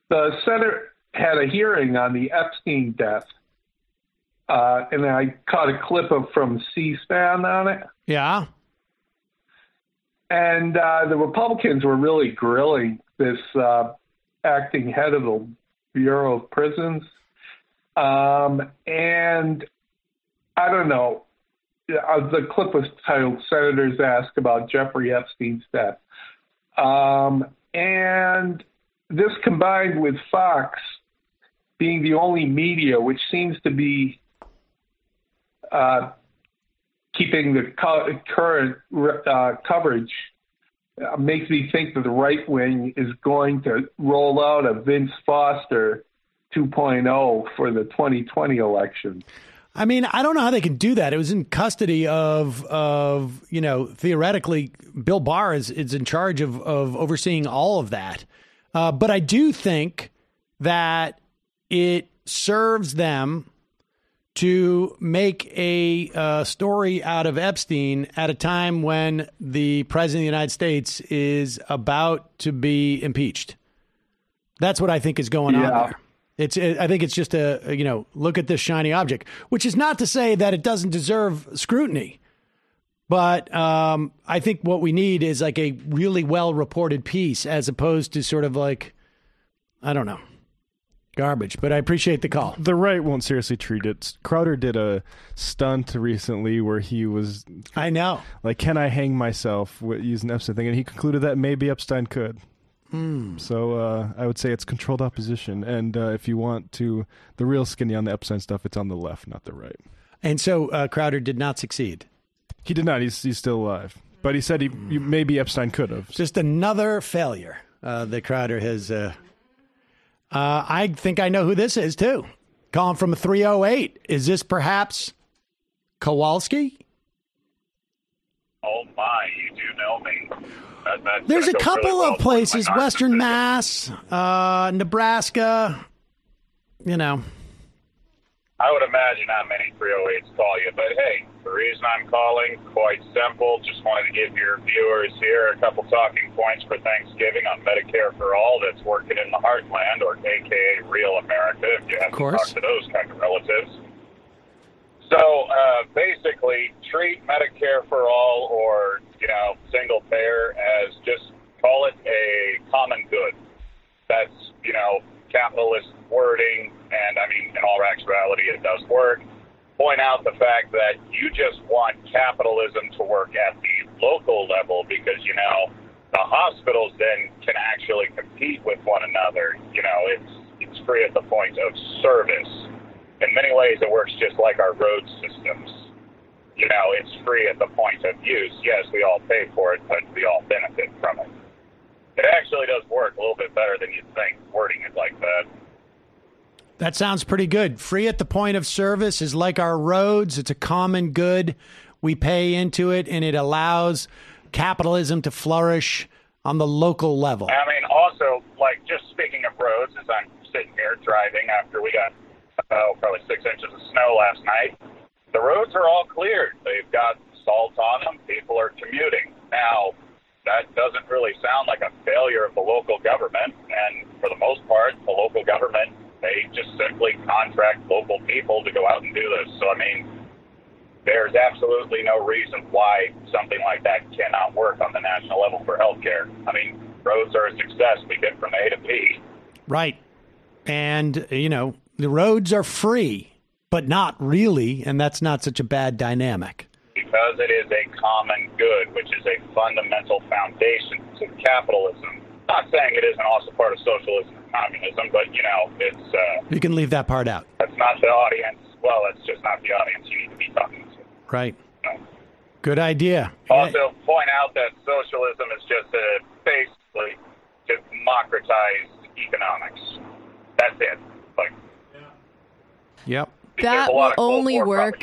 the Senate had a hearing on the Epstein death, and I caught a clip from C-SPAN on it. Yeah. And the Republicans were really grilling this acting head of the Bureau of Prisons. And I don't know, the clip was titled Senators Ask About Jeffrey Epstein's Death. And this combined with Fox being the only media which seems to be keeping the current coverage makes me think that the right wing is going to roll out a Vince Foster 2.0 for the 2020 election. I mean, I don't know how they can do that. It was in custody of theoretically, Bill Barr is in charge of overseeing all of that. But I do think that it serves them to make a story out of Epstein at a time when the president of the United States is about to be impeached. That's what I think is going on there. I think it's just look at this shiny object, which is not to say that it doesn't deserve scrutiny. But I think what we need is like a really well-reported piece as opposed to sort of like, I don't know, garbage. But I appreciate the call. The right won't seriously treat it. Crowder did a stunt recently where he was... I know. Like, can I hang myself using Epstein thing? And he concluded that maybe Epstein could. So I would say it's controlled opposition. And if you want the real skinny on the Epstein stuff, it's on the left, not the right. And so Crowder did not succeed. He did not. He's still alive. But he said maybe Epstein could have. Just another failure that Crowder has. I think I know who this is, too. Calling from a 308. Is this perhaps Kowalski? Oh, my. You do know me. There's a couple of places, Western Mass, Nebraska, I would imagine not many 308s call you, but hey, the reason I'm calling, quite simple. Just wanted to give your viewers here a couple talking points for Thanksgiving on Medicare-for-all that's working in the heartland, or AKA real America, if you have to talk to those kind of relatives. So basically, treat Medicare-for-all or, single payer as just call it a common good. That's, capitalist wording, and I mean, in all actuality, it does work. Point out the fact that you just want capitalism to work at the local level because, the hospitals then can actually compete with one another. It's free at the point of service. In many ways, it works just like our road systems. It's free at the point of use. Yes, we all pay for it, but we all benefit from it. It actually does work a little bit better than you'd think, wording it like that. That sounds pretty good. Free at the point of service is like our roads. It's a common good. We pay into it, and it allows capitalism to flourish on the local level. I mean, also, just speaking of roads, as I'm sitting here driving after we got probably 6 inches of snow last night, the roads are all cleared. They've got salt on them. People are commuting. Now, that doesn't really sound like a failure of the local government. And for the most part, the local government, they just simply contract local people to go out and do this. So, I mean, there's absolutely no reason why something like that cannot work on the national level for healthcare. I mean, roads are a success. We get from A to B. Right. And, the roads are free, but not really. And that's not such a bad dynamic. Because it is a common good, which is a fundamental foundation to capitalism. Not saying it isn't also part of socialism or communism, but, it's... you can leave that part out. That's not the audience. Well, that's just not the audience you need to be talking to. Right. Good idea. Also, point out that socialism is just basically democratized economics. That's it. Yep. That will only work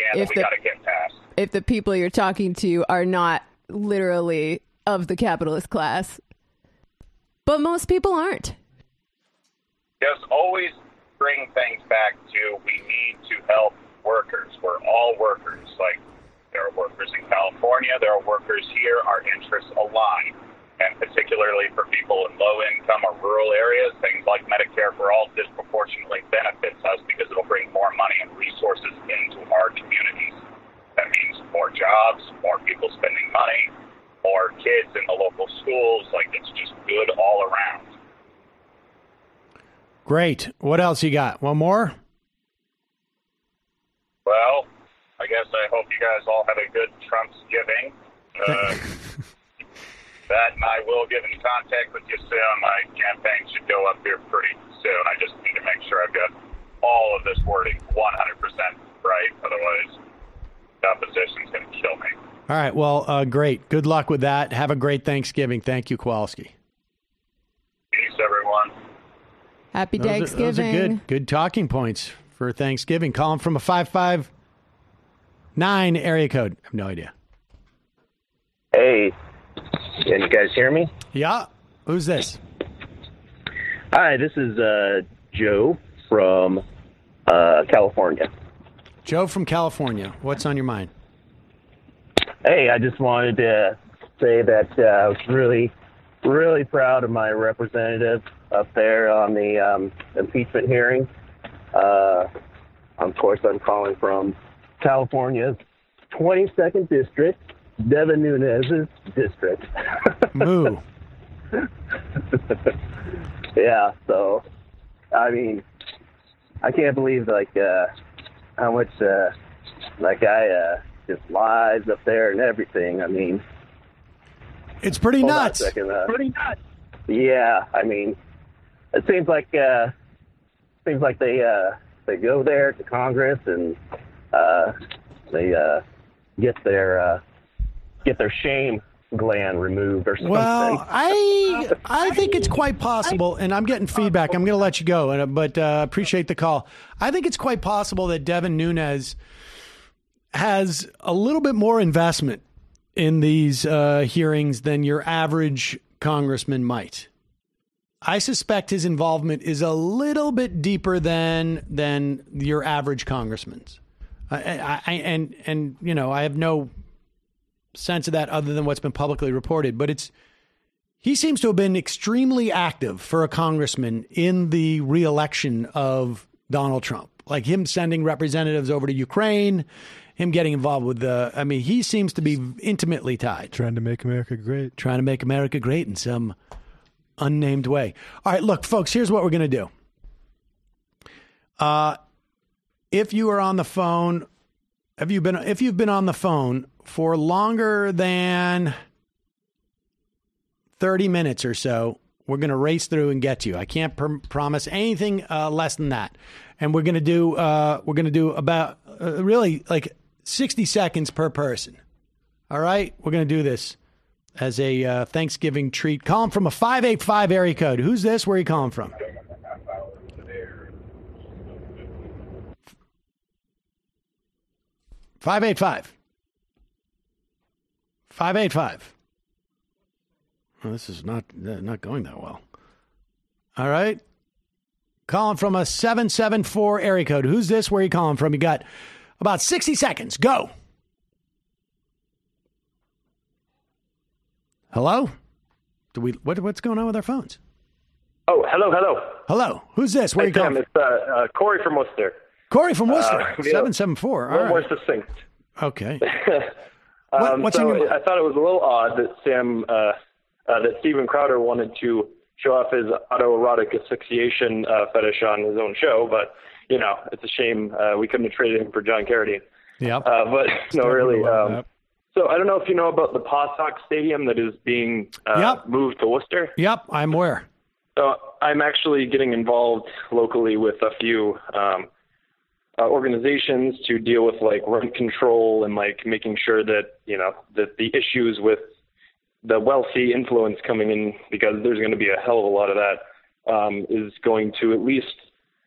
if the people you're talking to are not literally of the capitalist class. But most people aren't. Just always bring things back to we need to help workers. We're all workers. There are workers in California. There are workers here. Our interests align. And particularly for people in low-income or rural areas, things like Medicare-for-all disproportionately benefits us because it'll bring more money and resources into our communities. That means more jobs, more people spending money, more kids in the local schools. It's just good all around. Great. What else you got? One more? Well, I guess I hope you guys all have a good Trumpsgiving. That and I will get in contact with you soon. My campaign should go up here pretty soon. I just need to make sure I've got all of this wording 100% right. Otherwise, the opposition's going to kill me. All right. Well, great. Good luck with that. Have a great Thanksgiving. Thank you, Kowalski. Peace, everyone. Happy Thanksgiving. Those are good talking points for Thanksgiving. Calling from a 559 area code. I have no idea. Hey. Can you guys hear me? Yeah. Who's this? Hi, this is Joe from from California. Joe from California. What's on your mind? Hey, I just wanted to say that I was really, really proud of my representative up there on the impeachment hearing. Of course, I'm calling from California's 22nd district, Devin Nunes's district. Moo. Yeah, so, I mean, I can't believe, how much that guy just lies up there and everything. I mean, it's pretty nuts. Pretty nuts. Yeah, I mean, it seems like they go there to Congress and they get their shame gland removed or something. Well, I think it's quite possible, and I'm getting feedback. I'm going to let you go, but appreciate the call. I think it's quite possible that Devin Nunes has a little bit more investment in these hearings than your average congressman might. I suspect his involvement is a little bit deeper than your average congressman's. And you know, I have no sense of that other than what's been publicly reported, but he seems to have been extremely active for a congressman in the reelection of Donald Trump, like him sending representatives over to Ukraine, him getting involved with he seems to be intimately tied. Trying to make America great. Trying to make America great in some unnamed way. All right, look, folks, here's what we're going to do. If you are on the phone, if you've been on the phone for longer than 30 minutes or so, we're going to race through and get to you. I can't promise anything less than that. And we're going to do about really like 60 seconds per person. All right, we're going to do this as a Thanksgiving treat. Calling from a 585 area code. Who's this? Where are you calling from? 585. 585. Well, this is not going that well. All right. Calling from a 774 area code. Who's this? Where are you calling from? You got about 60 seconds. Go. Hello? What's going on with our phones? Oh, hello. Hello. Who's this? Where are you calling from? It's Corey from Worcester. Corey from Worcester. 774. A little more succinct. Okay. I thought it was a little odd that that Steven Crowder wanted to show off his autoerotic asphyxiation fetish on his own show, but you know, it's a shame we couldn't have traded him for John Carradine. Yep. But no, really. So I don't know if you know about the Pawtuck Stadium that is being moved to Worcester. Yep, I'm aware. So I'm actually getting involved locally with a few organizations to deal with like rent control and like making sure that, you know, that the issues with the wealthy influence coming in, because there's going to be a hell of a lot of that, is going to at least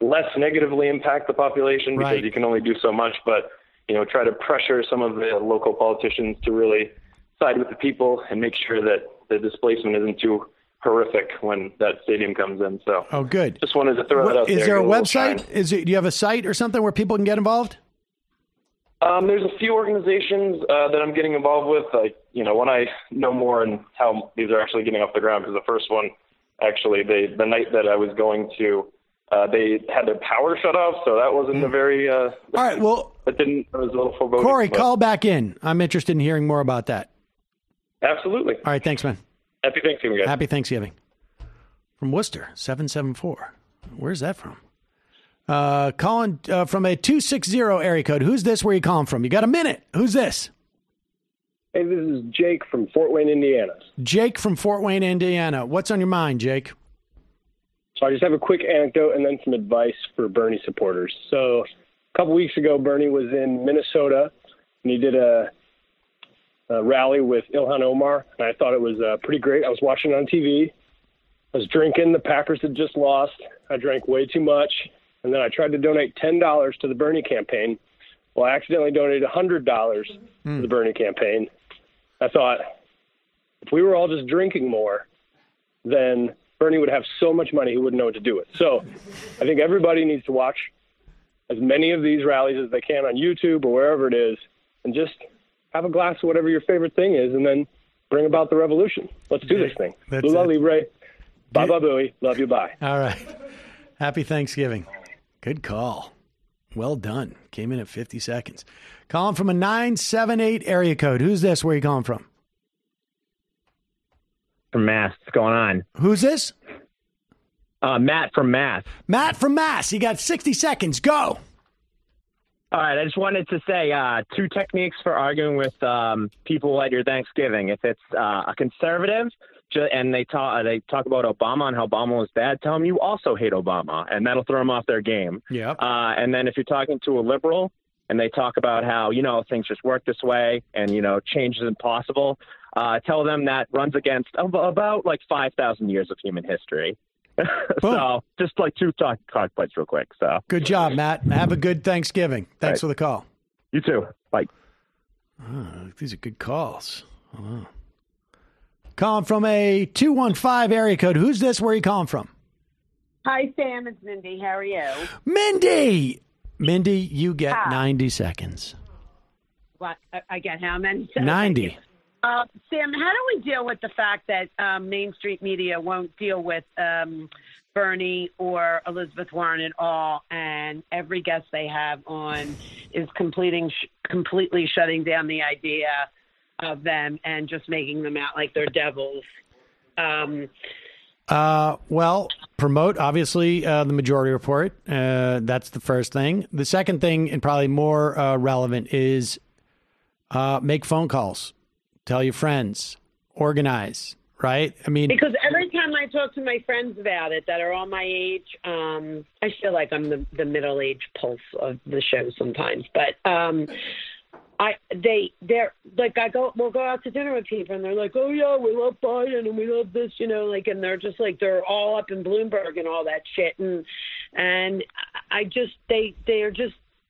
less negatively impact the population, because you can only do so much, but, you know, try to pressure some of the local politicians to really side with the people and make sure that the displacement isn't too horrific when that stadium comes in. So, good. Just wanted to throw that out there. Is there a website? Do you have a site or something where people can get involved? There's a few organizations that I'm getting involved with. Like, you know, when I know more and how these are actually getting off the ground, because the first one, actually, the night that I was going to, they had their power shut off, so that wasn't a very. All right, well, it was a little foreboding. Corey, call back in. I'm interested in hearing more about that. Absolutely. All right, thanks, man. Happy Thanksgiving, guys. Happy Thanksgiving. From Worcester, 774. Where's that from? Calling from a 260 area code. Who's this? Where are you calling from? You got a minute. Who's this? Hey, this is Jake from Fort Wayne, Indiana. Jake from Fort Wayne, Indiana. What's on your mind, Jake? So I just have a quick anecdote and then some advice for Bernie supporters. So a couple weeks ago, Bernie was in Minnesota, and he did a rally with Ilhan Omar, and I thought it was pretty great. I was watching it on TV. I was drinking. The Packers had just lost. I drank way too much, and then I tried to donate $10 to the Bernie campaign. Well, I accidentally donated $100 to the Bernie campaign. I thought, if we were all just drinking more, then Bernie would have so much money he wouldn't know what to do with. So I think everybody needs to watch as many of these rallies as they can on YouTube or wherever it is, and just have a glass of whatever your favorite thing is, and then bring about the revolution. Let's do this thing. Lula Libre. Baba Booey. Love you. Bye. All right. Happy Thanksgiving. Good call. Well done. Came in at 50 seconds. Calling from a 978 area code. Who's this? Where are you calling from? From Mass. What's going on? Who's this? Matt from Mass. Matt from Mass. You got 60 seconds. Go. All right. I just wanted to say 2 techniques for arguing with people at your Thanksgiving. If it's a conservative and they talk about Obama and how Obama was bad, tell them you also hate Obama, and that'll throw them off their game. Yep. And then if you're talking to a liberal and they talk about how, things just work this way and, change is impossible, tell them that runs against about 5,000 years of human history. So just 2 talk points real quick. So good job, Matt. Have a good Thanksgiving. Thanks for the call. You too. Bye. These are good calls. Oh. Calling from a 215 area code. Who's this? Where are you calling from? Hi, Sam. It's Mindy. How are you? Mindy, you get 90 seconds. What? I get how many? 90. Sam, how do we deal with the fact that Main Street media won't deal with Bernie or Elizabeth Warren at all, and every guest they have on is completely shutting down the idea of them and just making them out like they're devils? Well, promote, obviously, the Majority Report. That's the first thing. The second thing, and probably more relevant, is make phone calls. Tell your friends. Organize, right? I mean, because every time I talk to my friends about it that are all my age, I feel like I'm the middle-age pulse of the show sometimes. But we'll go out to dinner with people and they're like, oh yeah, we love Biden and we love this, and they're just like, they're all up in Bloomberg and all that shit. And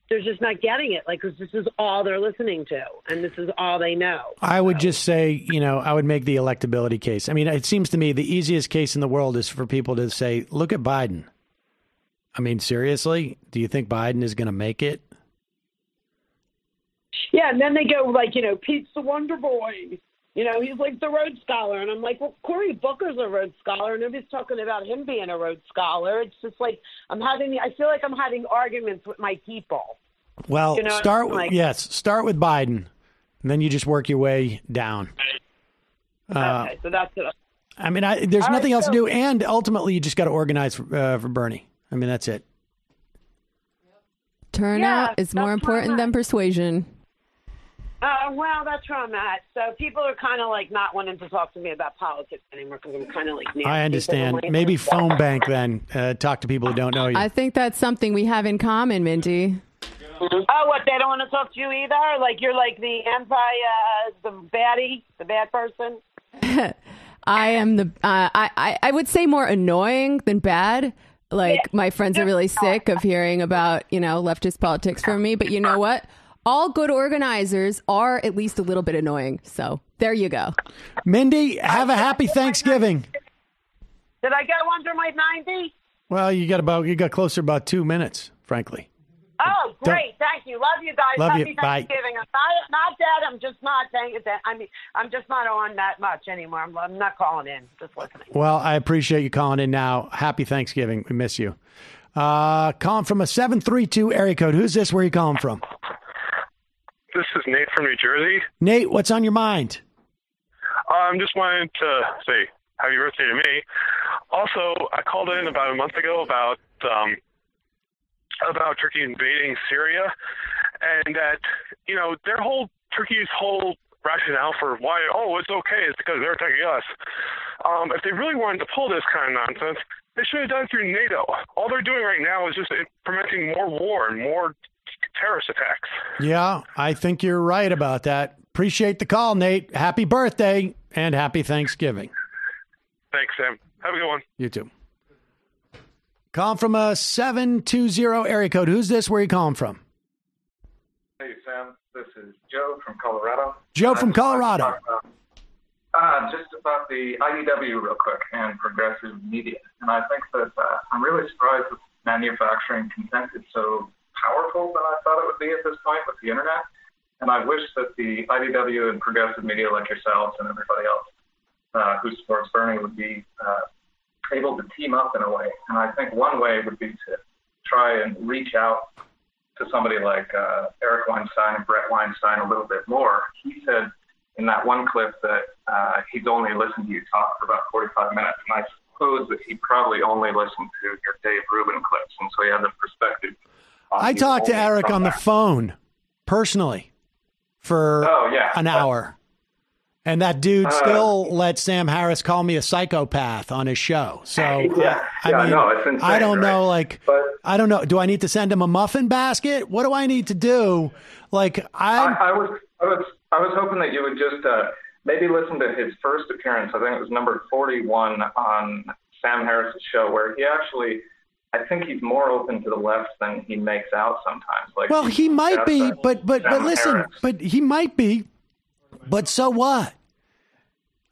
they're just not getting it. Because this is all they're listening to and this is all they know. I would just say, I would make the electability case. I mean, it seems to me the easiest case in the world is for people to say, look at Biden. I mean, seriously, do you think Biden is going to make it? Yeah, and then they go Pete's the Wonder Boy. He's like the Rhodes Scholar. And I'm like, well, Cory Booker's a Rhodes Scholar. Nobody's talking about him being a Rhodes Scholar. It's just like I feel like I'm having arguments with my people. Well, start with Biden, and then you just work your way down. Okay, so that's it. I mean, there's nothing else to do, and ultimately you just got to organize for Bernie. I mean, that's it. Turnout is more important than persuasion. Well, that's where I'm at. So people are kind of not wanting to talk to me about politics anymore because I'm kind of nasty. I understand. Maybe phone bank then. Talk to people who don't know you. I think that's something we have in common, Minty. Oh, what? They don't want to talk to you either? You're like the the baddie, the bad person? I am I would say more annoying than bad. My friends are really sick of hearing about, leftist politics from me. But you know what? All good organizers are at least a little bit annoying. So there you go. Mindy, have a happy Thanksgiving. Did I go under my 90? Well, you got closer about 2 minutes, frankly. Oh, great. Thank you. Love you guys. Love you. Thanksgiving. Bye. I'm not dead. I'm just not saying it. I'm just not on that much anymore. I'm not calling in. Just listening. Well, I appreciate you calling in now. Happy Thanksgiving. We miss you. Calling from a 732 area code. Who's this? Where are you calling from? This is Nate from New Jersey. Nate, what's on your mind? I'm just wanting to say happy birthday to me. Also, I called in about a month ago about Turkey invading Syria, and that Turkey's whole rationale for why it's okay is because they're attacking us. If they really wanted to pull this kind of nonsense, they should have done it through NATO. All they're doing right now is just fomenting more war and more terrorist attacks. Yeah, I think you're right about that. Appreciate the call, Nate. Happy birthday and happy Thanksgiving. Thanks, Sam. Have a good one. You too. Calling from a 720 area code. Who's this? Where are you calling from? Hey, Sam. This is Joe from Colorado. Joe from Colorado. Just about the IDW real quick and progressive media. And I think that I'm really surprised that manufacturing consent is so powerful than I thought it would be at this point with the internet. And I wish that the IDW and progressive media like yourselves and everybody else who supports Bernie would be able to team up in a way. And I think one way would be to try and reach out to somebody like Eric Weinstein and Brett Weinstein a little bit more. He said in that one clip that he's only listened to you talk for about 45 minutes. And I suppose that he probably only listened to your Dave Rubin clips. And so he had the perspective. I talked to Eric on the phone personally for an hour. And that dude still let Sam Harris call me a psychopath on his show. So, I mean, it's insane, I don't know, I don't know. Do I need to send him a muffin basket? What do I need to do? I was hoping that you would just maybe listen to his first appearance. I think it was number 41 on Sam Harris's show, where he actually, I think he's more open to the left than he makes out sometimes. Well, he might be, but listen, Harris. But he might be. But so what?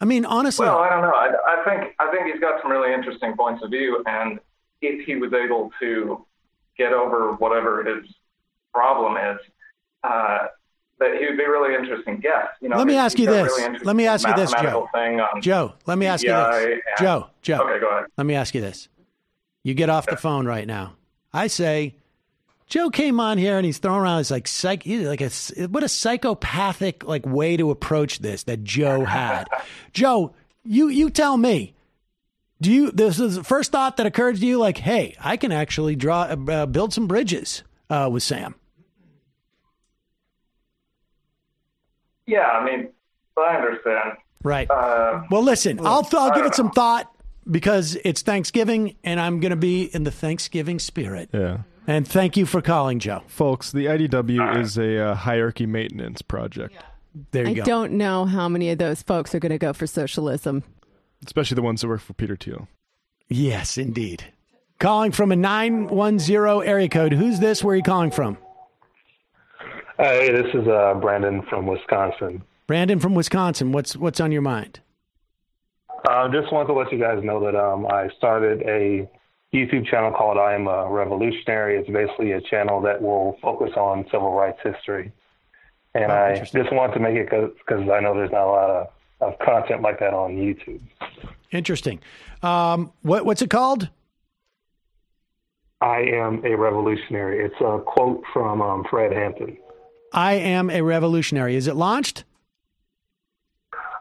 I mean, honestly. Well, I don't know. I think he's got some really interesting points of view, and if he was able to get over whatever his problem is, that he would be a really interesting guest. Let me ask you this. Let me ask you this, Joe. Joe, let me ask you this. Joe. Okay, go ahead. Let me ask you this. You get off the phone right now. I say, Joe came on here and he's throwing around this what a psychopathic way to approach this that Joe had. Joe, you tell me. This is the first thought that occurred to you? Hey, I can actually build some bridges with Sam. Yeah, I mean, I understand. Right. Well, listen, I'll give it some thought because it's Thanksgiving and I'm going to be in the Thanksgiving spirit. Yeah. And thank you for calling, Joe. Folks, the IDW is a hierarchy maintenance project. There you go. I don't know how many of those folks are going to go for socialism. Especially the ones that work for Peter Thiel. Yes, indeed. Calling from a 910 area code. Who's this? Where are you calling from? Hey, this is Brandon from Wisconsin. Brandon from Wisconsin. What's on your mind? Just wanted to let you guys know that I started a YouTube channel called I Am a Revolutionary. It's basically a channel that will focus on civil rights history. And I just wanted to make it because I know there's not a lot of content like that on YouTube. Interesting. What's it called? I Am a Revolutionary. It's a quote from Fred Hampton. I Am a Revolutionary. Is it launched?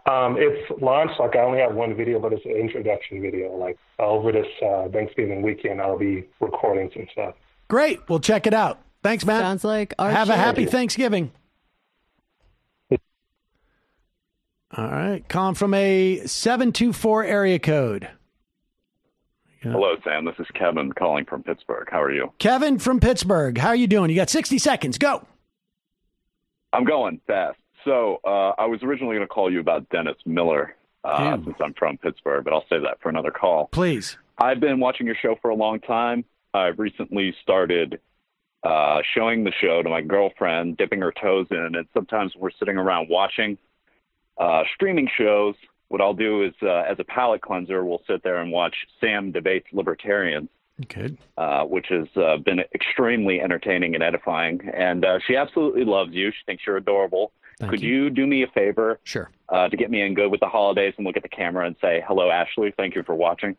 It's launched. I only have one video, but it's an introduction video. Over this Thanksgiving weekend, I'll be recording some stuff. Great. We'll check it out. Thanks, man. Sounds like our Have a happy Thanksgiving. All right. Calling from a 724 area code. Hello, Sam. This is Kevin calling from Pittsburgh. How are you? Kevin from Pittsburgh. How are you doing? You got 60 seconds. Go. I'm going fast. So I was originally going to call you about Dennis Miller since I'm from Pittsburgh, but I'll save that for another call. Please. I've been watching your show for a long time. I've recently started showing the show to my girlfriend, dipping her toes in, and sometimes we're sitting around watching streaming shows. What I'll do is, as a palate cleanser, we'll sit there and watch Sam Debates Libertarians. Good. Which has been extremely entertaining and edifying. And she absolutely loves you. She thinks you're adorable. Could you do me a favor? Sure. To get me in good with the holidays and look at the camera and say, hello, Ashley. Thank you for watching.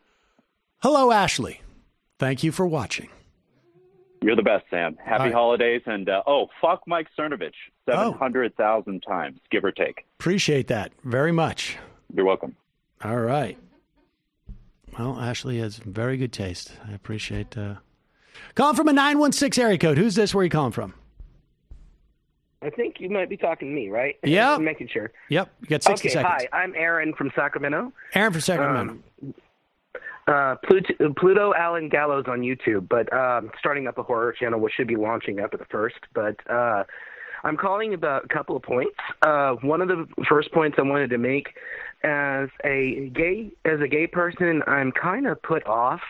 Hello, Ashley. Thank you for watching. You're the best, Sam. Happy holidays. And, fuck Mike Cernovich 700,000 times, give or take. Appreciate that very much. You're welcome. All right. Well, Ashley has very good taste. I appreciate calling from a 916 area code. Who's this? Where are you calling from? I think you might be talking to me, right? Yeah. Just making sure. Yep. You got 60 seconds. Hi. I'm Aaron from Sacramento. Aaron from Sacramento. Pluto Alan Gallows on YouTube, but starting up a horror channel, which should be launching up at the first. But I'm calling about a couple of points. One of the first points I wanted to make, as a gay person, I'm kind of put off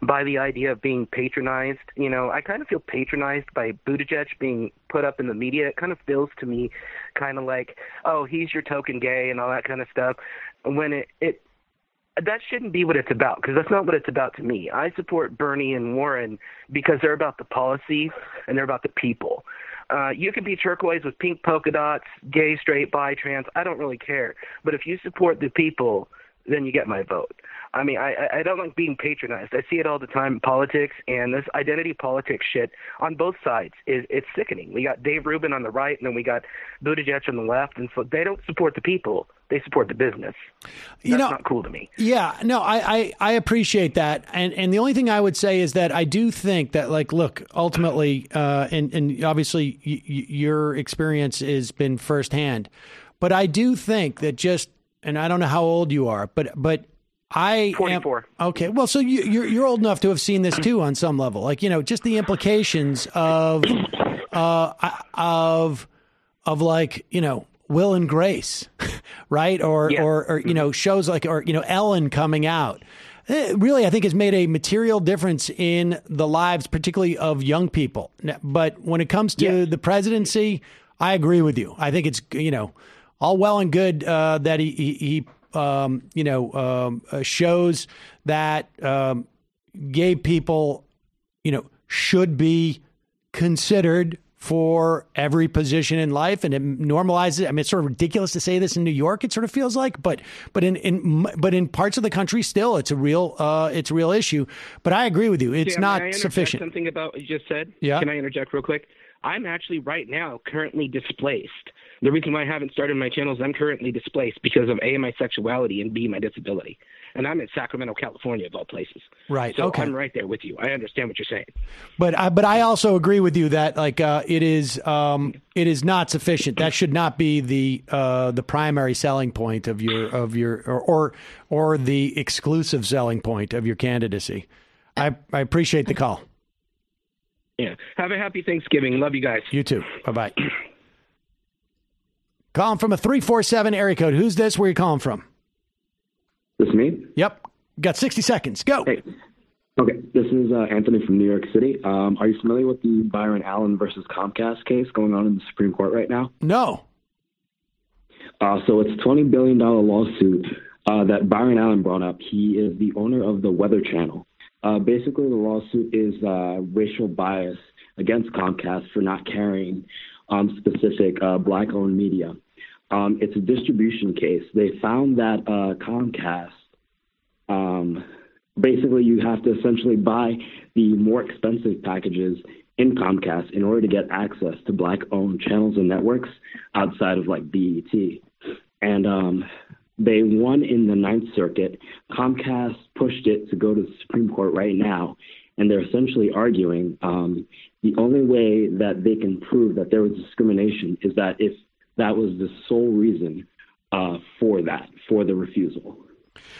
by the idea of being patronized. You know, I kind of feel patronized by Buttigieg being put up in the media. It kind of feels to me kind of like, oh, he's your token gay and all that kind of stuff. When it that shouldn't be what it's about, because that's not what it's about to me. I support Bernie and Warren because they're about the policies and they're about the people. You can be turquoise with pink polka dots, gay, straight, bi, trans. I don't really care. But if you support the people, then you get my vote. I mean, I don't like being patronized. I see it all the time in politics, and this identity politics shit on both sides it's sickening. We got Dave Rubin on the right, and then we got Buttigieg on the left, and so they don't support the people. They support the business. That's not cool to me. Yeah, no, I appreciate that. And the only thing I would say is that I do think that, like, look, ultimately, and obviously your experience has been firsthand, but I do think that just, and I don't know how old you are, but I 44. Okay, well, so you're old enough to have seen this too on some level, like, you know, just the implications of like, you know, Will and Grace, right? Or you know, shows like, or, you know, Ellen coming out. It really, I think, has made a material difference in the lives, particularly of young people. But when it comes to the presidency, I agree with you. I think it's, you know, all well and good that he shows that gay people, you know, should be considered for every position in life, and it normalizes it. I mean, it's sort of ridiculous to say this in New York. It sort of feels like, but in parts of the country, still, it's a real issue. But I agree with you; it's not sufficient. Something about what you just said. Yeah. Can I interject real quick? I'm actually right now currently displaced. The reason why I haven't started my channel is I'm currently displaced because of A, my sexuality, and B, my disability. And I'm in Sacramento, California, of all places. Right. So okay. I'm right there with you. I understand what you're saying. But I also agree with you that, like, it is not sufficient. That should not be the primary selling point of your or the exclusive selling point of your candidacy. I appreciate the call. Yeah. Have a happy Thanksgiving. Love you guys. You too. Bye-bye. Calling from a 347 area code. Who's this? Where are you calling from? This me? Yep. Got 60 seconds. Go. Hey. Okay. This is Anthony from New York City. Are you familiar with the Byron Allen versus Comcast case going on in the Supreme Court right now? No. So it's a $20 billion lawsuit that Byron Allen brought up. He is the owner of the Weather Channel. Basically, the lawsuit is racial bias against Comcast for not carrying specific black-owned media. It's a distribution case. They found that Comcast, basically you have to essentially buy the more expensive packages in Comcast in order to get access to black-owned channels and networks outside of, like, BET. And they won in the Ninth Circuit. Comcast pushed it to go to the Supreme Court right now, and they're essentially arguing the only way that they can prove that there was discrimination is that if that was the sole reason for the refusal.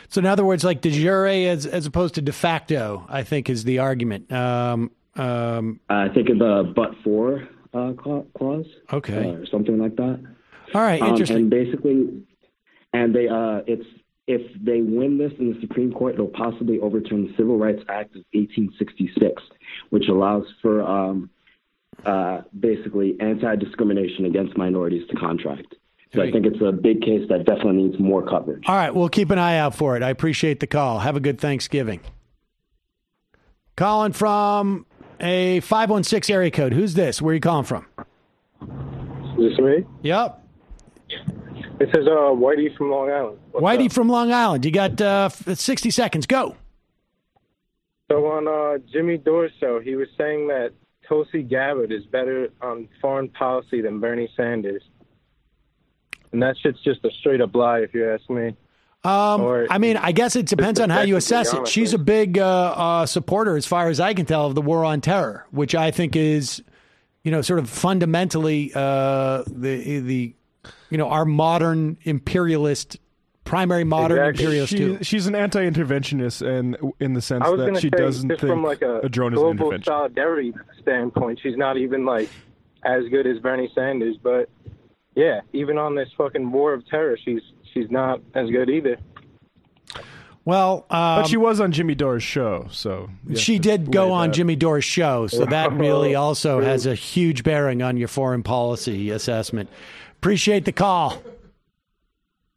So in other words, like de jure as opposed to de facto, I think is the argument. I think of the but-for clause. Okay. Or something like that. All right, interesting. And basically, if they win this in the Supreme Court, it'll possibly overturn the Civil Rights Act of 1866, which allows for basically anti-discrimination against minorities to contract. So I think it's a big case that definitely needs more coverage. All right, we'll keep an eye out for it. I appreciate the call. Have a good Thanksgiving. Calling from a 516 area code. Who's this? Where are you calling from? Is this me? Yep. This is Whitey from Long Island. Whitey from Long Island. You got 60 seconds. Go. So on Jimmy Dore's show, he was saying that Tulsi Gabbard is better on foreign policy than Bernie Sanders. And that shit's just a straight-up lie, if you ask me. I mean, I guess it depends on how you assess it. She's a big supporter, as far as I can tell, of the war on terror, which I think is, sort of fundamentally the our modern imperialist, primary modern imperialist too. She's an anti-interventionist, and in the sense that she doesn't think from like a drone is an global intervention. solidarity standpoint, she's not even like as good as Bernie Sanders. But yeah, even on this fucking war of terror, she's not as good either. Well, but she was on Jimmy Dore's show, so she did go on Jimmy Dore's show, so that really also has a huge bearing on your foreign policy assessment. Appreciate the call.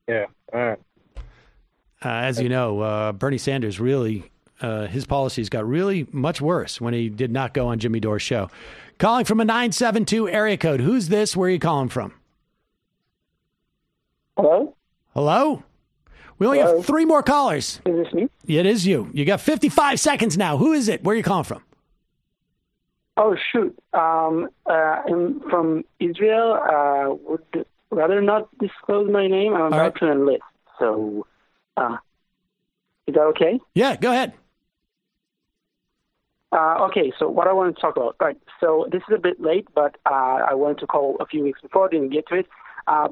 Yeah. All right. As you know, Bernie Sanders really, his policies got really much worse when he did not go on Jimmy Dore's show. Calling from a 972 area code. Who's this? Where are you calling from? Hello? Hello? We only have 3 more callers. Is this me? It is you. You got 55 seconds now. Who is it? Where are you calling from? Oh, shoot. I'm from Israel. Would rather not disclose my name. I'm about to enlist. So, is that okay? Yeah, go ahead. Okay, so what I want to talk about. Right, so this is a bit late, but I wanted to call a few weeks before, didn't get to it.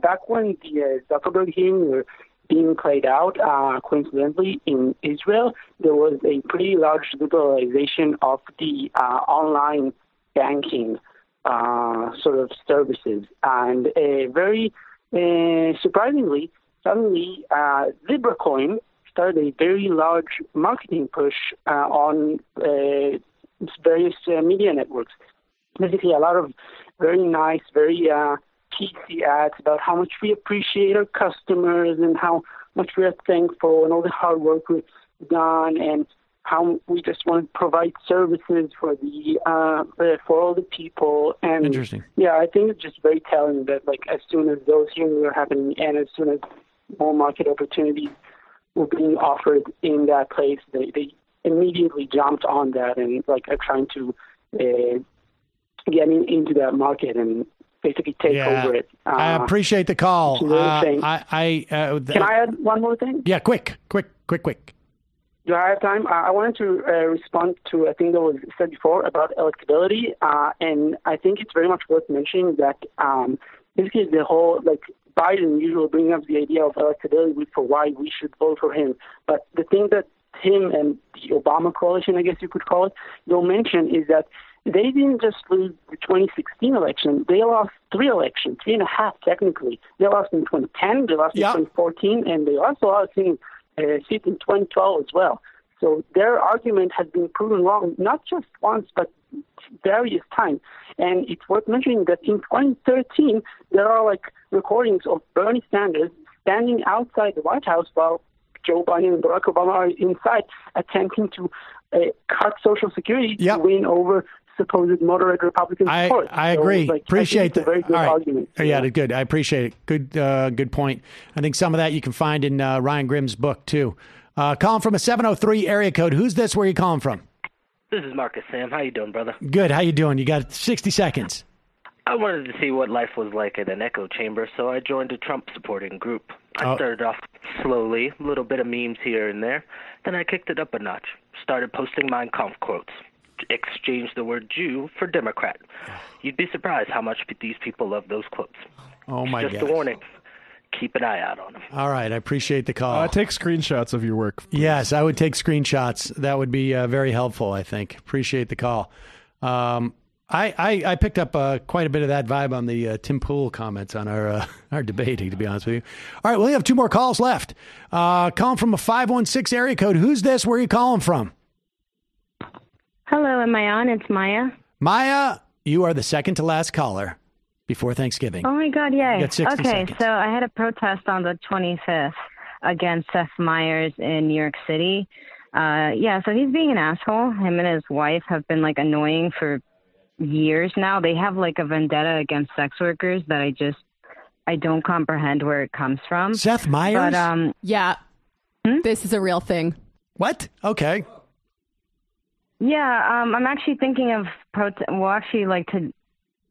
Back when the Zuckerberg hearings were being played out, coincidentally, in Israel, there was a pretty large liberalization of the online banking sort of services. And very surprisingly, suddenly, LibraCoin started a very large marketing push on various media networks. Basically, a lot of very nice, very PC ads about how much we appreciate our customers and how much we are thankful and all the hard work we've done and how we just want to provide services for the for all the people. And interesting. Yeah, I think it's just very telling that like as soon as those hearings were happening and as soon as more market opportunities were being offered in that place, they immediately jumped on that and like are trying to get into that market and basically take over it. I appreciate the call. Can I add one more thing? Yeah, quick. Do I have time? I wanted to respond to a thing that was said before about electability, and I think it's very much worth mentioning that basically the whole, like, Biden usually bringing up the idea of electability for why we should vote for him. But the thing that him and the Obama coalition, I guess you could call it, don't mention is that they didn't just lose the 2016 election. They lost 3 elections, 3.5 technically. They lost in 2010, they lost in 2014, and they also lost in seat in 2012 as well. So their argument has been proven wrong, not just once, but various times. And it's worth mentioning that in 2013, there are like recordings of Bernie Sanders standing outside the White House while Joe Biden and Barack Obama are inside attempting to cut Social Security to win over supposed moderate Republican support. I agree. Appreciate that. Very good argument. Yeah, good. I appreciate it. Good point. I think some of that you can find in Ryan Grimm's book too. Calling from a 703 area code. Who's this? Where are you calling from? This is Marcus Sam. How you doing, brother? Good. How you doing? You got 60 seconds. I wanted to see what life was like at an echo chamber, so I joined a Trump supporting group. I started off slowly, a little bit of memes here and there. Then I kicked it up a notch. Started posting Mein Kampf quotes. Exchanged the word Jew for Democrat. You'd be surprised how much these people love those quotes. Oh my God! Just a warning. Keep an eye out on them. All right, I appreciate the call. Take screenshots of your work. Please. Yes, I would take screenshots. That would be very helpful, I think. Appreciate the call. I picked up quite a bit of that vibe on the Tim Pool comments on our debating, to be honest with you. All right, we only have 2 more calls left. Calling from a 516 area code. Who's this? Where are you calling from? Hello, am I on? It's Maya. Maya, you are the second to last caller before Thanksgiving. Oh, my God, yay. You got 60 seconds. So I had a protest on the 25th against Seth Meyers in New York City. So he's being an asshole. Him and his wife have been, like, annoying for years now. They have, like, a vendetta against sex workers that I don't comprehend where it comes from. Seth Meyers? But, yeah. This is a real thing. What? Okay. Yeah, I'm actually thinking of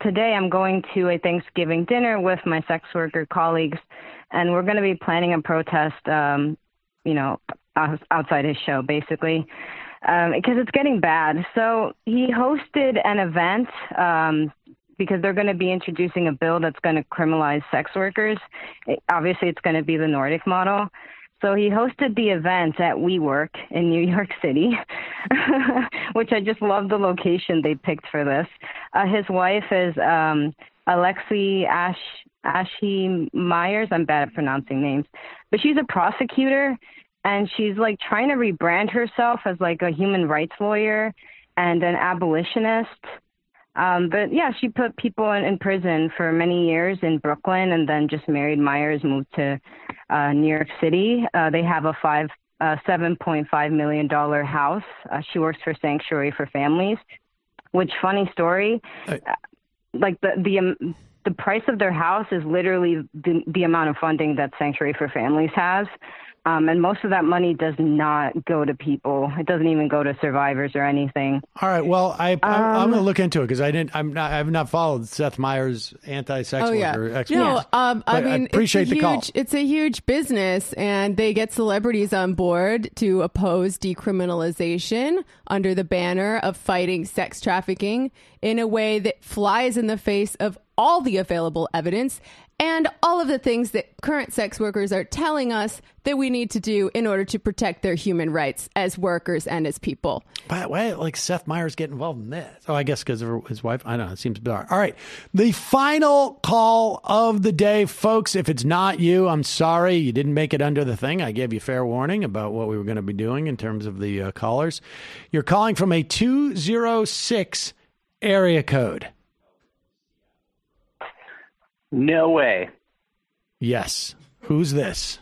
today I'm going to a Thanksgiving dinner with my sex worker colleagues, and we're going to be planning a protest, outside his show, basically, because it's getting bad. So he hosted an event because they're going to be introducing a bill that's going to criminalize sex workers. Obviously, it's going to be the Nordic model. So he hosted the event at WeWork in New York City, which I just love the location they picked for this. His wife is Alexi Ashy Myers. I'm bad at pronouncing names. But she's a prosecutor, and she's like trying to rebrand herself as like a human rights lawyer and an abolitionist. But yeah, she put people in prison for many years in Brooklyn, and then just married Myers, moved to New York City. They have a $7.5 million house. She works for Sanctuary for Families, which, funny story, like the price of their house is literally the amount of funding that Sanctuary for Families has. And most of that money does not go to people. It doesn't even go to survivors or anything. All right. Well, I'm going to look into it because I've not followed Seth Meyers' anti-sex worker expert. No, I mean, appreciate the call. It's a huge business, and they get celebrities on board to oppose decriminalization under the banner of fighting sex trafficking in a way that flies in the face of all the available evidence and all of the things that current sex workers are telling us that we need to do in order to protect their human rights as workers and as people. But why, like, Seth Meyers get involved in this? Oh, I guess because of his wife. I don't know. It seems bizarre. All right. The final call of the day, folks. If it's not you, I'm sorry. You didn't make it under the thing. I gave you fair warning about what we were going to be doing in terms of the callers. You're calling from a 206 area code. No way. Yes. Who's this?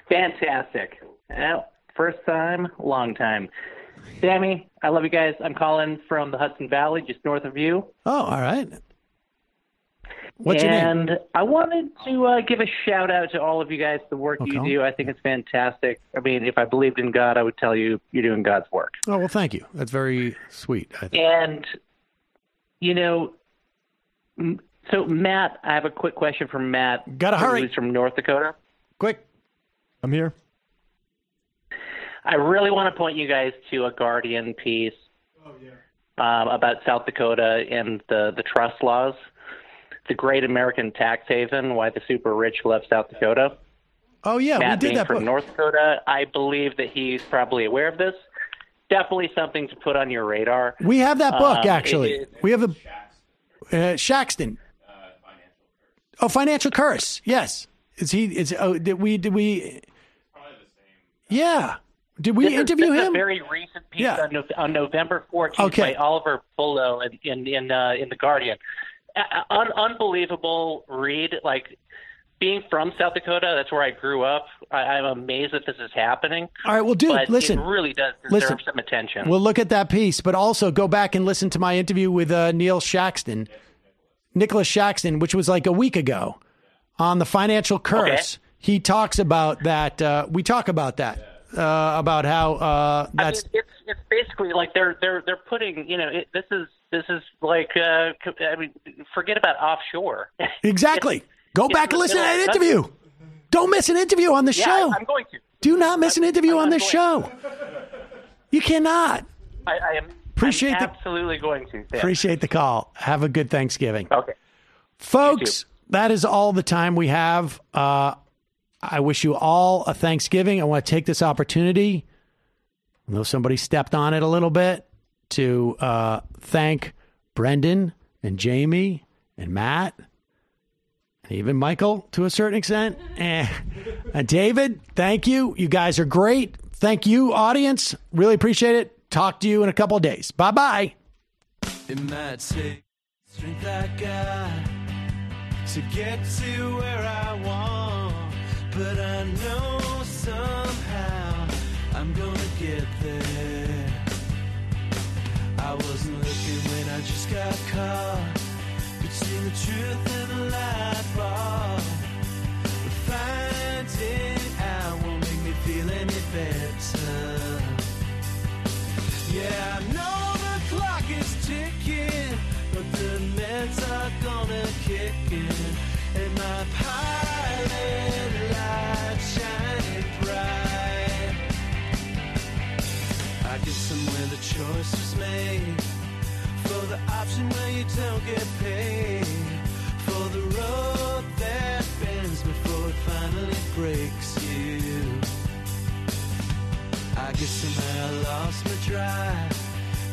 Fantastic. Well, first time, long time. Sammy, I love you guys. I'm calling from the Hudson Valley, just north of you. Oh, all right. What's your name? And I wanted to give a shout out to all of you guys, the work you do. I think it's fantastic. I mean, if I believed in God, I would tell you you're doing God's work. Oh, well, thank you. That's very sweet, I think. And, you know, so Matt, I have a quick question for Matt. Gotta hurry. Who's from North Dakota. Quick. I'm here. I really want to point you guys to a Guardian piece about South Dakota and the trust laws. The Great American Tax Haven, Why the Super Rich Left South Dakota. Oh, yeah, Matt, we did being that from book. North Dakota, I believe that he's probably aware of this. Definitely something to put on your radar. We have that book, actually. It is, We have a Shaxton. Oh, Financial Curse. Yes. Did we? Yeah. Did we interview this is him? a very recent piece on November 14th by Oliver Bullo in the Guardian. Unbelievable read. Like, being from South Dakota, that's where I grew up. I'm amazed that this is happening. All right, well, dude, but listen. It really does deserve some attention. We'll look at that piece, but also go back and listen to my interview with Nicholas Shaxton, which was like a week ago on the Financial Curse. Okay. He talks about that. We talk about that, about how that's. I mean, it's basically like they're putting, you know, this is like, I mean, forget about offshore. Exactly. Go back and listen to that interview. Don't miss an interview on the show. I'm going to. Do not miss an interview on this show. You cannot. I am absolutely going to. Yeah. Appreciate the call. Have a good Thanksgiving. Okay. Folks, that is all the time we have. I wish you all a Thanksgiving. I want to take this opportunity, though somebody stepped on it a little bit, to thank Brendan and Jamie and Matt, and even Michael to a certain extent. And David, thank you. You guys are great. Thank you, audience. Really appreciate it. Talk to you in a couple of days. Bye-bye. It might take strength I got to get to where I want, but I know somehow I'm gonna get there. I wasn't looking when I just got caught between the truth and the light bulb, but finding out won't make me feel any better. Yeah, I know the clock is ticking, but the meds are gonna kick in, and my pilot light shining bright. I guess somewhere the choice was made for the option where you don't get paid, for the road that bends before it finally breaks you. I guess somehow I lost my drive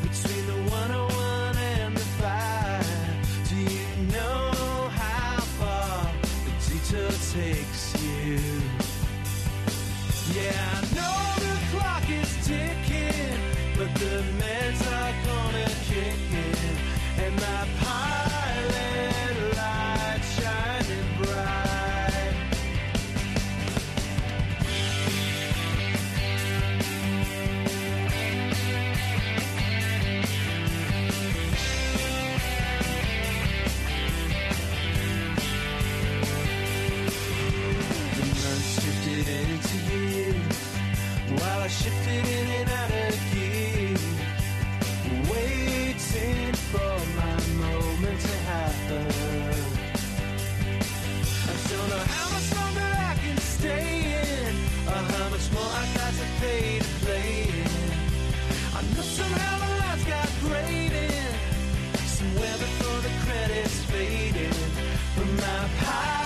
between the 101 and the 5. Do you know how far the detour takes you? gets faded, but my